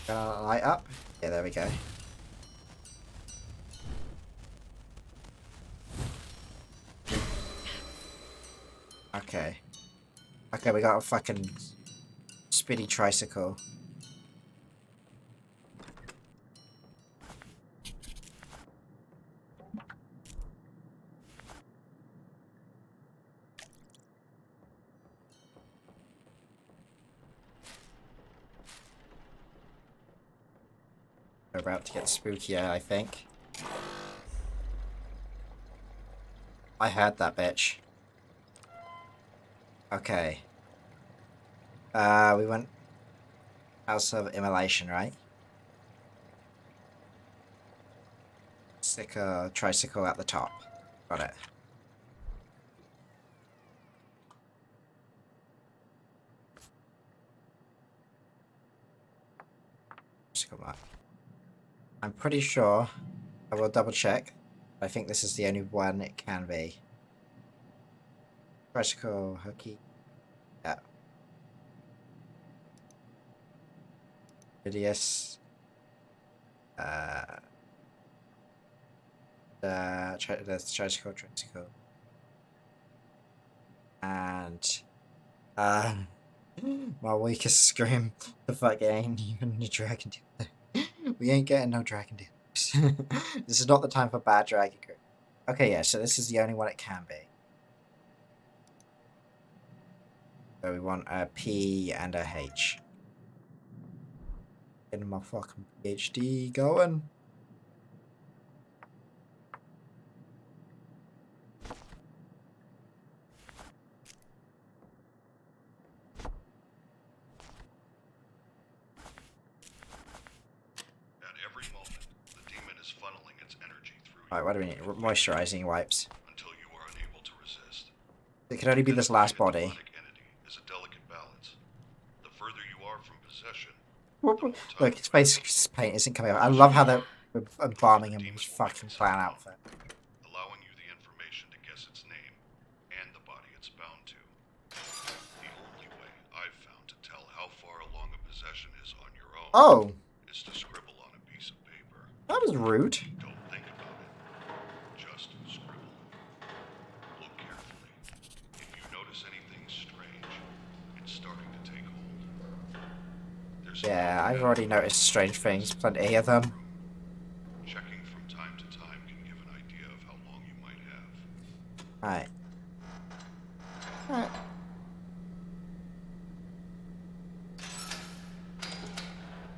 Gonna light up? Yeah, there we go. Okay. Okay, we got a fucking spitty tricycle. We're about to get spookier, I think. I heard that bitch. Okay. We went House of Immolation, right? Stick a tricycle at the top. Got it. Tricycle mark. I'm pretty sure. I will double check. I think this is the only one it can be. Tricycle, hooky. Yeah. Hideous. The tricycle. And my weakest scream. The fuck ain't even a dragon deal. We ain't getting no dragon deals. This is not the time for bad dragon group. Okay, yeah, so this is the only one it can be. So we want a P and a H. Getting my fucking PhD going. At every moment, the demon is funneling its energy through you Alright, what do we need? Moisturizing wipes. until you are unable to resist. It can only be this last body. Demonic entity is a delicate balance. The further you are from possession, Look, his face paint isn't coming out. I love how they're embalming him in his fucking clown outfit. allowing you the information to guess its name and the body it's bound to. The only way I've found to tell how far along a possession is on your own Oh, is to scribble on a piece of paper. that was rude. Don't think about it. Just scribble. Look carefully. If you notice anything strange, it's starting to take hold. There's Yeah, I've already noticed strange things. Plenty of them. checking from time to time can give an idea of how long you might have. Alright. Alright.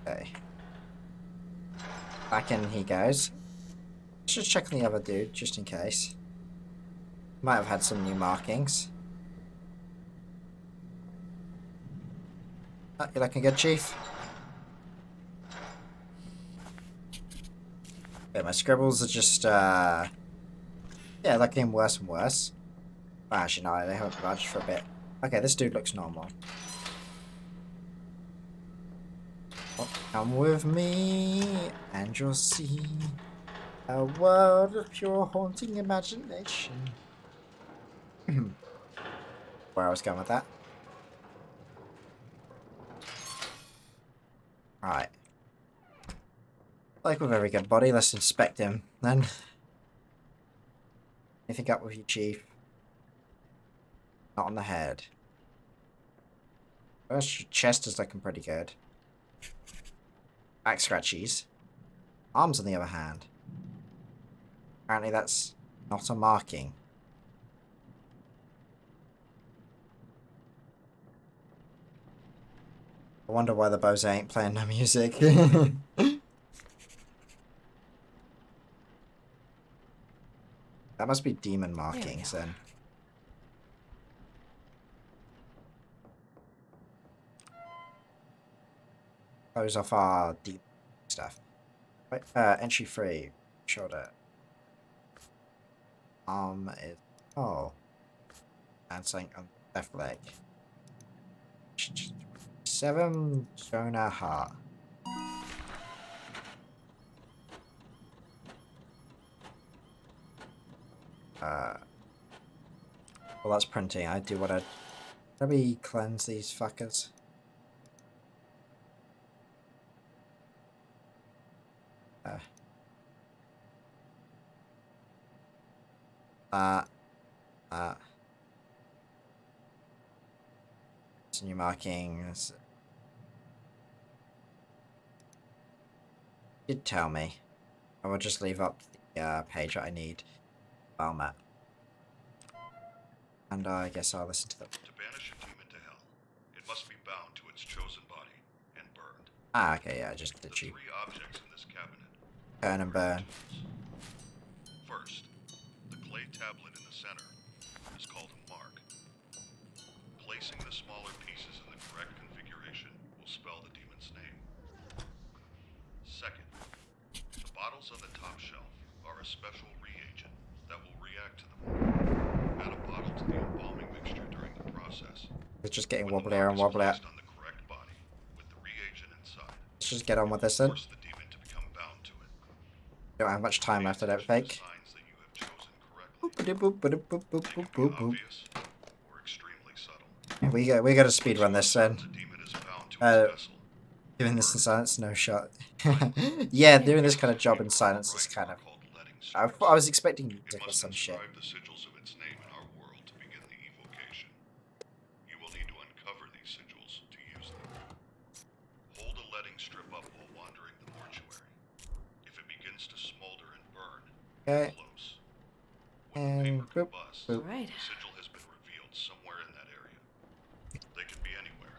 Okay. Back in he goes. Let's just check on the other dude, just in case. Might have had some new markings. Oh, you looking good, Chief? Yeah, my scribbles are just, yeah, looking worse and worse. Well, actually, no, they haven't budged for a bit. Okay, this dude looks normal. Oh, come with me, and you'll see a world of pure haunting imagination. Where I was going with that. Alright. Like with every good body, let's inspect him then. Anything up with you, Chief? Not on the head. First, your chest is looking pretty good. Back scratchies. Arms on the other hand. Apparently that's not a marking. I wonder why the bows ain't playing no music. That must be demon markings then. Those off our deep stuff. Right, entry free. Shoulder. Arm is. Oh. And something on the left leg. 7 Jonah Heart. Well, that's printing. I do want to. Let me cleanse these fuckers. Uh. New markings. Did tell me. I will just leave up the page that I need. File map. And I guess I'll listen to them. To banish a demon to hell, it must be bound to its chosen body and burned. Ah, okay, yeah, just The literally three objects in this cabinet. turn and burn. First, the clay tablet in the center is called a mark. Placing the smaller pieces in the correct configuration will spell the demon's name. Second, the bottles on the top shelf are a special reagent that will react to the mark. Add a bottle to the embalming mixture during the process. It's just getting When the wobblier mark and is wobblier. placed on the correct body with the reagent inside, Let's just get on with this it will then. force the demon to become bound to it. Don't have much time left, I don't Pay think. attention to the signs that you have chosen correctly. Boop, boop, boop, boop, They boop, can be boop, boop. obvious or extremely subtle. We gotta speedrun this then. The demon is bound to its vessel. Doing this in silence, no shot. Yeah, doing this kind of job in silence is kind of. I was expecting music or some shit. The sigils of its name in our world to begin the evocation. You will need to uncover these sigils to use them. Hold a letting strip up while wandering the mortuary. If it begins to smolder and burn, Okay. close. And boop, Buzz, boop. Right. the sigil has been revealed somewhere in that area. They could be anywhere.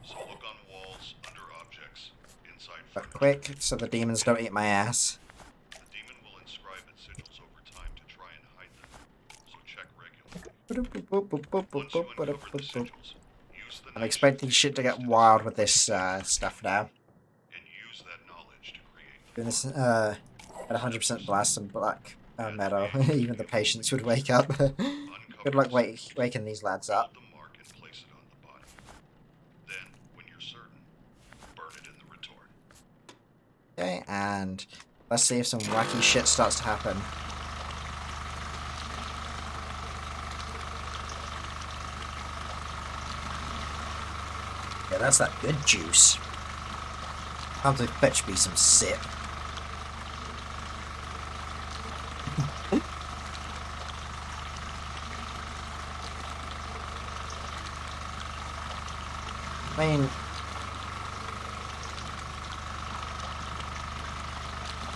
So look on walls, under objects, inside But furniture. quick, so the demons don't eat my ass. The demon will inscribe its sigils over time to try and hide them. So check regularly. Once you uncover the sigils, use the I'm night expecting shift shit to get techniques wild with decipher this stuff now. and use that knowledge to create the Doing this at 100% blast and black metal, even the patients would wake up. Good luck waking these lads Build up. the mark and place it on the body. Then, when you're certain, burn it in the retort. Okay, and let's see if some wacky shit starts to happen. Yeah, that's that good juice. Time to fetch me some sip. I mean,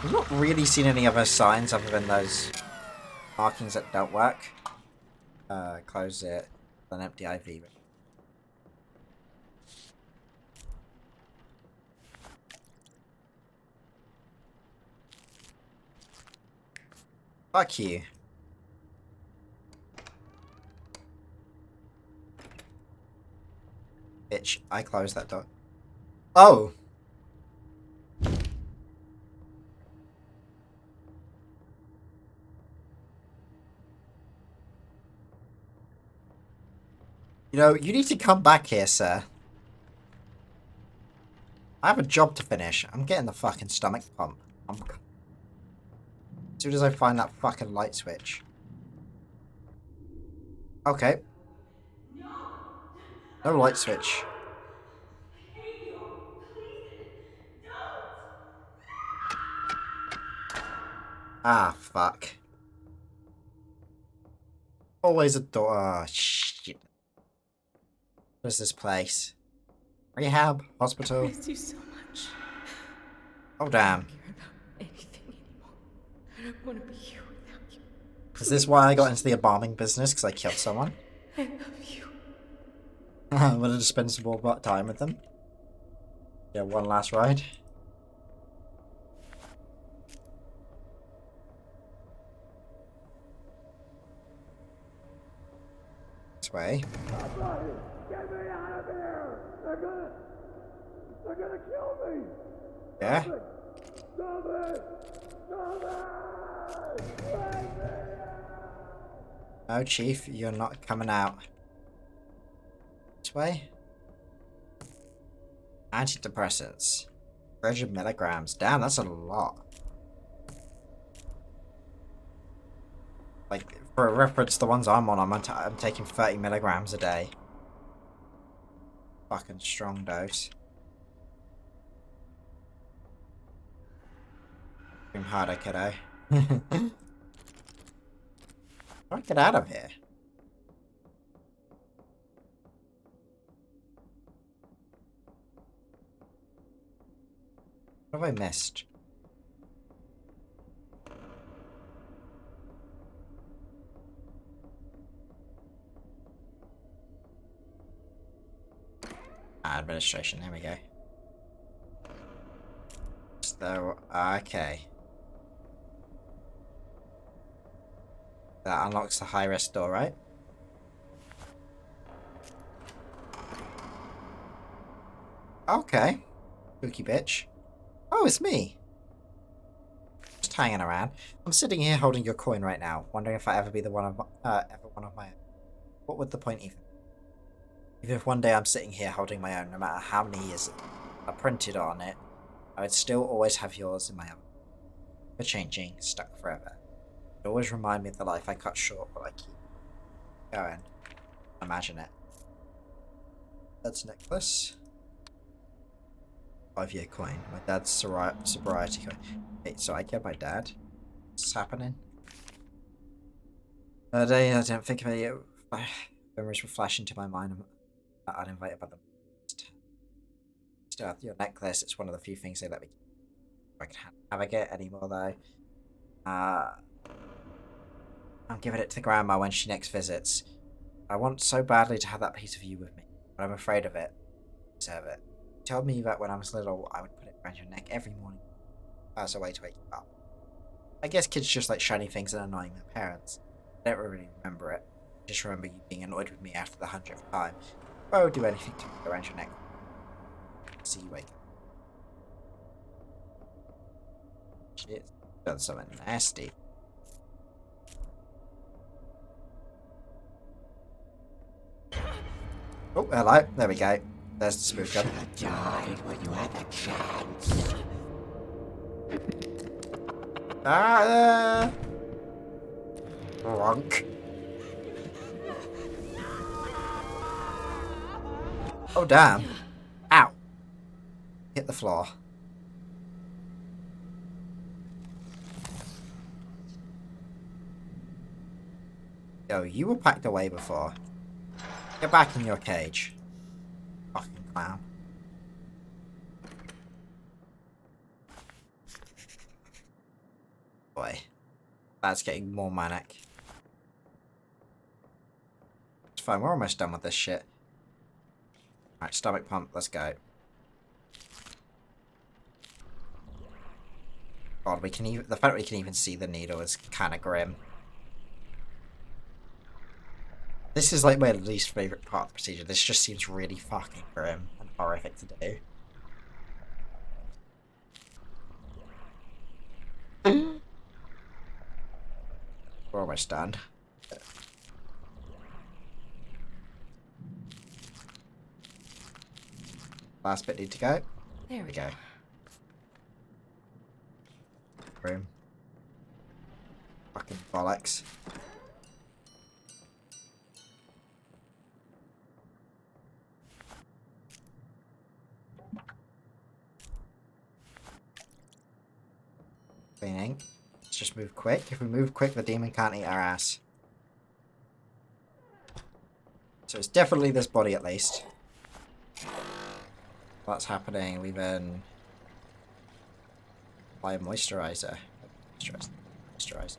I've not really seen any other signs other than those markings that don't work. Close it. An empty IV. Fuck you. Bitch, I closed that door. Oh! You know, you need to come back here, sir. I have a job to finish. I'm getting the fucking stomach pump. As soon as I find that fucking light switch. Okay. No light switch. I hate you. Please, don't. Ah, fuck. Always a door. Oh, shit. What is this place? Rehab? Hospital? I miss you so much. Oh, I damn. don't care about anything anymore. I don't want to be here without you. Is this why I got into the embalming business? Because I killed someone? I love you. I wanted to spend some more time with them. Yeah, one last ride. This way. Somebody, get me out of here! They're gonna kill me! Yeah? Stop it! Stop it! Let me out! No, Chief, you're not coming out. This way? Antidepressants. 300 milligrams. Damn, that's a lot. Like, For a reference, the ones I'm on, I'm taking 30 milligrams a day. Fucking strong dose. Dream harder, kiddo. How do I get out of here? What have I missed? Administration, there we go. So, okay. That unlocks the high risk door, right? Okay. Spooky bitch. Oh, it's me. Just hanging around. I'm sitting here holding your coin right now, wondering if I ever be ever one of my own. What would the point even? Even if one day I'm sitting here holding my own, no matter how many years are printed on it, I would still always have yours in my own. Never changing, stuck forever. It always remind me of the life I cut short while I keep going. Imagine it. That's necklace. 5-year coin. My dad's sobriety coin. Wait, so I get my dad? What's happening? The day I didn't think of it, memories will flash into my mind. I'm uninvited by them. Still have your necklace. It's one of the few things they let me keep. I can have it anymore though. I'm giving it to Grandma when she next visits. I want so badly to have that piece of you with me, but I'm afraid of it. I deserve it. You told me that when I was little, I would put it around your neck every morning as a way to wake you up. I guess kids just like shiny things and annoying their parents. I don't really remember it. I just remember you being annoyed with me after the 100th time. I would do anything to put it around your neck. See you wake up. Shit, done something nasty. Oh, hello. There we go. There's the spook gun. Died when you had the chance. Wrong. Oh, damn. Ow. Hit the floor. Yo, you were packed away before. Get back in your cage. Fucking clown. Boy. That's getting more manic. It's fine, we're almost done with this shit. Alright, stomach pump, let's go. God, we can even the fact we can even see the needle is kinda grim. This is like my least favourite part of the procedure. This just seems really fucking grim and horrific to do. We're almost done. Last bit need to go. There we go. Room. Fucking bollocks. Cleaning. Let's just move quick. If we move quick, the demon can't eat our ass. So it's definitely this body at least. What's happening? We then apply a moisturizer. Moisturizer.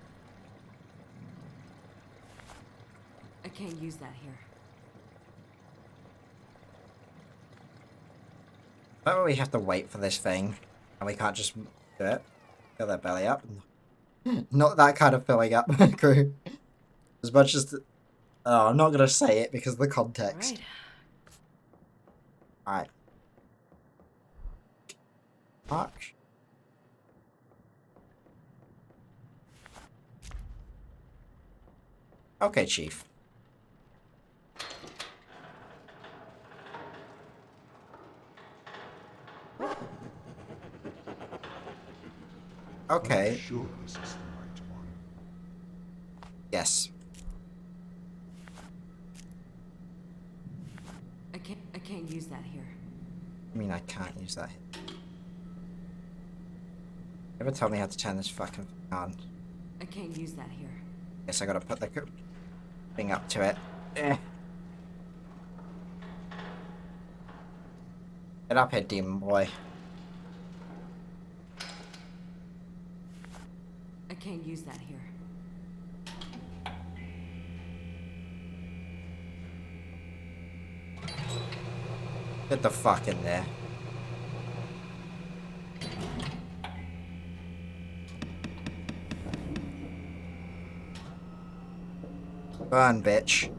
I can't use that here. But we have to wait for this thing, and we can't just do it. Fill their belly up. Not that kind of filling up, crew. As much as... Oh, I'm not going to say it because of the context. Alright. March. Okay, Chief. Okay. Sure, this is the right one. Yes. can't use that here. I mean, I can't use that. Never told me how to turn this fucking thing on. I can't use that here. Guess I gotta put the thing up to it. Eh. Get up here, demon boy. I can't use that here. Get the fuck in there. Burn, bitch.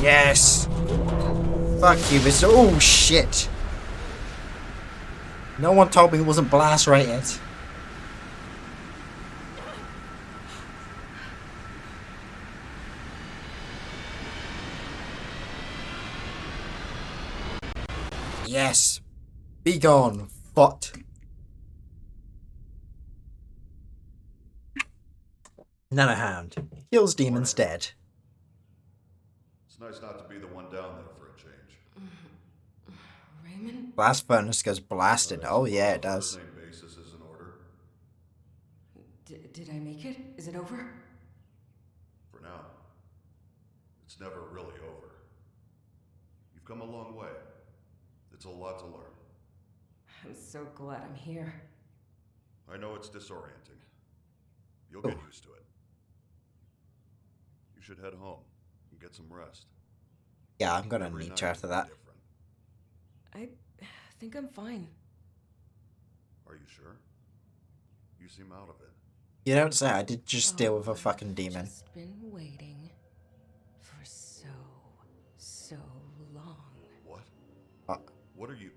Yes! Fuck you, Mr. Oh, shit! No one told me it wasn't blast rated. Yes! Be gone, fucked. Nanohound. Kills demons dead. It's nice not to be the one down there for a change. Raymond? Blast furnace goes blasted. Oh yeah, it does. First name basis is in order. Did I make it? Is it over? For now. It's never really over. You've come a long way. It's a lot to learn. I'm so glad I'm here. I know it's disorienting. You'll get used to it. You should head home and get some rest. Yeah, I'm gonna Every need night to after will be that. different. I think I'm fine. Are you sure? You seem out of it. You don't say. I did just deal with a I've fucking demon. Just been waiting for so long. What? Uh, What are you?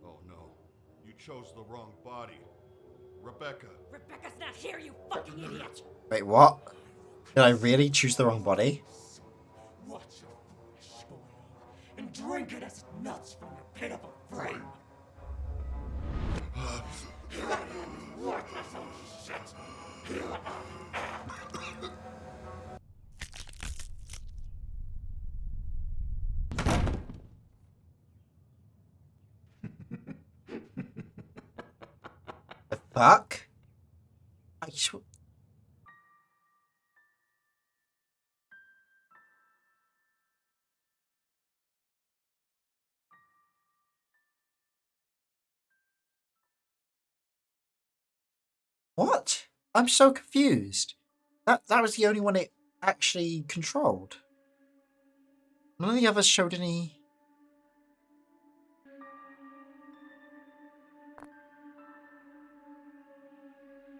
Oh no. You chose the wrong body. Rebecca. Rebecca's not here, you fucking idiot! Wait, what? Did I really choose the wrong body? Watch your flesh boil and drink it as it melts from your pitiful frame. Worthless old shit. The fuck? What? I'm so confused. That was the only one it actually controlled. None of the others showed any.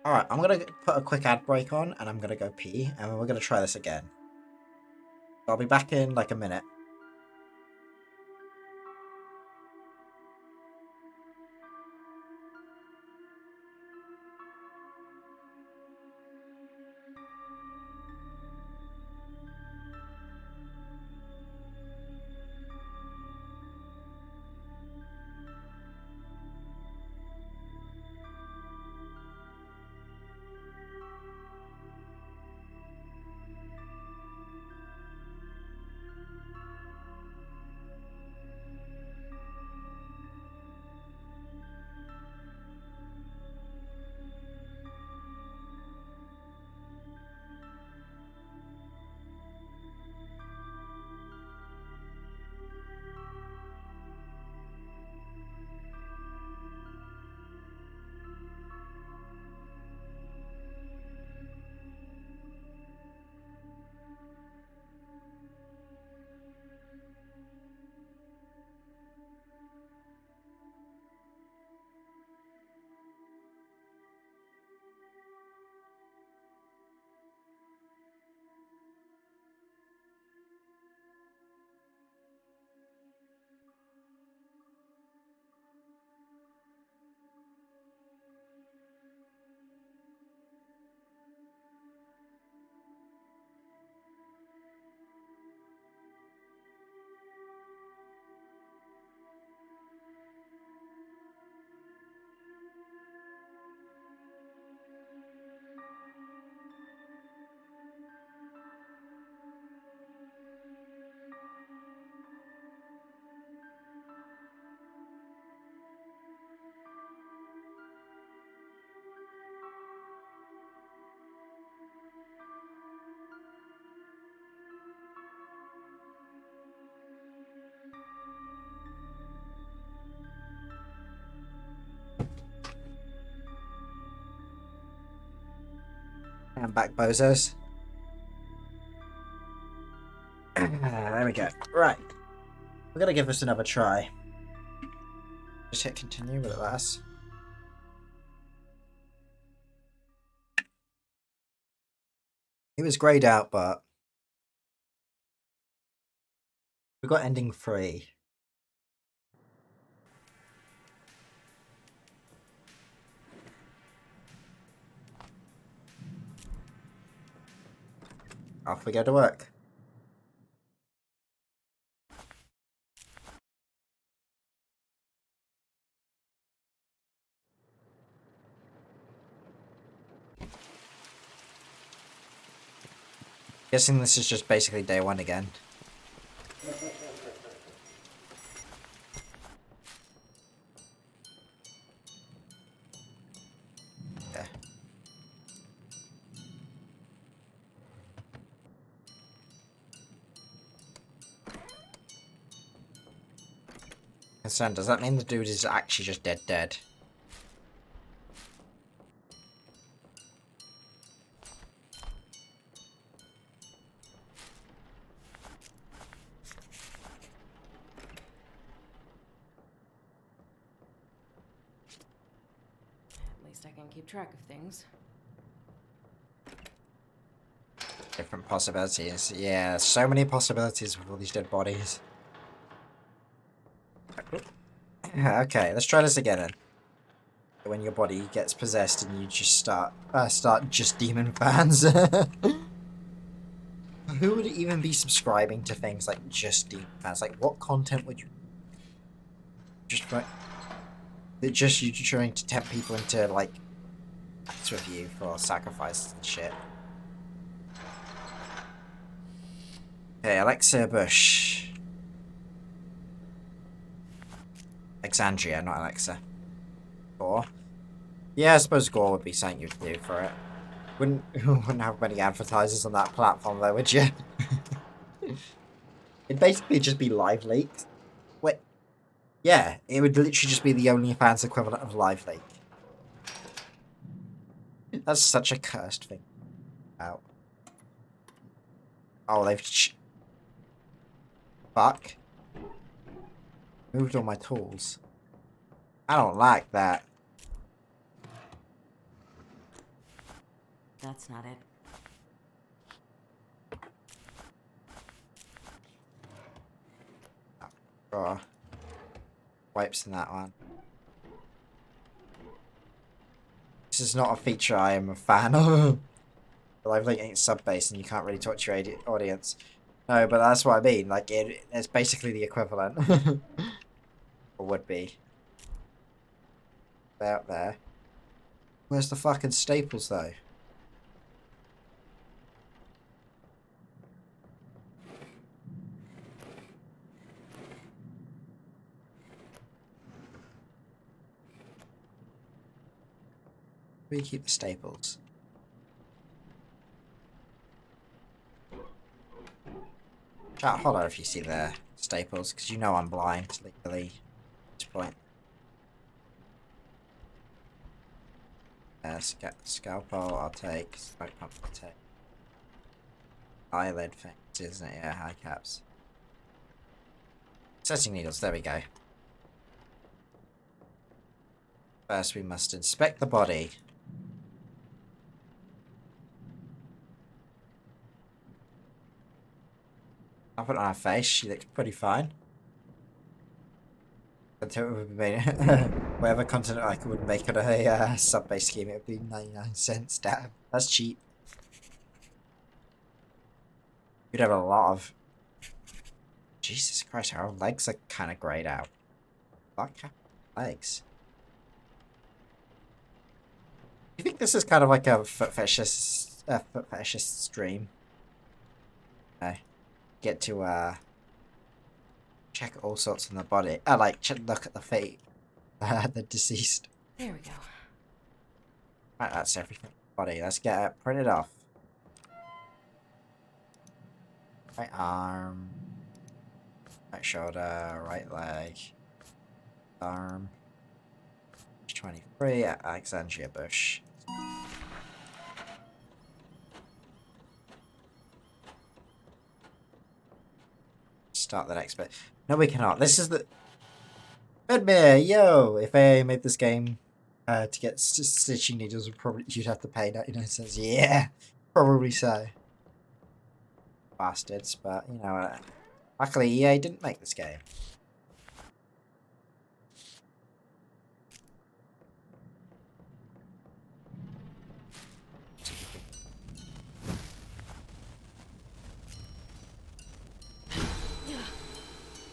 Alright, I'm gonna put a quick ad break on and I'm gonna go pee and then we're gonna try this again. I'll be back in like a minute. And back, bozos. There we go. Right. We're gonna give this another try. Just hit continue with it last. It was grayed out, but we got ending 3. Off we go to work. Guessing this is just basically day 1 again. Yeah. Concerned, does that mean the dude is actually just dead? At least I can keep track of things. Different possibilities. Yeah, so many possibilities with all these dead bodies. Okay, let's try this again then. When your body gets possessed and you just start just demon fans. Who would even be subscribing to things like just demon fans? Like, what content would you just like? Just you trying to tempt people into like acts with you for sacrifices and shit. Okay, Alexa Bush. Alexandria, not Alexa. Gore. Yeah, I suppose Gore would be something you'd do for it. Wouldn't have many advertisers on that platform though, would you? It'd basically just be live leaks. Wait. Yeah, it would literally just be the OnlyFans equivalent of live leak. That's such a cursed thing. Out. Oh, they've fuck. Moved all my tools. I don't like that. That's not it. Oh. Wipes in that one. This is not a feature I am a fan of. Live link ain't sub-based and you can't really talk to your audience. No, but that's what I mean. Like, it's basically the equivalent. Or would be. They're up there. Where's the fucking staples, though? Where do you keep the staples? Chat holler if you see the staples, because you know I'm blind legally at this point. Scalpel I'll take, smoke pump I'll take. Eyelid things, isn't it? Yeah, high caps. Setting needles, there we go. First we must inspect the body. I'll put it on her face, she looks pretty fine. Until it would be made, whatever content I would make on a sub-base scheme, it would be 99 cents. Damn, that's cheap. You'd have a lot of... Jesus Christ, her legs are kind of grayed out. Fuck legs. You think this is kind of like a foot fetishist stream? Okay. Get to check all sorts in the body. Like look at the feet, the deceased. There we go. Right, that's everything. Body. Let's get it printed off. Right arm, right shoulder, right leg, arm. 23 at Alexandria Bush. start the next bit. No, we cannot. This is the... Redmare, yo! If I made this game to get stitching needles, you'd have to pay 99 cents. Yeah! Probably so. Bastards, but, you know, luckily EA didn't make this game.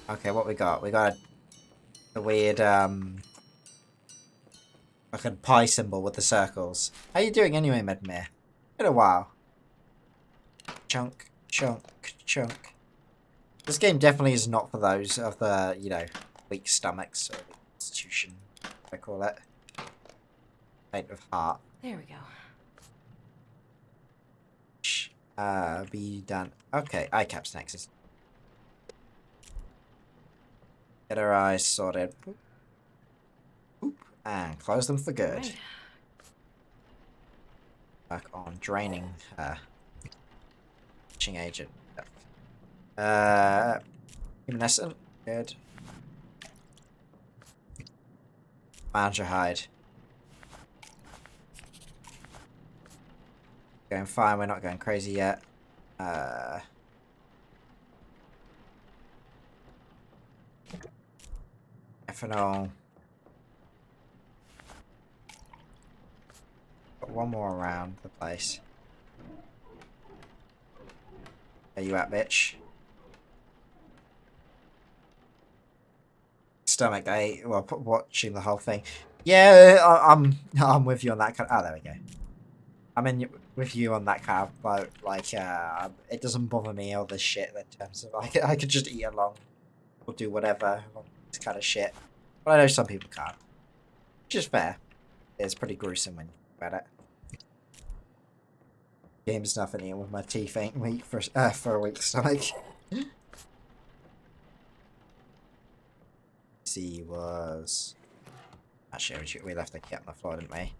Okay, what we got? We got a weird, like a pie symbol with the circles. How you doing anyway, Medmere? Been a while. Chunk, chunk, chunk. This game definitely is not for those of the, you know, weak stomachs or the constitution, I call it. Faint of heart. There we go. Be done. Okay, eye caps next. Get our eyes sorted. Boop. Boop. And close them for good. Right. Back on draining itching agent. Luminescent. Good. Manager hide. Going fine, we're not going crazy yet. Ethanol. Got one more around the place. Where you at, bitch? Stomach ache. Well, watching the whole thing. Yeah, I'm with you on that kind. Oh, there we go. I'm in with you on that kind of boat. Like, it doesn't bother me all this shit in terms of I could just eat along or do whatever. This kind of shit. But I know some people can't. Which is fair. It's pretty gruesome when you think about it. Game's nothing here with my teeth ain't weak for a weak stomach. See was actually we left the key on the floor, didn't we?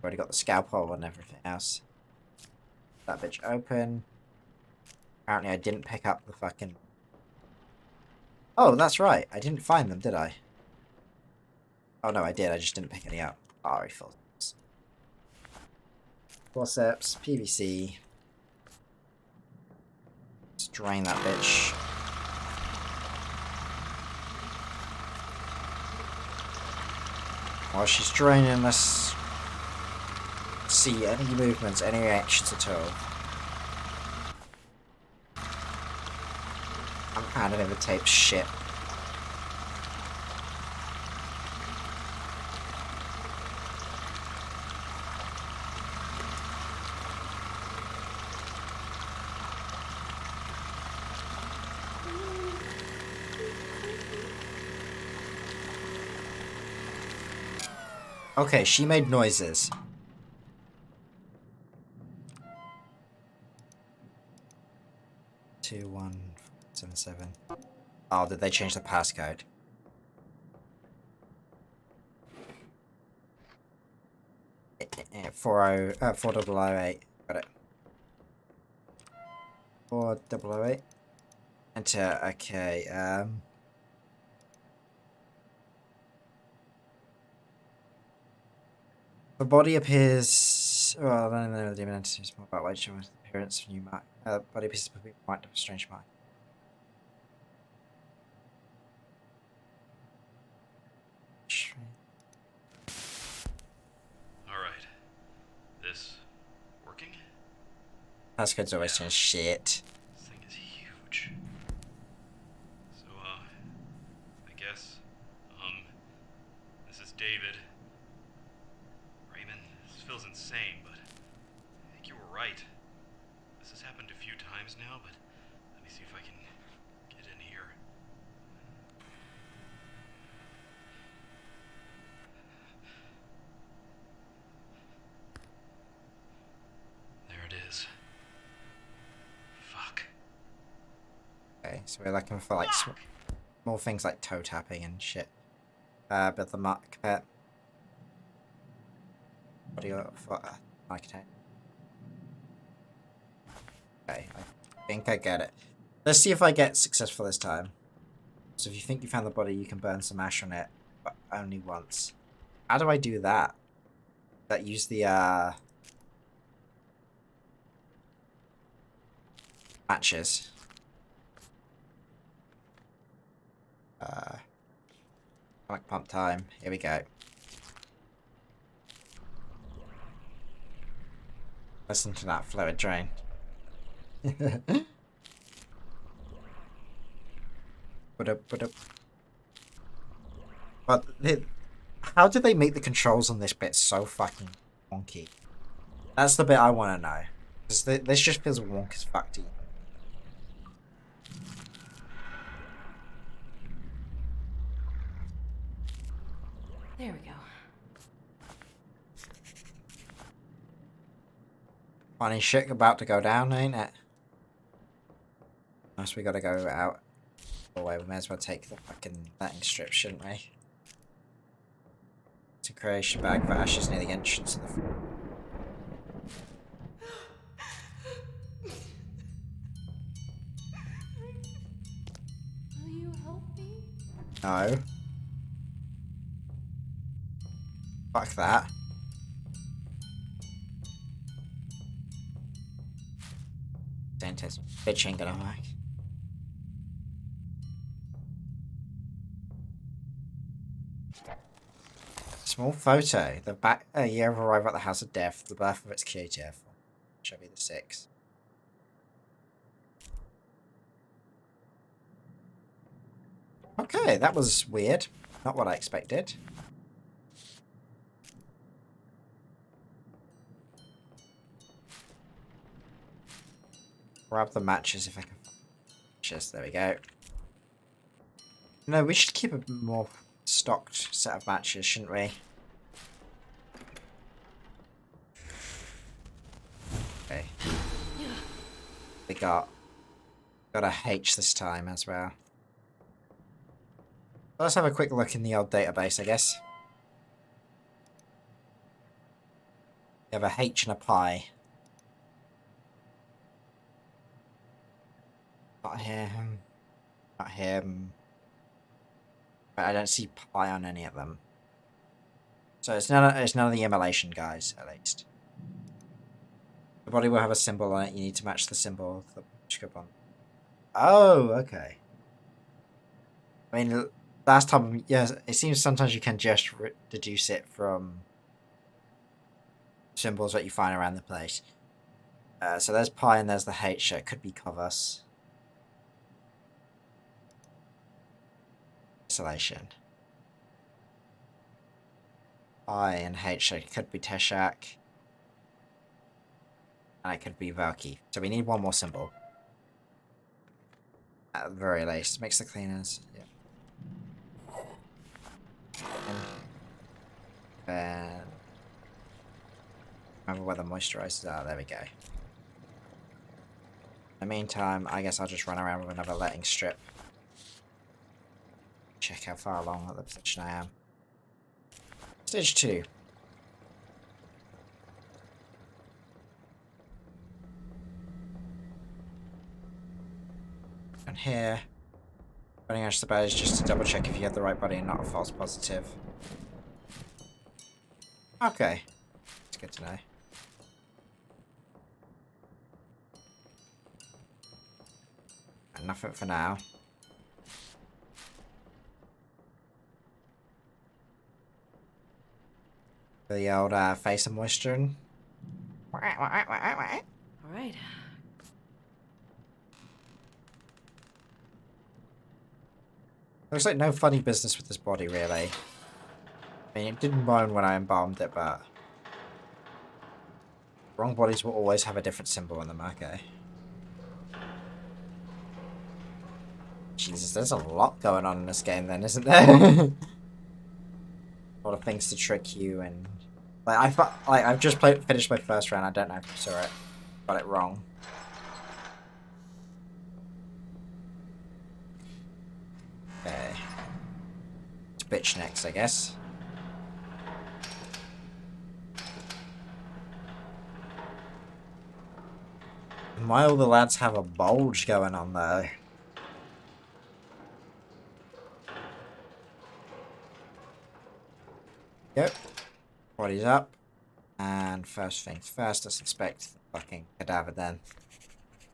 Already got the scalpel and everything else. That bitch open. Apparently I didn't pick up the fucking... Oh, that's right. I didn't find them, did I? Oh no, I did. I just didn't pick any up. Oh, refills. Forceps, PVC. Let's drain that bitch. While she's draining, let's see any movements, any reactions at all. I'm kind of in the tape shit. Okay, she made noises. Two, 1, 7, 7. Oh, did they change the passcode? Yeah, 4008. Got it. 4008. Enter. Okay. The body appears. Well, I don't know the demon entity is more about white showing appearance of new mark. Body appears to be marked with a strange mark. Alright. This working? Passcode's always saying shit. This thing is huge. So, I guess, this is David. Raymond, this feels insane, but I think you were right. This has happened a few times now, but let me see if I can get in here. There it is. Fuck. Okay, so we're looking for like small things like toe tapping and shit. But the mark pet. What do you for architect? Okay, I think I get it. Let's see if I get successful this time. So if you think you found the body, you can burn some ash on it, but only once. How do I do that? That use the matches. Like pump time. Here we go. Listen to that fluid drain. But how did they make the controls on this bit so fucking wonky? That's the bit I want to know. This just feels wonk as fuck to you. There we go. Funny shit about to go down, ain't it? Unless we gotta go out. Oh wait, we may as well take the fucking netting strip, shouldn't we? It's a creation bag for ashes near the entrance of the... Will you help me? No. Fuck that. Dentist bitch ain't gonna work. Small photo. The back year of arrival at the house of death. The birth of its creator. Shall be the 6th. Okay, that was weird. Not what I expected. Grab the matches if I can. Just there we go. No, we should keep a more stocked set of matches, shouldn't we? Okay. We got a H this time as well. Let's have a quick look in the old database, I guess. We have a H and a pi. Not him. Not him. But I don't see pi on any of them. So it's none of the immolation guys, at least. The body will have a symbol on it. You need to match the symbol of the script on. Oh, okay. I mean, last time, yeah, it seems sometimes you can just deduce it from symbols that you find around the place. So there's pi and there's the H, so it could be Covas. Isolation. I and H, so it could be Teshak. And it could be Valky. So we need one more symbol. At the very least. Mix the cleaners. Yeah. And remember where the moisturizers are. There we go. In the meantime, I guess I'll just run around with another letting strip. Check how far along at the position I am. Stage 2. And here, running out the badge just to double check if you have the right body and not a false positive. Okay, it's good to know. And nothing for now. The old face of moisture. All right. Looks like no funny business with this body, really. I mean, it didn't moan when I embalmed it, but... wrong bodies will always have a different symbol on them, okay. Jesus, there's a lot going on in this game then, isn't there? A lot of things to trick you and... Like, I've just finished my first round, I don't know if you saw it. Got it wrong. Okay. It's bitch next, I guess. Why all the lads have a bulge going on though? Yep. Body's up. And first things first, let's inspect the fucking cadaver then.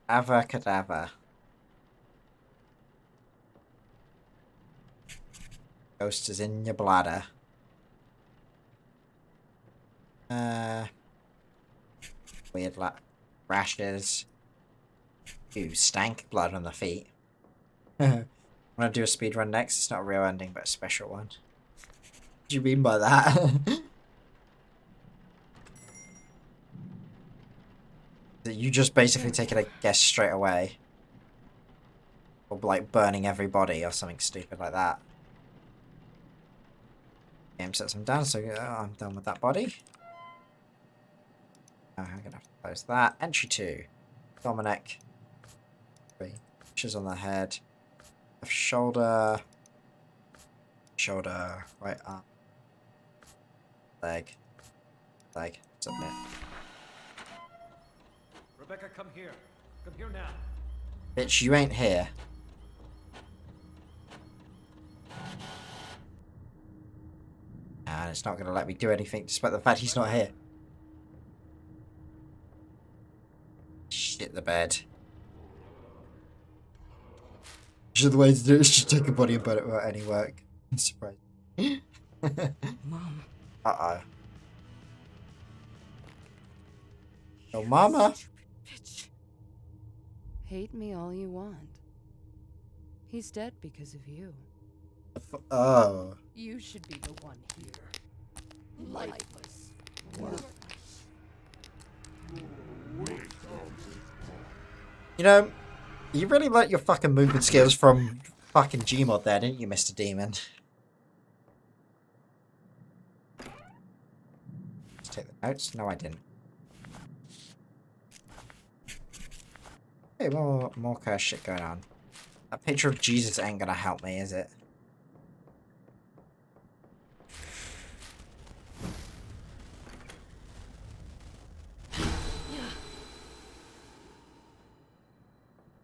Cadaver. Ghost is in your bladder. Weird rashes. Ooh, stank blood on the feet. I'm gonna do a speed run next. It's not a real ending, but a special one. What do you mean by that? You just basically taking a guess straight away. Or like burning everybody or something stupid like that. Game sets them down, so I'm done with that body. I'm gonna have to close that. Entry 2. Dominic. 3 pushes on the head. Left shoulder. Shoulder. Right arm. Leg. Leg. Submit. Rebecca, come here. Come here now. Bitch, you ain't here. And it's not going to let me do anything despite the fact he's not here. Shit the bed. The way to do it is just take a body and burn it without any work. I'm surprised. Mom. Uh-oh. Oh, mama. Bitch. Hate me all you want. He's dead because of you. Oh. You should be the one here. Lifeless. You know, you really learnt your fucking movement skills from fucking Gmod there, didn't you, Mr. Demon? Let's take the notes. No, I didn't. Hey, more curse shit going on. That picture of Jesus ain't gonna help me, is it?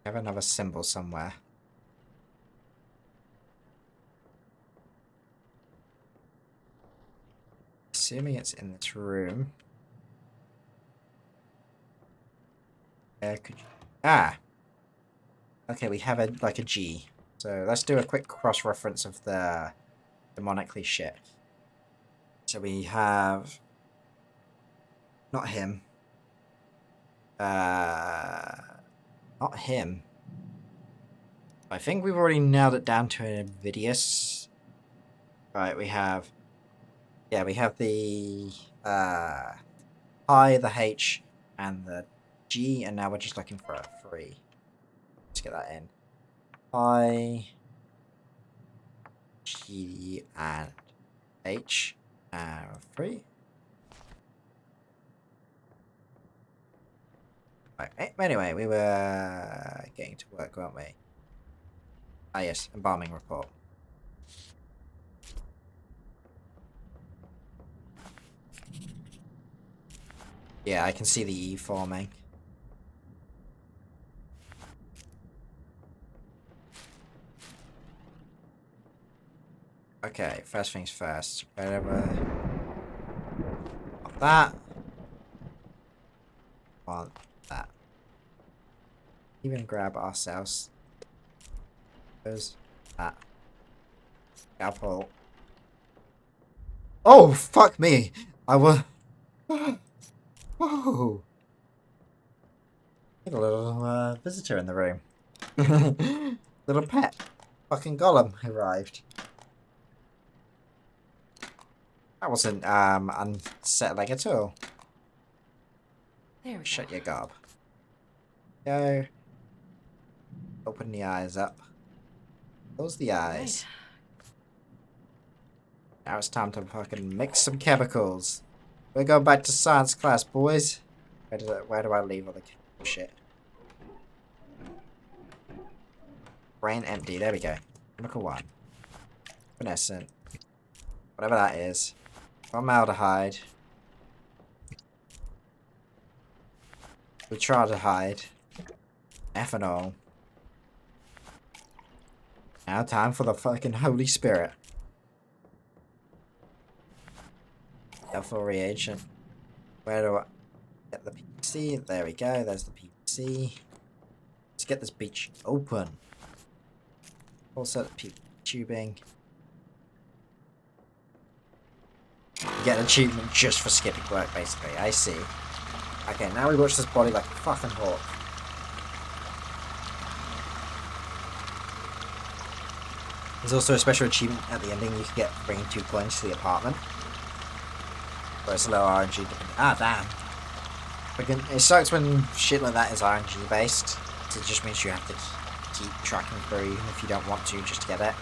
I have another symbol somewhere. Assuming it's in this room. Could you... Ah! Okay, we have like a G. So let's do a quick cross-reference of the demonically shit. So we have... Not him. Not him. I think we've already nailed it down to an Invidious. Right, we have... Yeah, we have the I, the H, and the G, and now we're just looking for a 3. Let's get that in. I, G, and H, and 3. Right, anyway, we were getting to work, weren't we? Ah, yes, embalming report. Yeah, I can see the E forming. Okay, first things first. Whatever. Want that. Want that. Even grab ourselves. There's that. Scalpel. Oh, fuck me! I was. Whoa! Got a little visitor in the room. Little pet. Fucking golem arrived. That wasn't unsettling at all. There we Shut go. your gob. Go. Open the eyes up. Close the eyes. Right. Now it's time to fucking mix some chemicals. We're going back to science class, boys. Where do I leave all the chemical shit? Brain empty. There we go. Chemical 1. Evanescent. Whatever that is. Formaldehyde. Butylaldehyde. Ethanol. Now time for the fucking Holy Spirit. Alpha reagent. Where do I get the PVC? There we go, there's the PVC. Let's get this beach open. Also the PVC tubing. You get an achievement just for skipping work, basically. I see. Okay, now we watch this body like a fucking hawk. There's also a special achievement at the ending. You can get bringing 2 coins to the apartment. But it's a low RNG depending. Ah, damn. It sucks when shit like that is RNG based. It just means you have to keep tracking through even if you don't want to just to get it.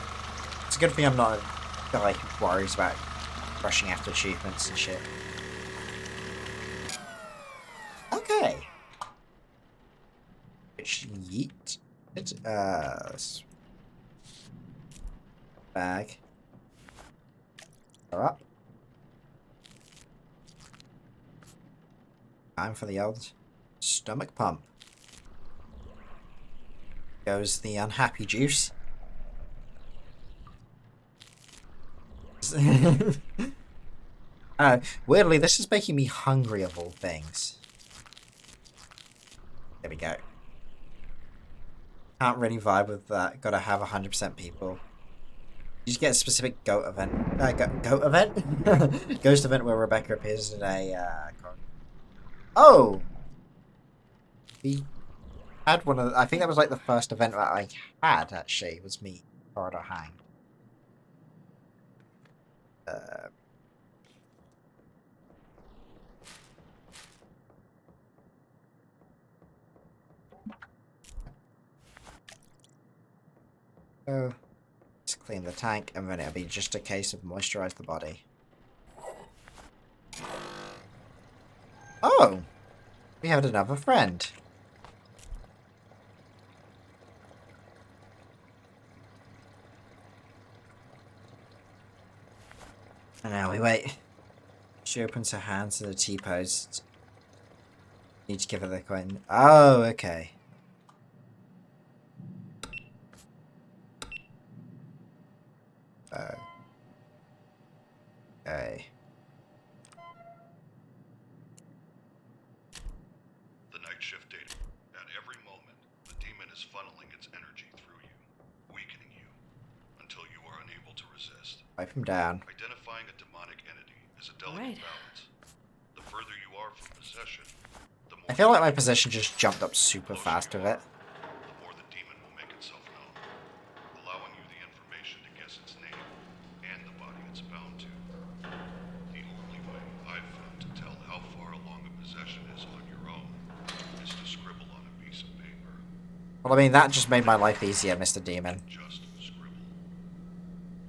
It's a good thing I'm not a guy who worries about rushing after achievements and shit. Okay. Yeet. It's bag. Go up. Time for the old stomach pump. Goes the unhappy juice. Weirdly, this is making me hungry of all things. There we go. Can't really vibe with that. Gotta have 100% people. You just get a specific goat event. Goat event? Ghost event where Rebecca appears in a Oh! We had one of the, I think that was like the first event that I had, actually, was me, corridor hanged. So, let's clean the tank, and then it'll be just a case of moisturize the body. Oh! We have another friend. And now we wait. She opens her hands to the T-pose. Need to give her the coin. Oh, okay. Okay. The night shift data. At every moment, the demon is funneling its energy through you, weakening you, until you are unable to resist. Wipe him down. Identifying a demonic entity is a delicate balance. The further you are from possession, the more... I feel like my possession just jumped up super fast with it. The more the demon will make itself known, allowing you the information to guess its name and the body it's bound to. The only way I've found to tell how far along a possession is on your own is to scribble on a piece of paper. Well, I mean, that just made my life easier, Mr. Demon. Just scribble.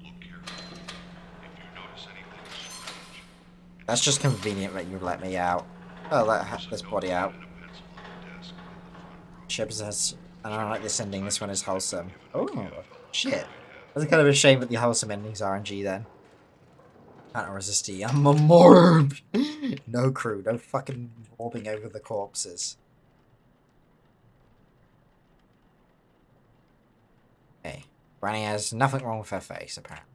Look carefully. If you notice anything strange... That's just convenient that you let me out. Oh, let this body out. Ship says, and I like this ending, this one is wholesome. Oh, shit. That's kind of a shame that the wholesome ending's RNG then. Can't resist it. I'm a morb! No crew, no fucking morbing over the corpses. Okay. Granny has nothing wrong with her face, apparently.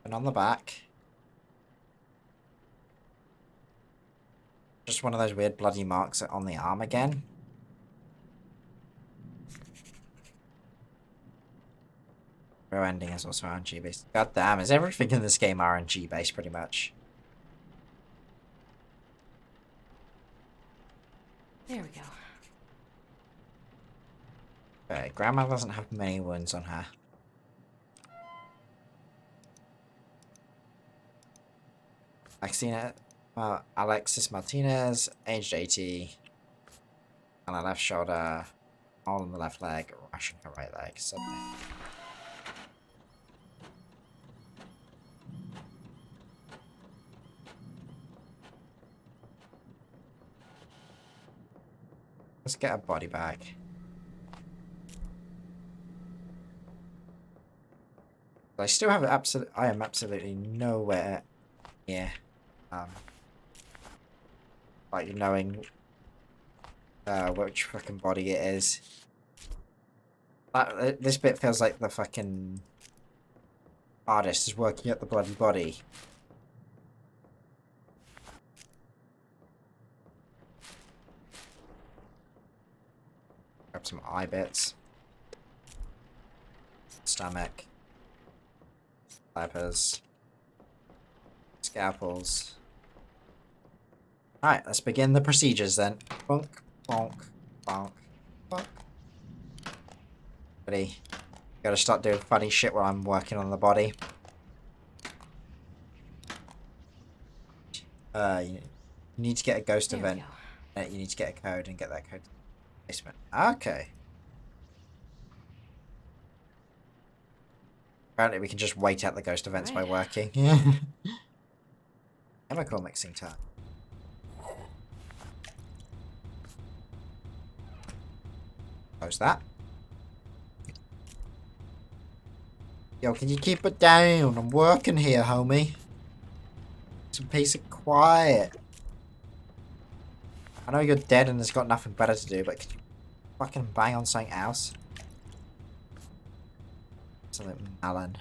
And on the back. Just one of those weird bloody marks on the arm again. Row ending is also RNG based. God damn, is everything in this game RNG based pretty much? There we go. Okay, Grandma doesn't have many wounds on her. Alexis Martinez, aged 80. On her left shoulder, all on the left leg, rushing her right leg. Suddenly. Let's get a body bag. I still have I am absolutely nowhere near like knowing which fucking body it is. This bit feels like the fucking artist is working at the bloody body. Grab some eye bits. Stomach. Flappers. Scalpels. Alright, let's begin the procedures then. Bonk, bonk, bonk, bonk. Ready? Gotta start doing funny shit while I'm working on the body. You need to get a ghost There we event. go. You need to get a code and get that code to the basement. Okay. Apparently we can just wait out the ghost events by Right. working. Chemical mixing time. Close that. Yo, can you keep it down? I'm working here, homie. Some peace and quiet. I know you're dead and there's got nothing better to do, but could you fucking bang on something else? Something melon.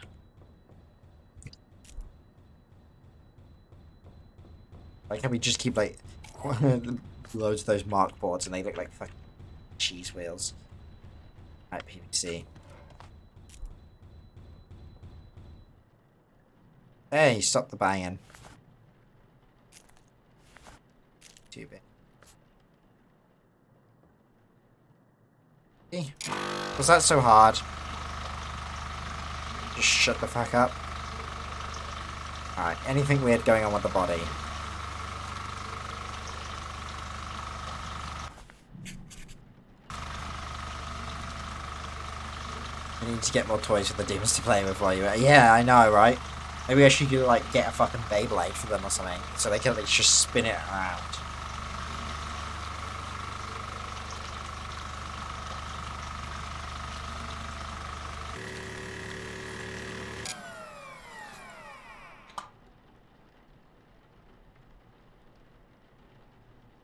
Like how we just keep like loads of those mark boards and they look like fucking cheese wheels. Right, PVC. Hey, stop the banging. Too big. Was that so hard? Just shut the fuck up. Alright, anything weird going on with the body? We need to get more toys for the demons to play with while you're... Yeah, I know, right? Maybe I should like get a fucking Beyblade for them or something, so they can at least just spin it around.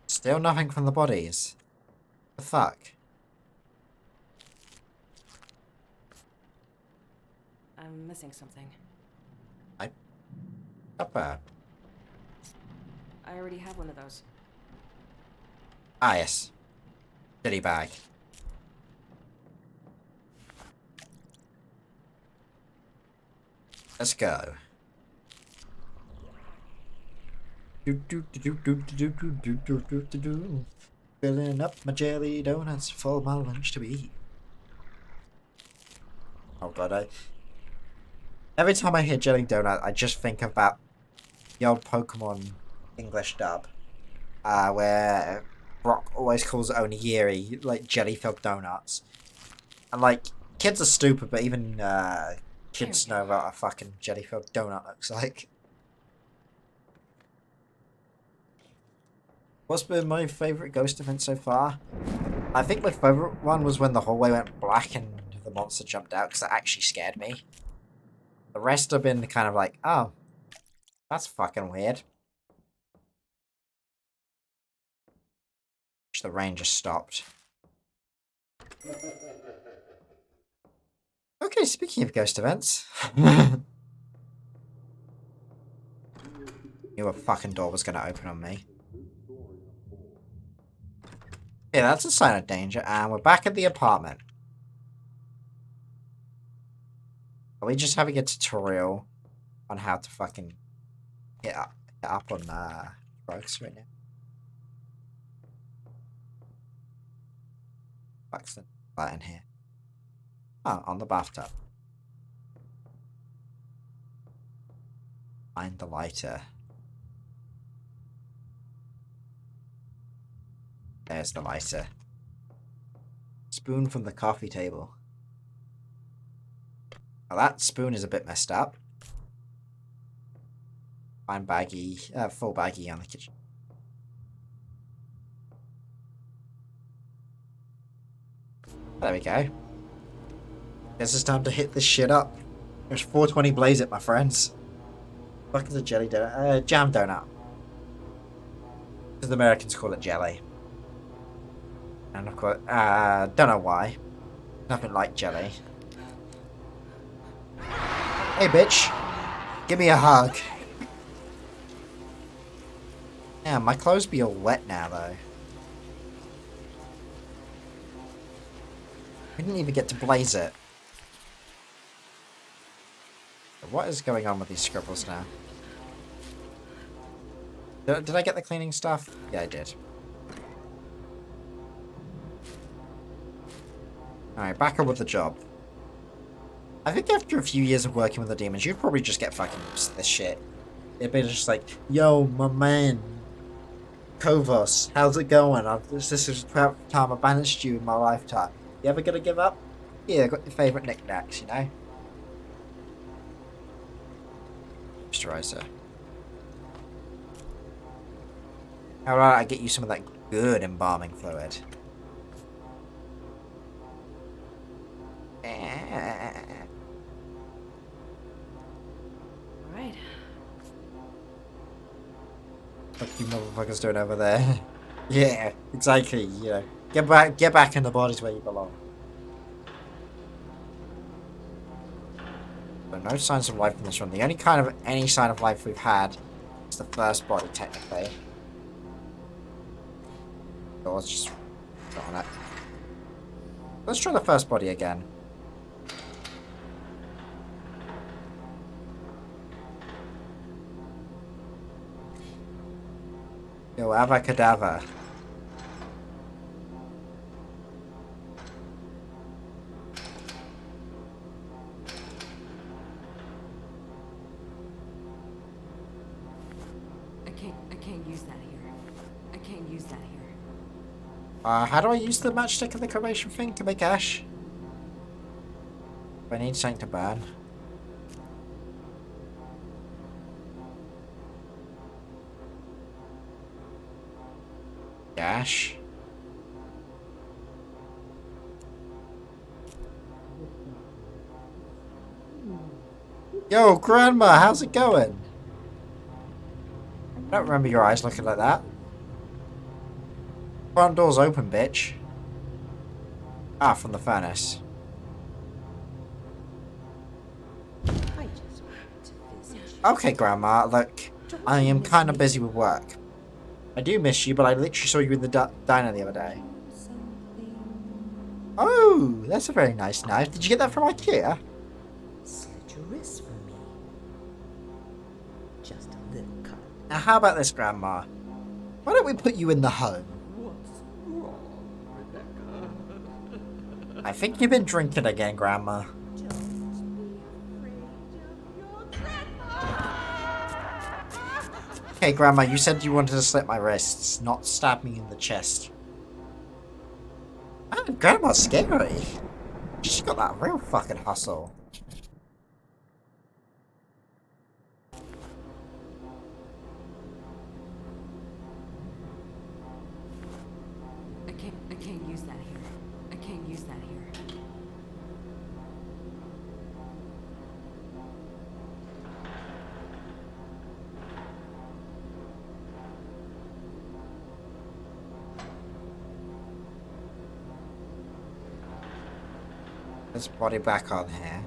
Still nothing from the bodies. The fuck? I'm missing something. Not bad. I already have one of those. Ah, yes. Goodie bag. Let's go. Filling up my jelly donuts for my lunch to eat. Oh god, every time I hear jelly donut, I just think about the old Pokemon English dub, where Brock always calls onigiri like jelly-filled donuts, and like kids are stupid, but even kids know what a fucking jelly-filled donut looks like. What's been my favourite ghost event so far? I think my favourite one was when the hallway went black and the monster jumped out, because that actually scared me. The rest have been kind of like, oh, that's fucking weird. The rain just stopped. Okay, speaking of ghost events. Knew a fucking door was gonna open on me. Yeah, that's a sign of danger, and we're back at the apartment. Are we just having a tutorial on how to fucking get up on drugs right now? Fuck's the light in here. Oh, on the bathtub. Find the lighter. There's the lighter. Spoon from the coffee table. Now that spoon is a bit messed up. Find baggie, full baggie on the kitchen. There we go. Guess it's time to hit this shit up. There's 420 blaze it, my friends. Fuck is a jelly donut? Jam donut. Because the Americans call it jelly. And of course, don't know why. Nothing like jelly. Hey, bitch. Give me a hug. Yeah, my clothes be all wet now, though. We didn't even get to blaze it. What is going on with these scribbles now? Did I get the cleaning stuff? Yeah, I did. Alright, back up with the job. I think after a few years of working with the demons, you'd probably just get fucking used to this shit. It'd be just like, yo, my man, Kovos, how's it going? This is the time I've banished you in my lifetime. You ever gonna give up? Yeah, I got your favourite knickknacks, you know? Moisturizer. How about I get you some of that good embalming fluid? Right. What you motherfuckers doing over there? Yeah, exactly, you know. Get back in the bodies where you belong. But no signs of life in this room. The only kind of any sign of life we've had is the first body, technically. So let's just go on it. Let's try the first body again. Yo, avacadabra. I can't use that here. I can't use that here. How do I use the matchstick and the cremation thing to make ash? I need something to burn. Ash. Yo, Grandma, how's it going? I don't remember your eyes looking like that. Front door's open, bitch. Ah, from the furnace. I just wanted to visit you. Okay, Grandma, look, I am kind of busy with work. I do miss you, but I literally saw you in the diner the other day. Something. Oh, that's a very nice knife. Did you get that from IKEA? Slit your wrist for me. Just a little cut. Now, how about this, Grandma? Why don't we put you in the home? What's wrong, Rebecca? I think you've been drinking again, Grandma. Don't be afraid of your grandma. Okay, Grandma, you said you wanted to slit my wrists, not stab me in the chest. Man, Grandma's scary. She's got that real fucking hustle. I can't use that here. I can't use that here. Let's body back on here.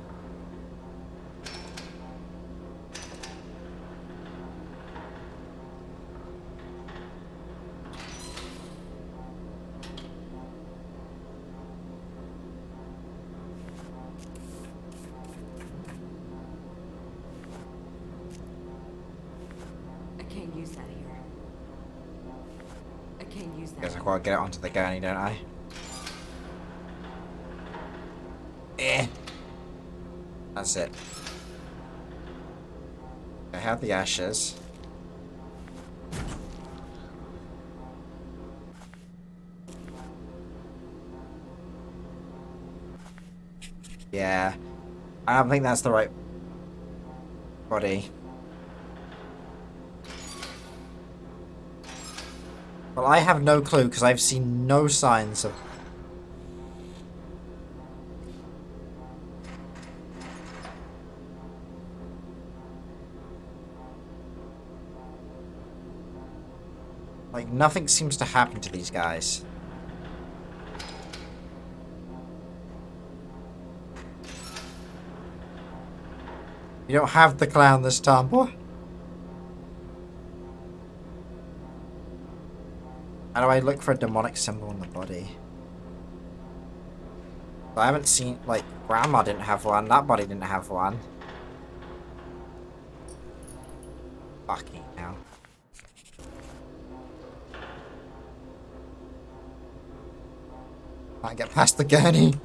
I can't use that here. I can't use that. Guess I gotta get it onto the gurney, don't I? Eh. That's it. I have the ashes. Yeah. I don't think that's the right body. Well, I have no clue because I've seen no signs of... like nothing seems to happen to these guys. You don't have the clown this time, boy. How do I look for a demonic symbol in the body? I haven't seen, like, Grandma didn't have one, that body didn't have one. Fucking hell. Can't get past the gurney.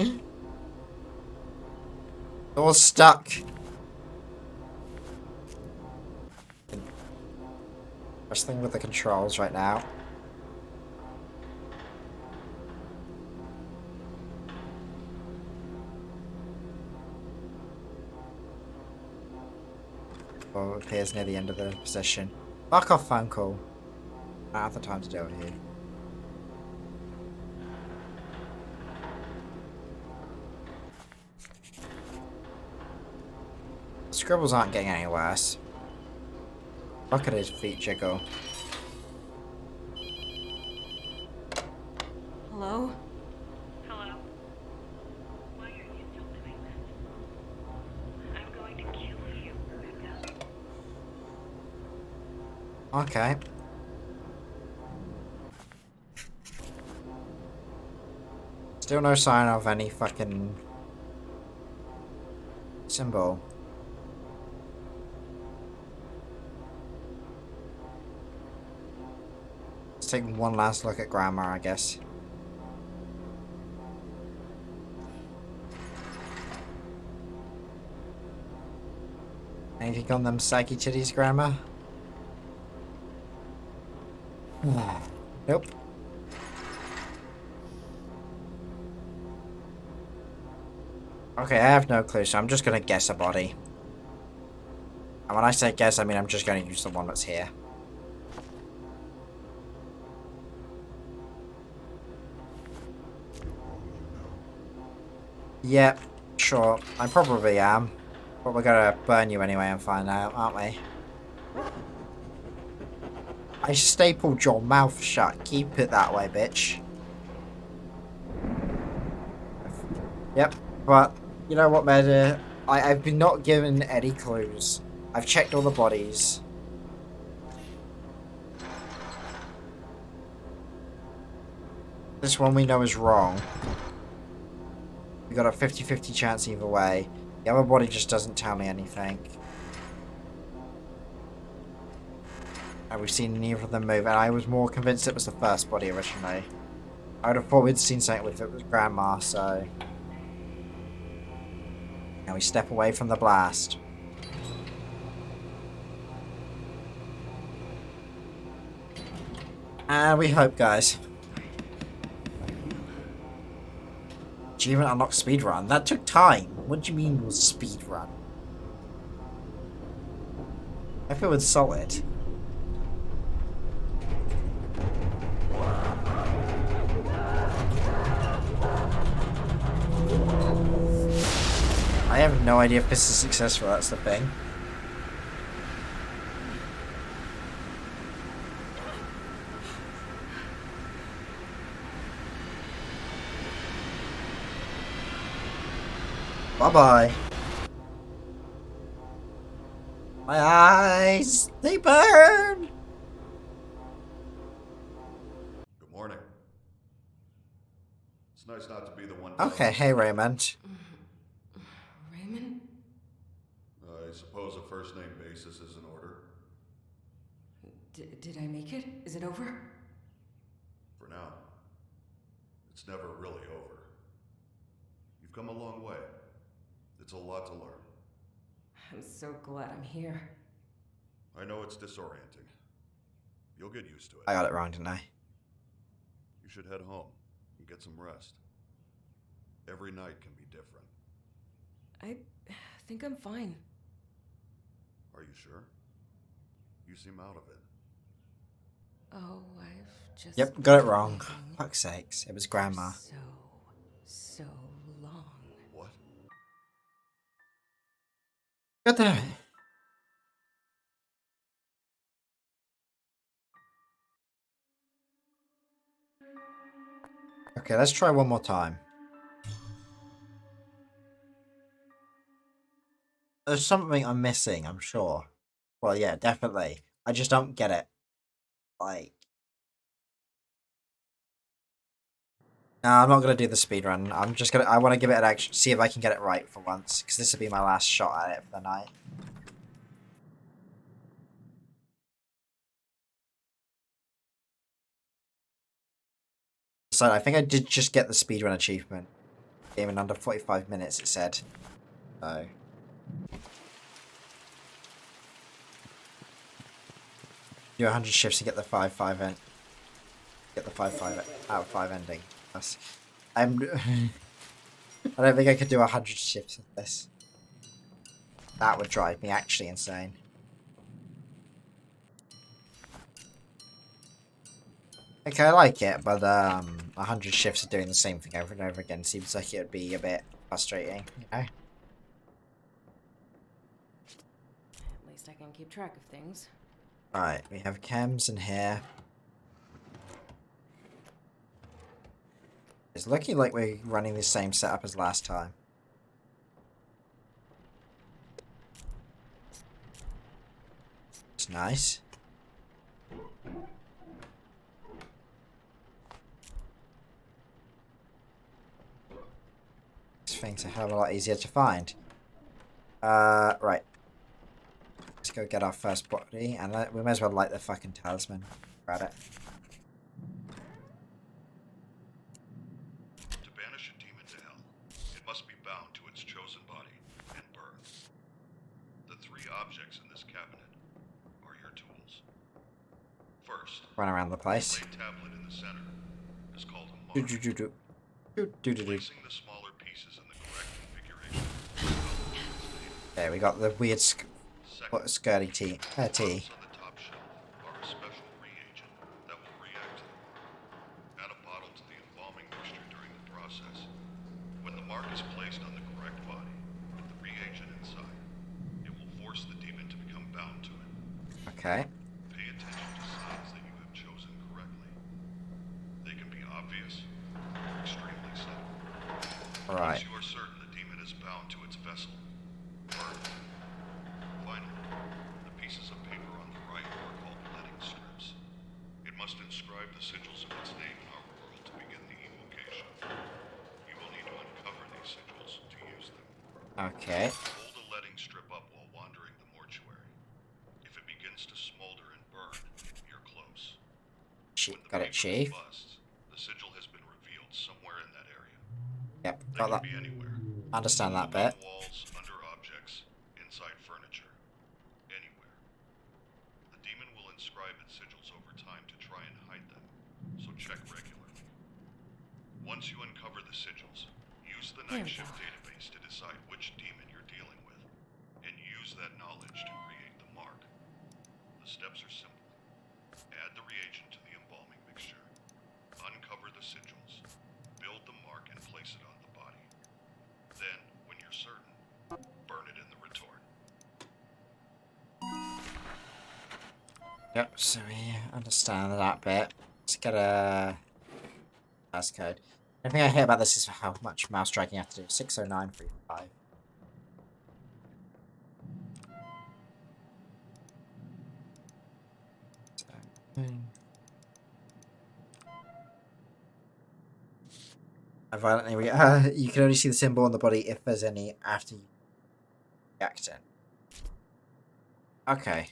Door's stuck. Wrestling with the controls right now. Oh, it appears near the end of the position. Fuck off, phone call. I don't have the time to do it here. Scribbles aren't getting any worse. Look at his feet jiggle. Hello? Hello? Why are you still doing this? I'm going to kill you, Rebecca. Okay. Still no sign of any fucking symbol. Let's take one last look at Grandma, I guess. Anything on them psyche titties, Grandma? Nope. Okay, I have no clue, so I'm just gonna guess a body. And when I say guess, I mean I'm just gonna use the one that's here. Yep, sure. I probably am. But we're gonna burn you anyway and find out, aren't we? I stapled your mouth shut. Keep it that way, bitch. Yep, but you know what, Meda? I've been not given any clues. I've checked all the bodies. This one we know is wrong. We got a 50-50 chance either way. The other body just doesn't tell me anything. And we've seen neither of them move, and I was more convinced it was the first body originally. I would have thought we'd seen something with it was Grandma, so... Now we step away from the blast. And we hope, guys. Achievement unlocked speedrun. That took time. What do you mean was speedrun? I feel insulted. I have no idea if this is successful, that's the thing. Bye-bye. My eyes, they burn! Good morning. It's nice not to be the one. Okay, hey Raymond. Raymond? I suppose a first name basis is in order. Did I make it? Is it over? For now. It's never really over. You've come a long way. It's a lot to learn. I'm so glad I'm here. I know it's disorienting. You'll get used to it. I got it wrong, didn't I? You should head home and get some rest. Every night can be different. I think I'm fine. Are you sure? You seem out of it. Oh, I've just... Yep, got it been wrong. thinking Fuck's sakes, it was Grandma. So long. What? God damn it. Okay, let's try one more time. There's something I'm missing, I'm sure. Well, yeah, definitely. I just don't get it. Like... No, I'm not gonna do the speed run. I'm just gonna. I want to give it an action, see if I can get it right for once, because this will be my last shot at it for the night. So I think I did just get the speedrun achievement. Game in under 45 minutes, it said. So. Do 100 shifts to get the 5-5 end. Get the 5-5 out of 5 ending. I'm. I don't think I could do 100 shifts of this. That would drive me actually insane. Okay, I like it, but 100 shifts of doing the same thing over and over again seems like it would be a bit frustrating, you know? At least I can keep track of things. Alright, we have chems in here. It's looking like we're running the same setup as last time. It's nice. This thing's a hell of a lot easier to find. Right. Let's go get our first body, and we may as well light the fucking talisman. Grab it. To banish a demon to hell, it must be bound to its chosen body and burned. The 3 objects in this cabinet are your tools. First, Run around the place. the blade tablet in the center is called a Do mark. do do do. Do do do do. Placing the smaller pieces in the correct configuration. There, we got the weird Second, skirty T. bottles on the top shelf are a special reagent that will react to the mark. Add a bottle to the embalming mixture during the process. When the mark is placed on the correct body, with the reagent inside, it will force the demon to become bound to it. Okay. Pay attention to signs that you have chosen correctly. They can be obvious or extremely subtle. Alright. Once you are certain the demon is bound to its vessel, burn it. Finally, the pieces of paper on the right are called letting strips. It must inscribe the sigils of its name in our world to begin the evocation. You will need to uncover these sigils to use them. Okay. Hold a letting strip up while wandering the mortuary. If it begins to smolder and burn, you're close. When the Got it, paper chief. busts, the sigil has been revealed somewhere in that area. Yep, They got can that. be anywhere. Understand that On bit. walls, under objects, inside furniture, anywhere. The demon will inscribe its sigils over time to try and hide them, so check regularly. Once you uncover the sigils, use the There night we shift go. database to decide which demon you're dealing with, and use that knowledge to create the mark. The steps are simple. Add the reagent to the embalming mixture. Uncover the sigils. Build the mark and place it on the body. Then, when you're certain, burn it in the retort. Yep, so we understand that bit. Let's get a passcode. The thing I hate about this is how much mouse dragging you have to do. 60935. I violently you can only see the symbol on the body if there's any after you react it. Okay.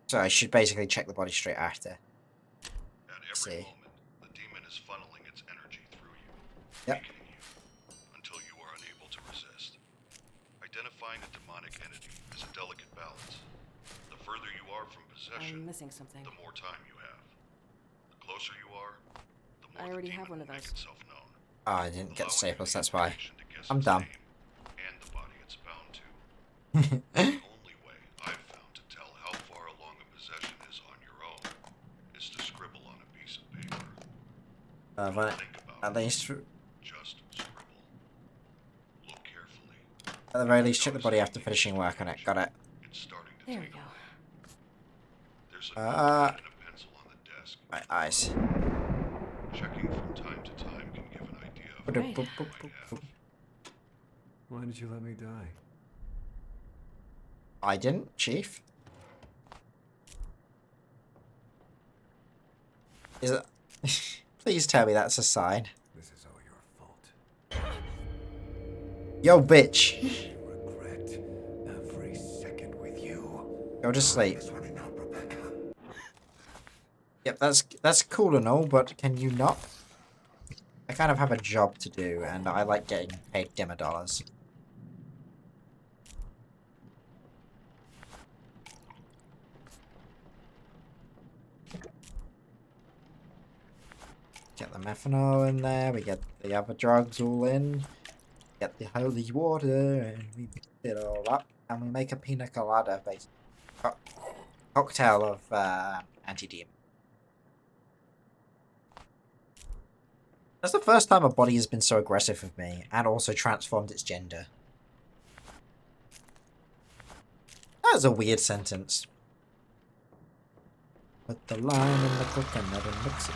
So I should basically check the body straight after. At every See. moment, the demon is funneling its energy through you, Yep. weakening you, until you are unable to resist. Identifying a demonic entity is a delicate balance. The further you are from possession, I'm missing something. the more time you have. The closer you are, the more I already the have demon one of will make those. itself known. Oh, I didn't get Allowing staples, the that's why. information to guess I'm its dumb. name and the body it's bound to. The only way I've found to tell how far along a possession is on your own is to scribble on a piece of paper. Don't Right. think about At it. least, Just scribble. Look carefully. at the very least, check the body after finishing work on it. Got it. It's starting to There we take go. There's a notepad and a pencil on the desk. My eyes. Checking from time to time can give an idea of Right. what we might have. Why did you let me die? I didn't, Chief. Is it? Please tell me that's a sign. This is all your fault. Yo, bitch. I regret every second with you. Go to sleep. It's running out, Rebecca. Yep, that's cool and all, but can you not? I kind of have a job to do, and I like getting paid dimmer dollars. Get the methanol in there, we get the other drugs all in, get the holy water, and we mix it all up, and we make a pina colada, basically. Cocktail of anti-demon. That's the first time a body has been so aggressive with me, and also transformed its gender. That was a weird sentence. Put the lime in the coconut and mix it.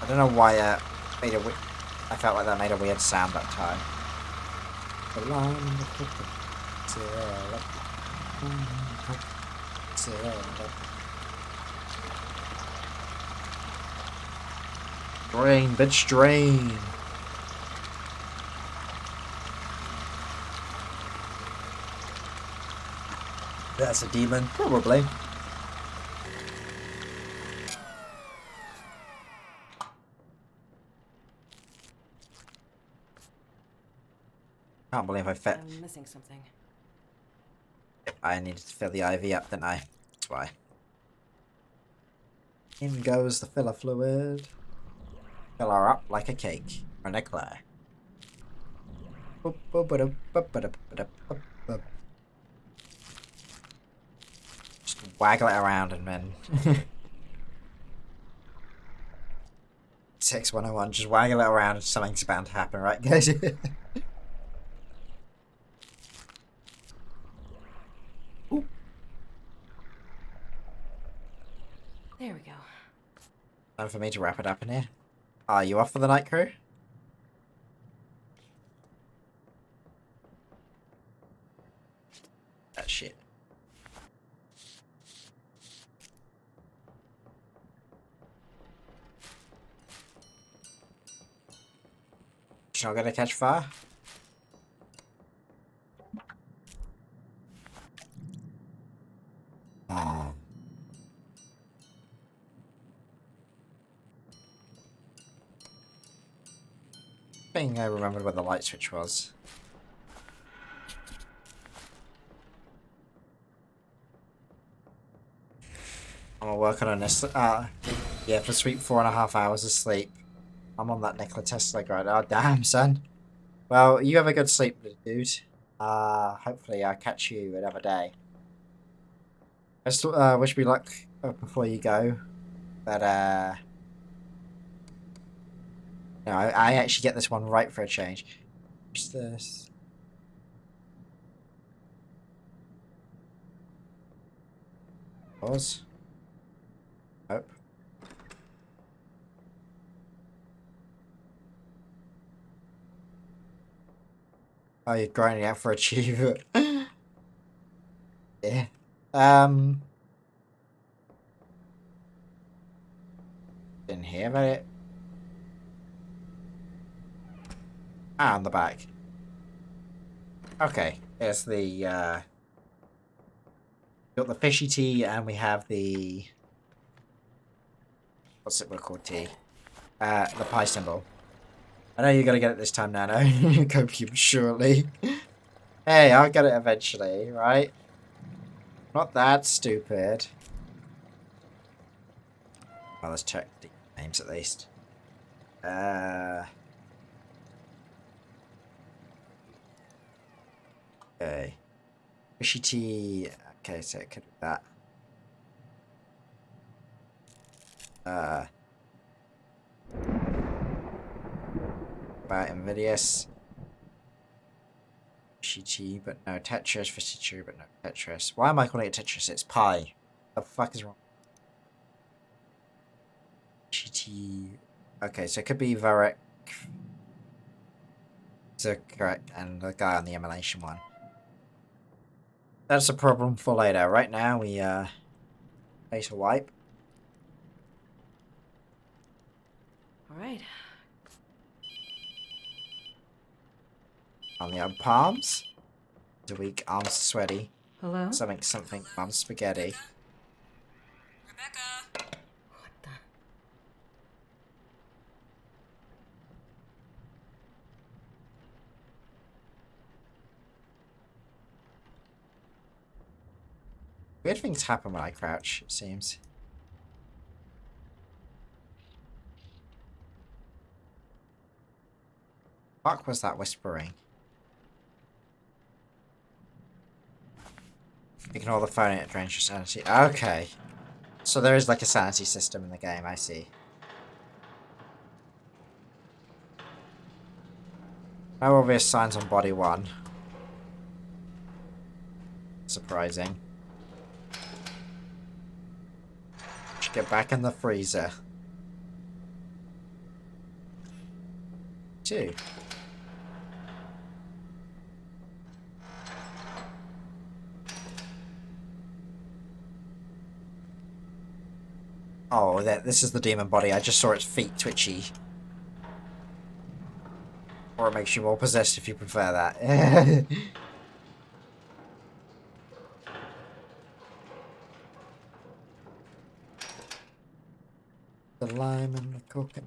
I don't know why I felt like that made a weird sound that time. The lime in the coconut. Drain, bitch, drain. That's a demon, probably. Can't believe I fit. I'm missing something. I needed to fill the IV up, didn't I? That's why. In goes the filler fluid. Fill her up like a cake. Or an eclair. Just waggle it around and then... 6101, just waggle it around and something's bound to happen, right guys? There we go. Time for me to wrap it up in here. Are you off for the night, crew? That shit. She's not gonna catch fire? Oh. I think I remembered where the light switch was. I'm gonna work on this. Yeah, for sweet 4.5 hours of sleep. I'm on that Nikola Tesla grind. Oh, damn, son. Well, you have a good sleep, dude. Hopefully I'll catch you another day. I just wish me luck before you go. But, no, I actually get this one right for a change. What's this? Pause. Nope. Oh, you're grinding out for achiever. Yeah. Didn't hear about it. Ah, on the back. Okay, there's the got the fishy tea, and we have the what's it called tea? The pie symbol. I know you're gonna get it this time, Nano. Copium, surely. Hey, I'll get it eventually, right? Not that stupid. Well, let's check the names at least. Okay. Fishy tea. Okay, so it could be that. About Invidious. Fishy tea, but no Tetris. Fishy tea, but no Tetris. Why am I calling it Tetris? It's pie. The fuck is wrong? T. Okay, so it could be Varek. So correct, and the guy on the emulation one. That's a problem for later. Right now, we face a wipe. All right. On the other palms. The weak, arms sweaty. Hello? Something, mum's spaghetti. Rebecca! What the? Weird things happen when I crouch, it seems. Fuck was that whispering? Ignore the phone, it drains your sanity. Okay. So there is like a sanity system in the game, I see. No obvious signs on body 1. Surprising. Should get back in the freezer. 2. Oh, this is the demon body. I just saw its feet twitchy. Or it makes you more possessed if you prefer that. The lime and the coconut.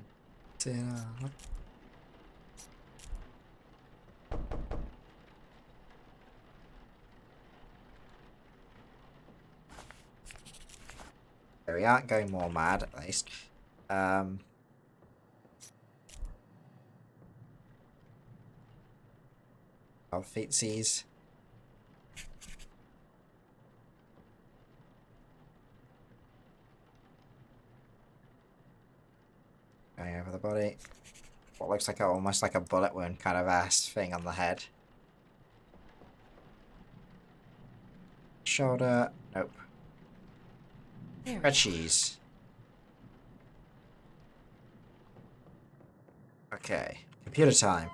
There we are, going more mad at least. Our feetsies. Going over the body. What looks like almost like a bullet wound kind of ass thing on the head. Shoulder. Nope. Red cheese. Okay. Computer time.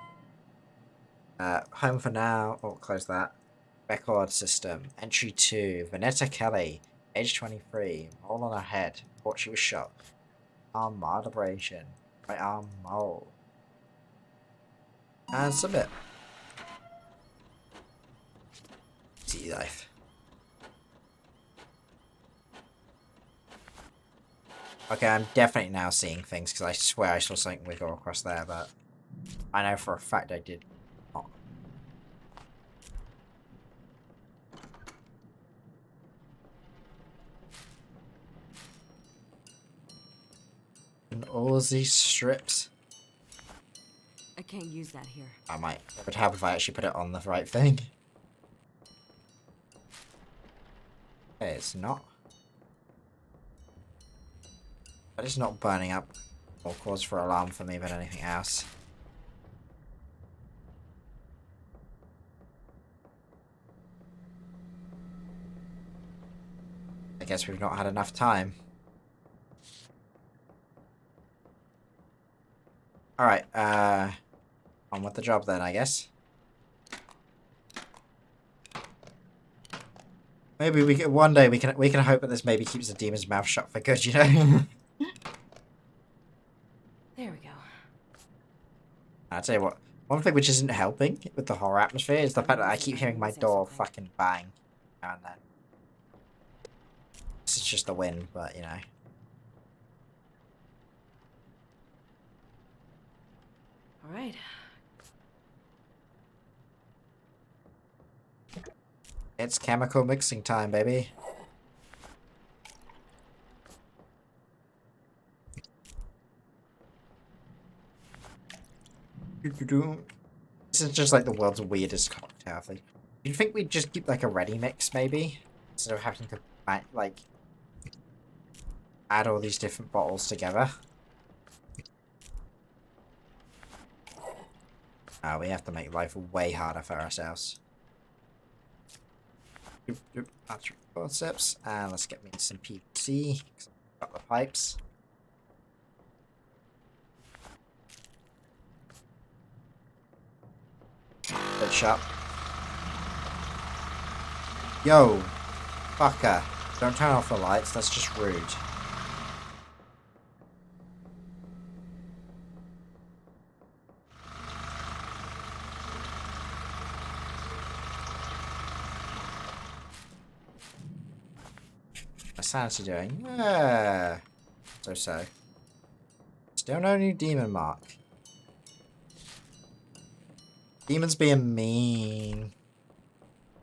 Home for now. Oh, close that. Record system. Entry 2. Vanessa Kelly. Age 23. Mole on her head. Thought she was shot. Arm mild abrasion. Right arm mole. And submit. Easy life. Okay, I'm definitely now seeing things because I swear I saw something wiggle across there, but I know for a fact I did not. And all of these strips. I can't use that here. I might. It would help if I actually put it on the right thing. Okay, it's not. But it's not burning up. More cause for alarm for me than anything else. I guess we've not had enough time. Alright, on with the job then, I guess. Maybe we can, one day we can hope that this maybe keeps the demon's mouth shut for good, you know? There we go. I'll tell you what, one thing which isn't helping with the horror atmosphere is the fact that I keep hearing my door fucking bang now and then. This is just the wind, but you know. All right. It's chemical mixing time, baby. This is just like the world's weirdest cocktail thing. You'd think we'd just keep like a ready mix, maybe? Instead of having to, like, add all these different bottles together. We have to make life way harder for ourselves. After 4 sips, and let's get me some PVC. Got the pipes. lights up. Yo, fucker. Don't turn off the lights, that's just rude. My sanity doing? Yeah. So. Still no new demon mark. Demon's being mean.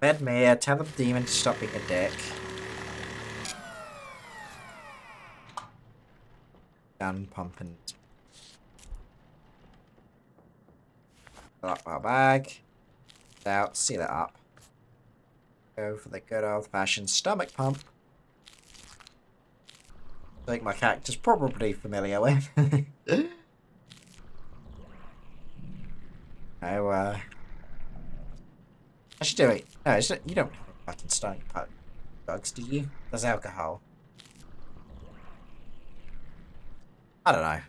Fed me, tell the demon to stop being a dick. Gun pumping. Fill up our bag. Out, seal it up. Go for the good old fashioned stomach pump. I think my character's probably familiar with. Oh, I should do it. No, it's not, you don't have a fucking stomach pump drugs, do you? There's alcohol. I don't know.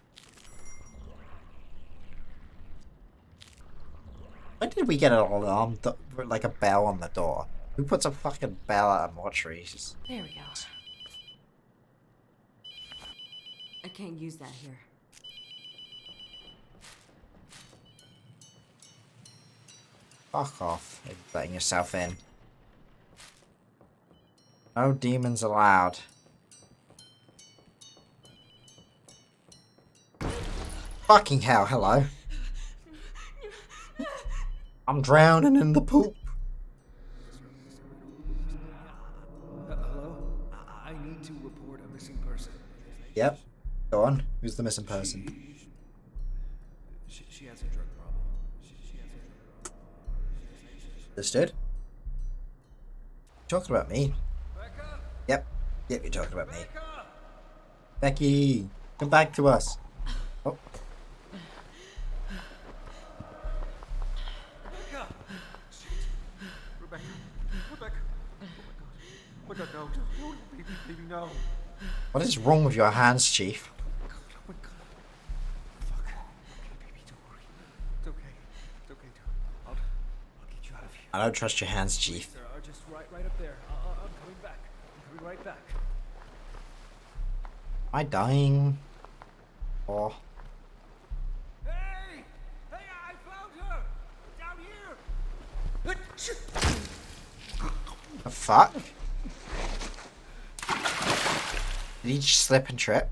When did we get an alarm, like a bell on the door? Who puts a fucking bell at a mortuary? There we go. I can't use that here. Fuck off, letting yourself in. No demons allowed. Fucking hell, hello. I'm drowning in the poop. Hello? I need to report a missing person. Yep. Go on. Who's the missing person? She has a drug problem. She has a drug problem. Understood. Talking about me. Becca? Yep. Yep, you're talking about me. Becca? Becky, come back to us. Oh. Becca! Shit. Rebecca. Rebecca. Oh my god. Oh my god, no. No, baby, no. What is wrong with your hands, Chief? Oh my god. Fuck. Okay, baby, don't worry. It's okay. It's okay, dude. I'll get you out of here. I don't trust your hands, Chief. There are just right up there. I'm coming back. I'm coming right back. Am I dying? Or Hey! Hey, I found her! Down here! the fuck? Did he just slip and trip?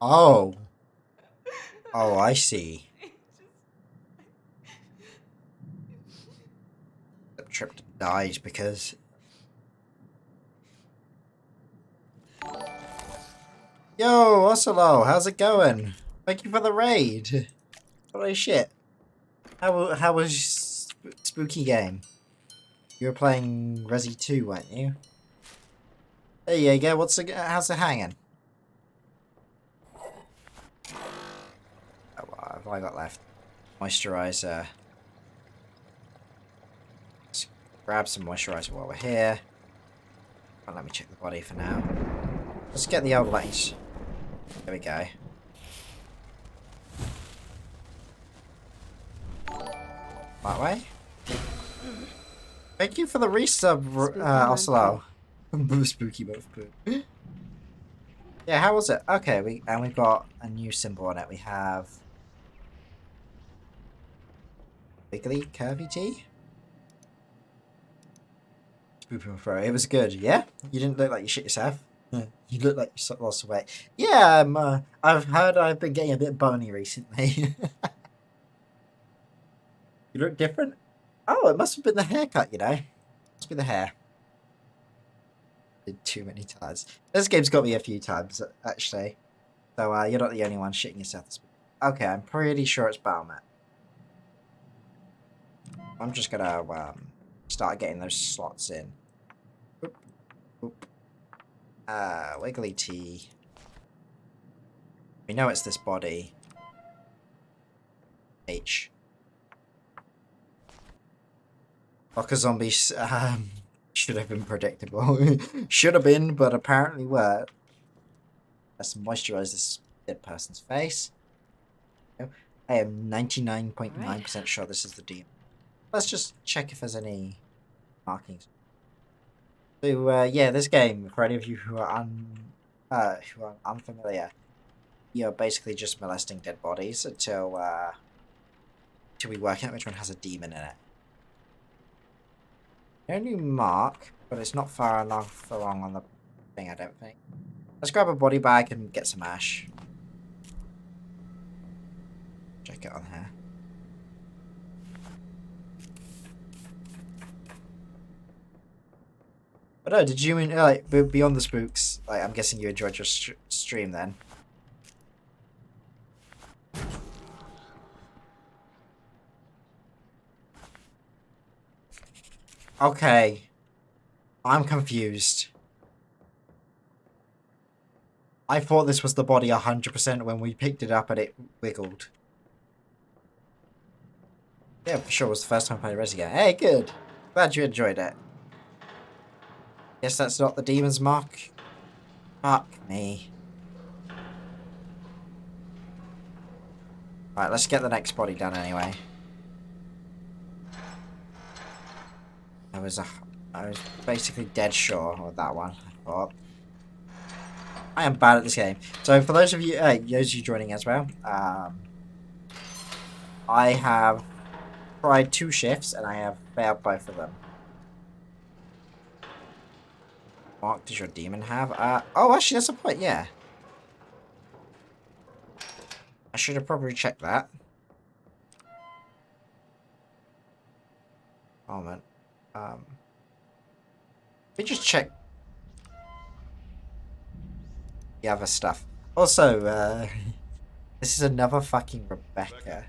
Oh. Oh, I see. Tripped and died because... Yo, Oslo, how's it going? Thank you for the raid. Holy shit. How was spooky game? You were playing Resi 2, weren't you? There you go. How's it hanging? Oh, what have I got left? Moisturizer. Let's grab some moisturizer while we're here. Oh, let me check the body for now. Let's get the old lights. There we go. That way? Thank you for the resub, Oslo. Spooky both. Yeah, how was it? Okay, we've got a new symbol on it. We have Wiggly Curvy T. Spooping Pro. It was good, yeah? You didn't look like you shit yourself. You look like you lost weight. Yeah, I've heard I've been getting a bit bony recently. You look different? Oh, it must have been the haircut, you know? Must be the hair. Did too many times. This game's got me a few times, actually. So, you're not the only one shitting yourself this week. Okay, I'm pretty sure it's Battlemat. I'm just gonna, start getting those slots in. Oop. Oop. Wiggly T. We know it's this body. H. Fucker zombies, should have been predictable. Should have been, but apparently were. Let's moisturize this dead person's face. I am 99.9% sure this is the demon. Let's just check if there's any markings. So yeah, this game, for any of you who are unfamiliar, you're basically just molesting dead bodies until we work out which one has a demon in it. No new mark, but it's not far enough along on the thing, I don't think. Let's grab a body bag and get some ash. Check it on here. But no, did you mean like beyond the spooks? Like, I'm guessing you enjoyed your stream then. Okay, I'm confused. I thought this was the body 100% when we picked it up and it wiggled. Yeah, for sure it was the first time I played Resi again. Hey, good. Glad you enjoyed it. Guess that's not the demon's mark. Fuck me. Right, let's get the next body done anyway. I was basically dead sure of that one, I thought. I am bad at this game. So for those of you, joining as well, I have tried 2 shifts and I have failed both of them. What does your demon have? Oh, actually, that's a point, yeah. I should have probably checked that. Moment. Let me just check the other stuff. Also, this is another fucking Rebecca.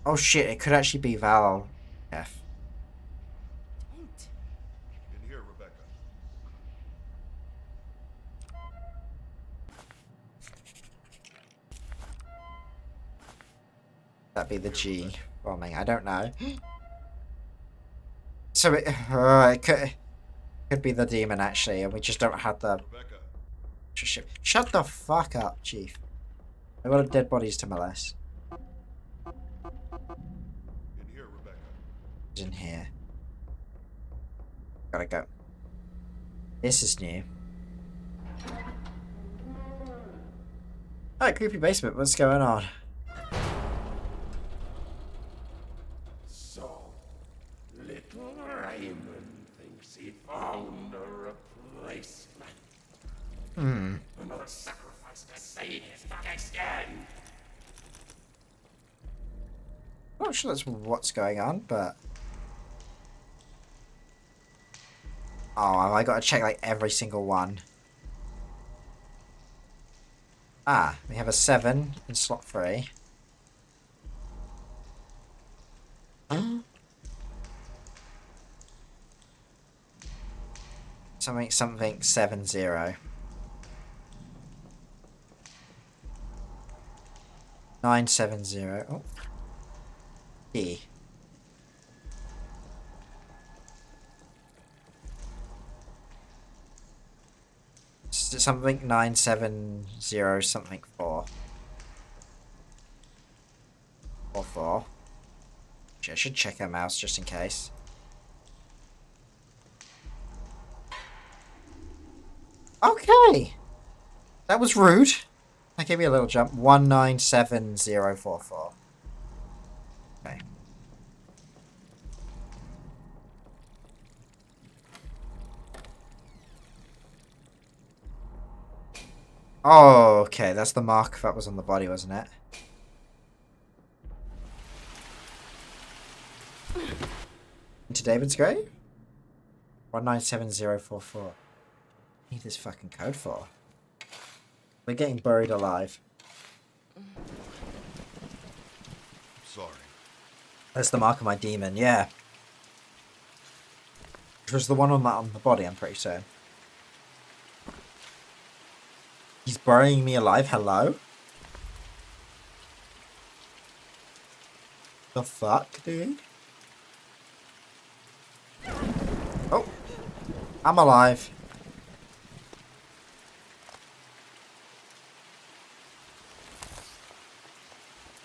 Oh shit, it could actually be Val. F. In here, Rebecca. That'd be the G bombing. I don't know. So it could be the demon actually, and we just don't have the. Rebecca. Shut the fuck up, Chief. I've got dead bodies to molest. In here, Rebecca. In here. Gotta go. This is new. Alright, creepy basement. What's going on? So, little Raymond thinks he found a replacement. Another sacrifice to save his fucking skin. Not sure that's what's going on, but. Oh, have I got to check like every single one? Ah, we have a 7 in slot 3. Something 7-0. 9-7-0. Oh. D. Something 9-7-0 something 4. 4-4. I should check our mouse just in case. Okay! That was rude. That gave me a little jump. 197044. Okay. Oh, okay. That's the mark that was on the body, wasn't it? Into David's grave? 197044. Need this fucking code for? We're getting buried alive. Sorry. That's the mark of my demon, yeah. Which was the one on the body, I'm pretty sure. He's burying me alive, hello? The fuck, dude? Oh. I'm alive.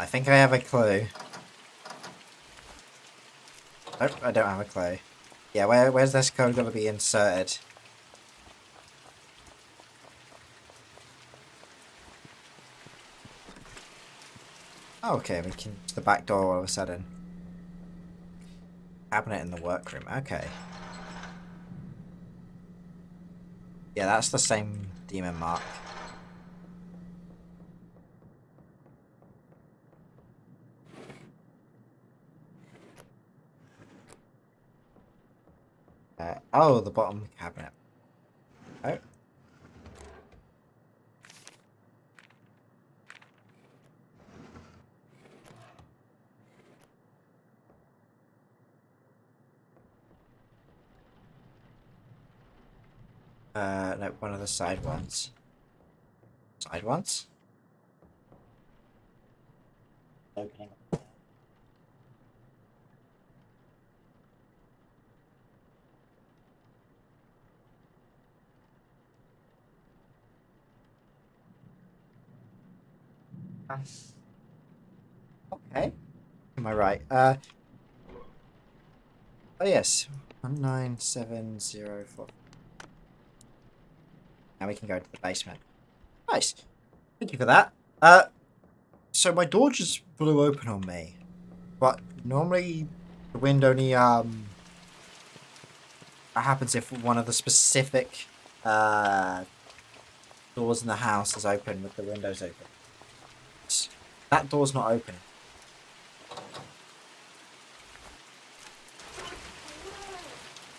think I have a clue. Nope, I don't have a clue. Yeah, where's this code going to be inserted? Oh, okay, we can use the back door all of a sudden. Cabinet in the workroom, okay. Yeah, that's the same demon mark. Oh, the bottom cabinet. Oh. No, one of the side ones. Side ones? Opening. Okay. Am I right? Oh yes. 19704. Now we can go to the basement. Nice. Thank you for that. So my door just blew open on me. But normally the wind only that happens if one of the specific doors in the house is open with the windows open. That door's not open.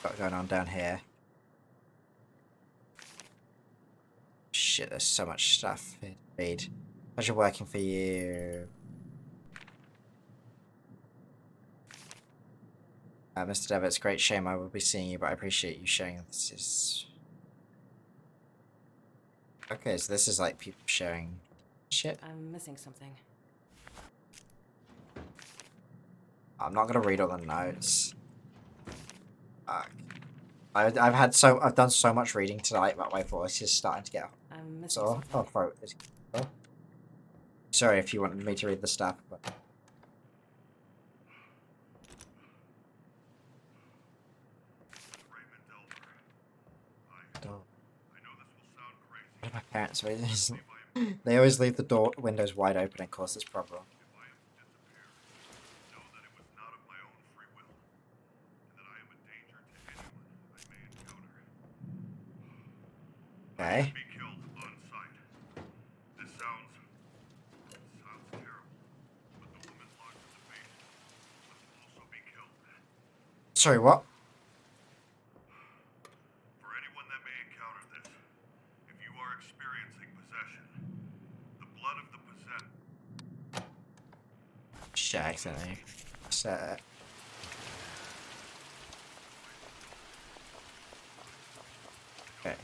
Got going on down here. Shit, there's so much stuff here to read. Pleasure working for you. Mr. Devitt, it's a great shame I will be seeing you, but I appreciate you sharing this. Is... Okay, so this is like people sharing shit. I'm missing something. I'm not gonna read all the notes. I've done so much reading tonight that my voice is starting to get I'm missing so something. throat is. Sorry if you wanted me to read the stuff, but Raymond Delver. oh, I know this will sound crazy. what are my parents reading? If I am They always leave the door windows wide open and cause this problem. if I am to disappear, know that it was not of my own free will, and that I am a danger to anyone I may encounter. Okay. Be killed on sight. This sounds terrible, but the woman locked in the basement must also be killed. Sorry, what? For anyone that may encounter this, if you are experiencing possession, the blood of the possessed. Shit, accidentally. Set. Okay.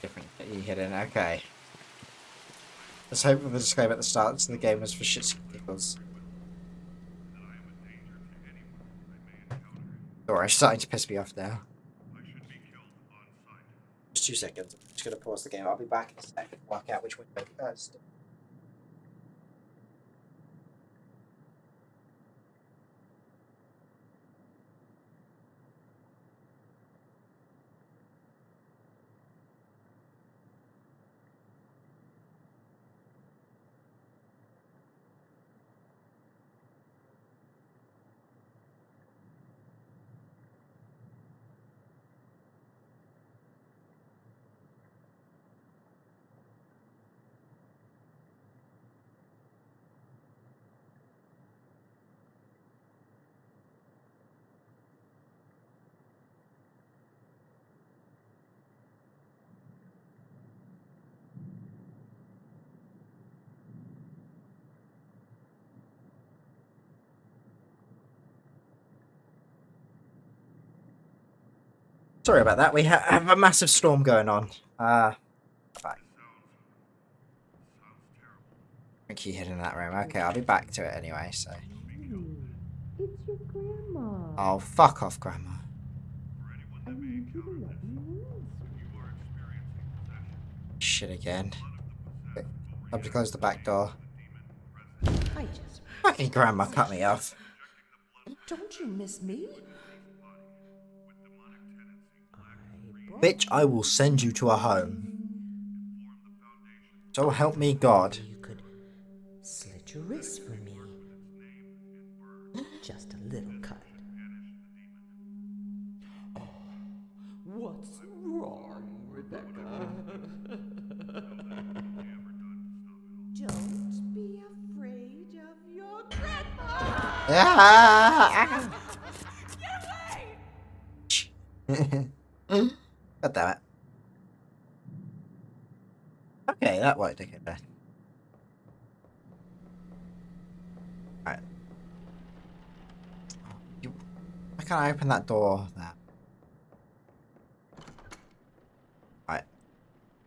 Different hidden. Okay. Let's hope the disclaimer at the start of the game was for shits and giggles. Alright, starting to piss me off now. Just 2 seconds. I'm just gonna pause the game. I'll be back in a second. Work out which window first. Sorry about that. We have a massive storm going on. Bye. Key hidden in that room. Okay, I'll be back to it anyway, so. It's your grandma. Oh, fuck off, Grandma. I need you to let me in. Shit again. Time to close the back door. I just. Fucking grandma cut me off. Don't you miss me? Bitch, I will send you to a home. So help me God. You could slit your wrist for me. Just a little cut. What's wrong, Rebecca? Don't be afraid of your grandma! Ah! God damn it. Okay, that worked okay there. Alright. Why can't I open that door there? Alright.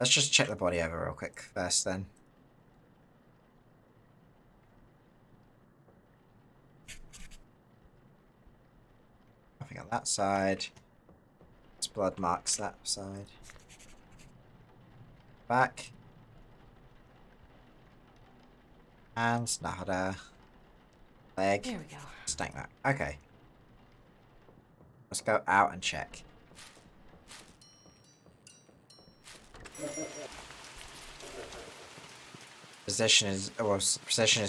Let's just check the body over real quick first then. Nothing on that side. It's blood marks that side. Back. And nada. Leg. There we go. Stank that. Okay. Let's go out and check. Possession is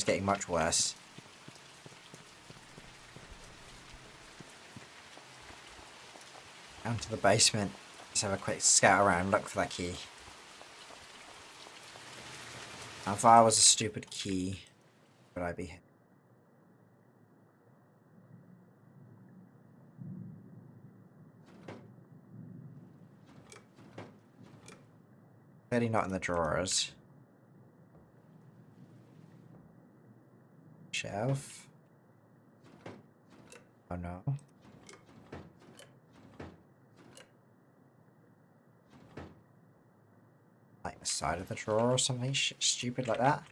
getting much worse. Down to the basement. Let's have a quick scout around, look for that key. Now, if I was a stupid key, would I be here? Clearly not in the drawers. Shelf. Oh no. Like the side of the drawer or something stupid like that.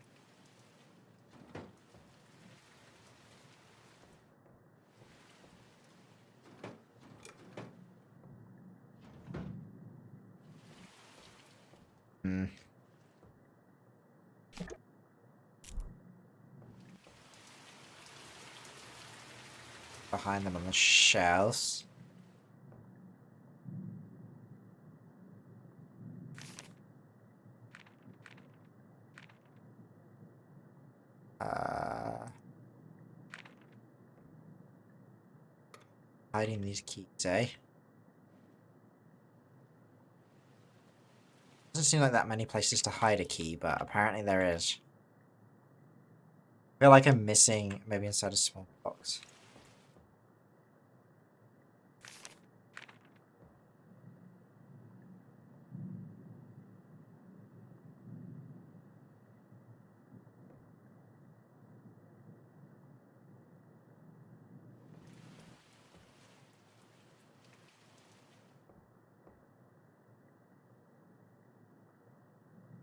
Hmm. Behind them on the shelves. Hiding these keys, eh? Doesn't seem like that many places to hide a key, but apparently there is. I feel like I'm missing, maybe inside a small box.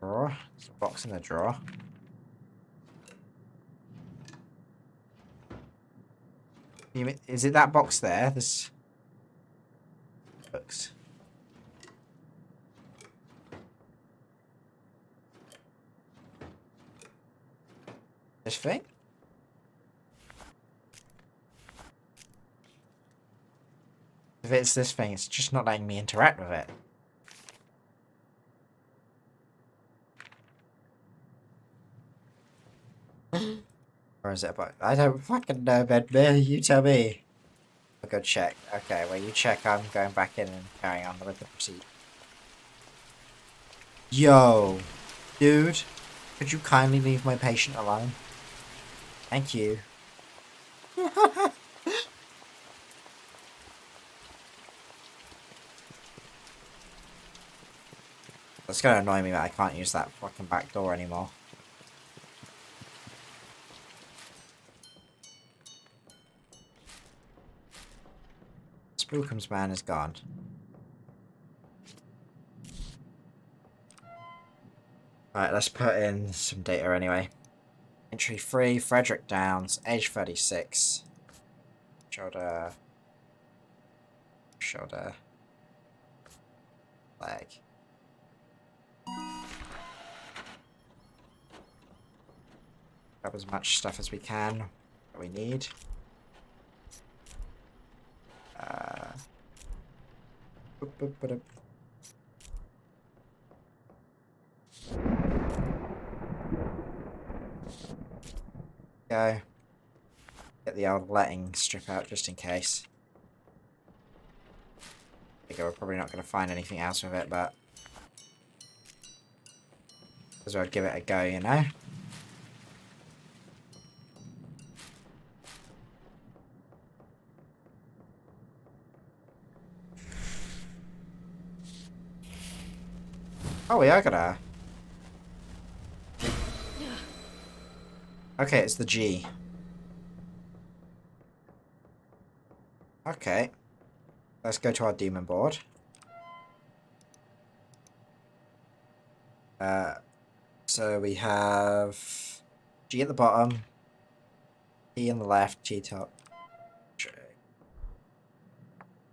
Drawer. There's a box in the drawer. Is it that box there? This books. This thing? If it's this thing, it's just not letting me interact with it. Or is it a box? I don't fucking know, man. You tell me. I'll go check. Okay, well, you check. I'm going back in and carrying on with the procedure. Yo, dude, could you kindly leave my patient alone? Thank you. That's gonna annoy me that I can't use that fucking back door anymore. Spook'Takular's man is gone. Alright, let's put in some data anyway. Entry 3, Frederick Downs, age 36. Shoulder. Leg. Grab as much stuff as we can that we need. Boop, boop, boop, boop. Go. Get the old letting strip out just in case. We're probably not going to find anything else with it, but as well give it a go, you know. Oh, we are gonna. Okay, it's the G. Okay. Let's go to our demon board. So we have G at the bottom, T on the left, G top.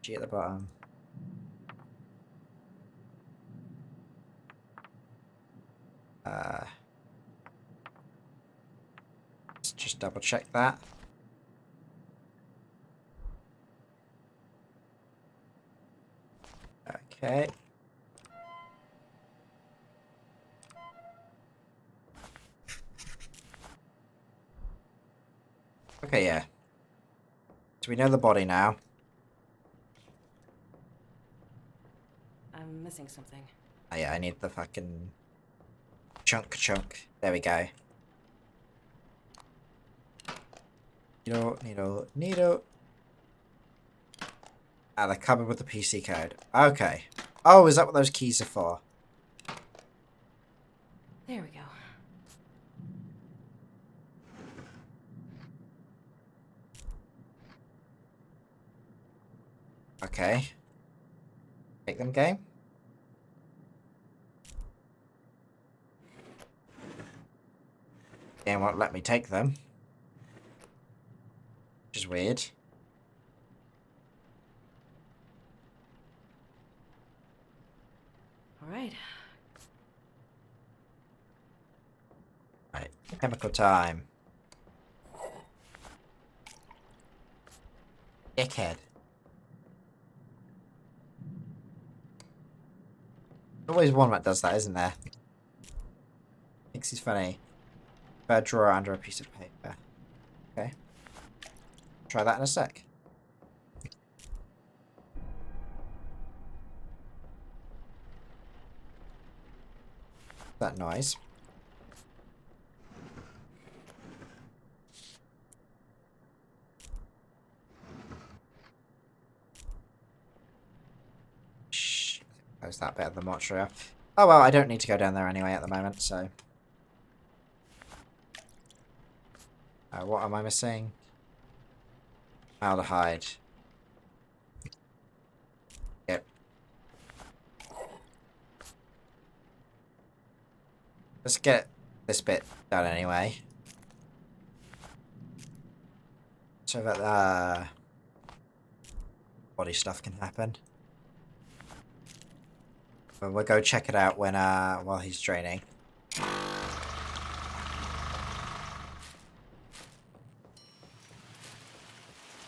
G at the bottom. Let's just double check that. Okay. Okay, yeah. So we know the body now. I'm missing something. Oh yeah, I need the fucking chunk. There we go. Needle. Ah, the cupboard with the PC code. Okay. Oh, is that what those keys are for? There we go. Okay. Take them, game. Game won't let me take them. Which is weird. Alright. Right. Chemical time. Dickhead. Always one that does that, isn't there? Thinks he's funny. Put a drawer under a piece of paper. Okay. Try that in a sec. That noise. Shh. Close that bit of the mortuary off. Oh well, I don't need to go down there anyway at the moment, so. What am I missing? Aldehyde. Yep. Let's get this bit done anyway. So that body stuff can happen. But we'll go check it out when while he's draining.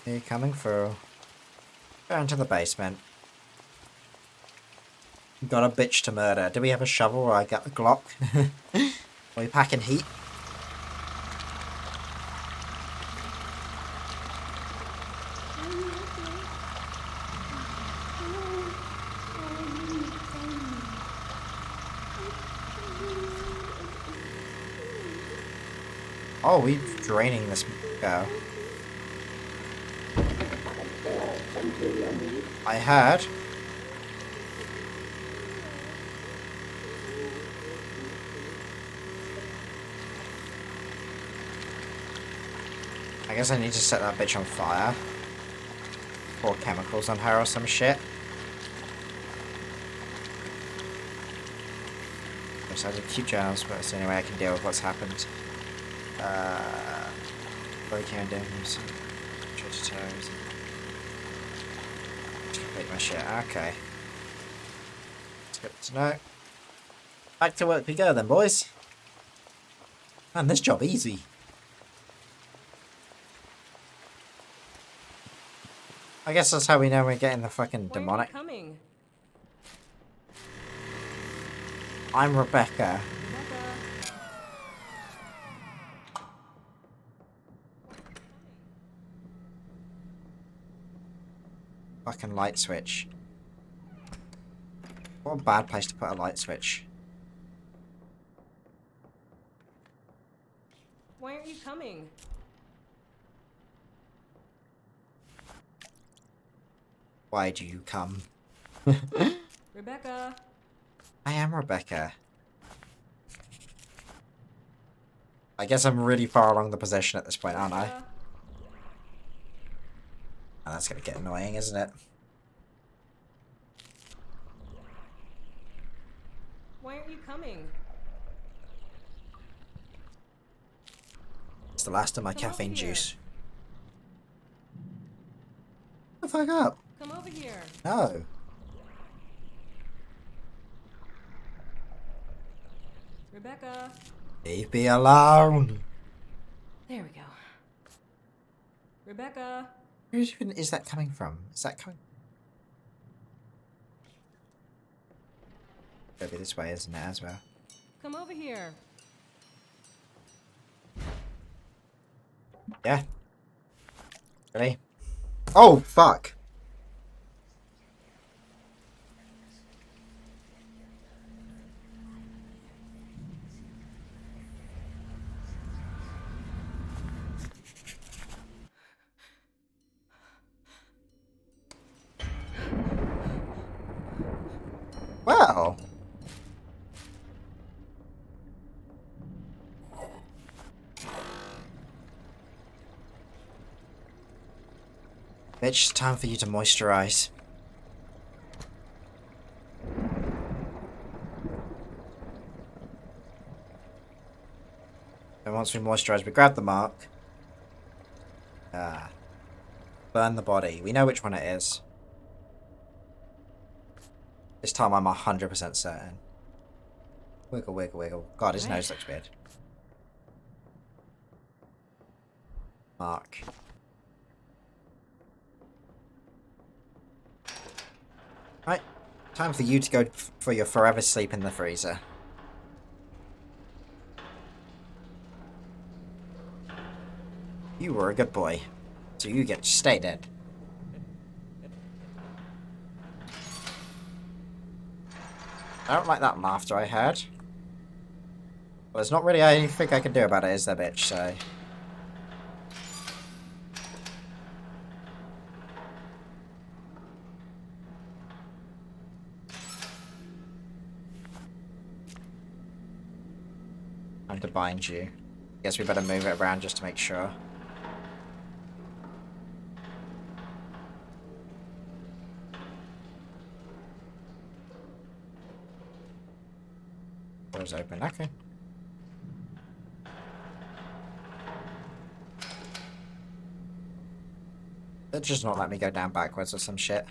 Are you coming through? Go into the basement. Got a bitch to murder. Do we have a shovel or I got the Glock? Are we packing heat? Oh, we're draining this go. I heard. I guess I need to set that bitch on fire. Pour chemicals on her or some shit. So I have to keep journals, but it's the only way I can deal with what's happened. Breaking and damage. Complete my shit. Okay. It's good to know. Back to work we go then, boys. Man, this job easy. I guess that's how we know we're getting the fucking Why aren't demonic. you coming? I'm Rebecca. Rebecca. Fucking light switch. What a bad place to put a light switch. Why aren't you coming? Why do you come? Rebecca. I am Rebecca. I guess I'm really far along the possession at this point, aren't I? Rebecca. Oh, that's gonna get annoying, isn't it? Why aren't you coming? It's the last of my Come over caffeine here. juice. Shut the fuck up. Come over here. No. Rebecca. Leave me alone. There we go. Rebecca. Where even is that coming from? Is that coming? Gotta be this way, isn't it, as well? Come over here. Yeah. Really? Oh, fuck. Well. Bitch, it's time for you to moisturize. And once we moisturize, we grab the mark. Burn the body. We know which one it is. This time I'm 100% certain. Wiggle, wiggle, wiggle. God, his nose looks weird. Mark. Right. Time for you to go for your forever sleep in the freezer. You were a good boy. So you get to stay dead. I don't like that laughter I heard. Well, there's not really anything I can do about it, is there, bitch, so... Time to bind you. Guess we better move it around just to make sure. Door's open, okay. It'll just not let me go down backwards or some shit.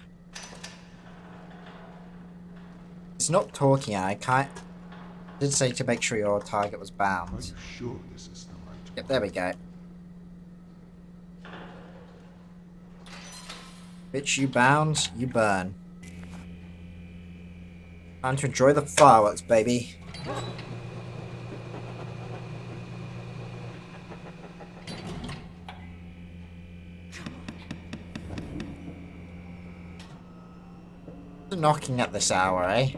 It's not talking, I can't... It did say to make sure your target was Are bound. you sure this is the right Yep, there we go. Bitch, you bound, you burn. Time to enjoy the fireworks, baby. Knocking at this hour, eh?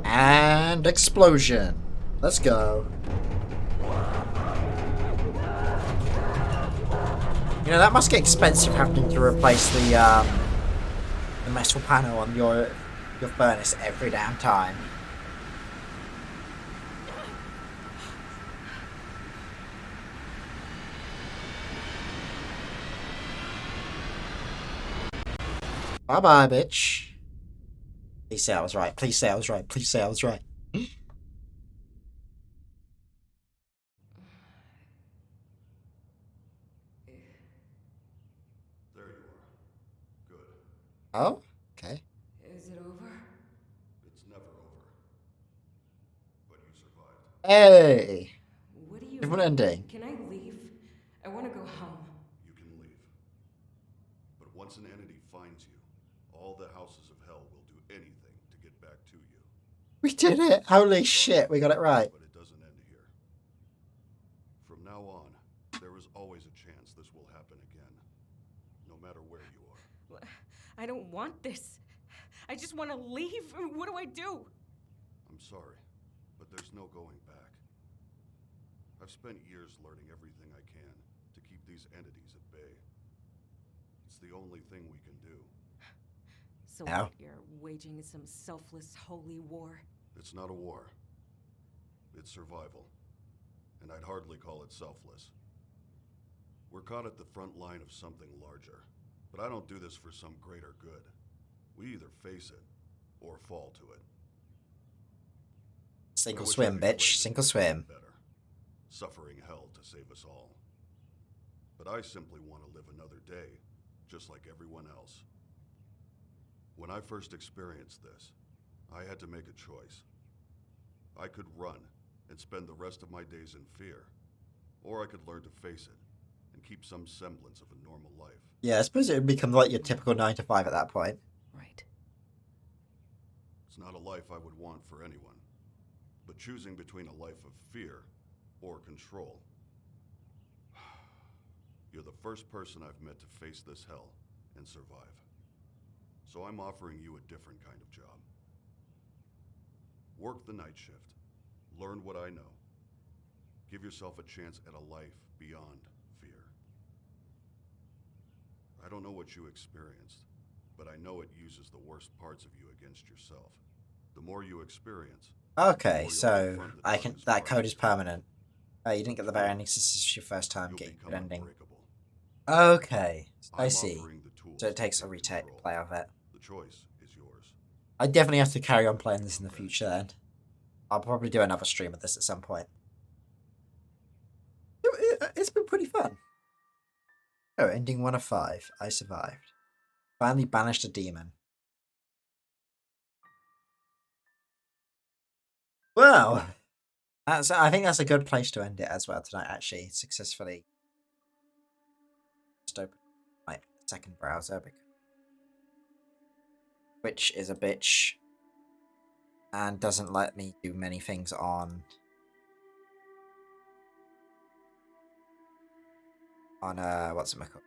And explosion. Let's go. You know, that must get expensive having to replace the metal panel on your furnace every damn time. Bye-bye, bitch. Please say I was right. Please say I was right. Please say I was right. There you are. Good. Oh? Okay. Is it over? It's never over. But you survived. Hey! What do you Different ending. Can I leave? I want to Once an entity finds you, all the houses of hell will do anything to get back to you. We did it! Holy shit, we got it right. But it doesn't end here. From now on, there is always a chance this will happen again, no matter where you are. I don't want this. I just want to leave. What do I do? I'm sorry, but there's no going back. I've spent years learning everything I can to keep these entities at bay. It's the only thing we can do. So Ow. what, you're waging some selfless holy war? It's not a war. It's survival. And I'd hardly call it selfless. We're caught at the front line of something larger, but I don't do this for some greater good. We either face it or fall to it. Sink I or wish I swim, could phrase bitch. it Sink or swim. better. Suffering hell to save us all. But I simply want to live another day, just like everyone else. When I first experienced this, I had to make a choice. I could run and spend the rest of my days in fear, or I could learn to face it and keep some semblance of a normal life. Yeah, I suppose it would become like your typical 9 to 5 at that point. Right. It's not a life I would want for anyone, but choosing between a life of fear or control. You're the first person I've met to face this hell and survive. So I'm offering you a different kind of job. Work the night shift. Learn what I know. Give yourself a chance at a life beyond fear. I don't know what you experienced, but I know it uses the worst parts of you against yourself. The more you experience, Okay, so I can. That code is permanent. You didn't get the very ending, so this is your first time you'll getting become good ending. unbreakable. Okay, I I'm see. offering the tools So it takes to a take retake control. play of it. The choice is yours. I definitely have to carry on playing this in the future then. I'll probably do another stream of this at some point. It's been pretty fun. Oh, ending 1 of 5. I survived. Finally banished a demon. Well, I think that's a good place to end it as well tonight, actually. Successfully just open my second browser because Twitch is a bitch and doesn't let me do many things on what's it called?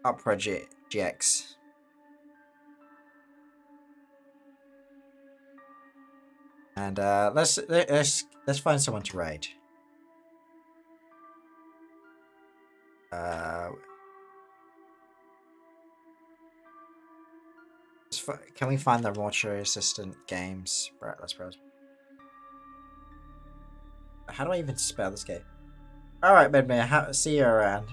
Opera GX. And let's find someone to raid. Can we find the mortuary assistant games? Right, let's browse. How do I even spell this game? All right, Midmay. See you around.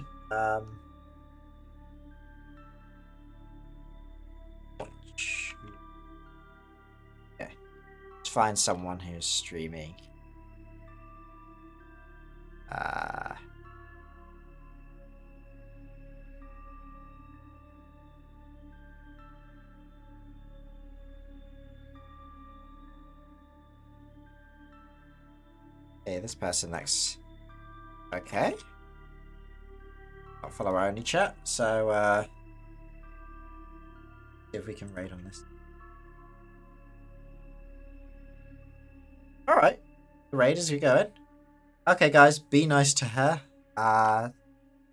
Okay. Let's find someone who's streaming. Okay, this person next. Okay. I'll follow our only chat, so see if we can raid on this. Alright. The raiders, who going? Okay guys, be nice to her.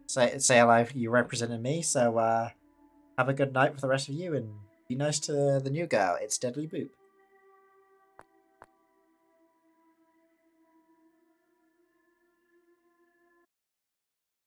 Say hello, you represented me, so have a good night for the rest of you and be nice to the new girl. It's Deadly Boop.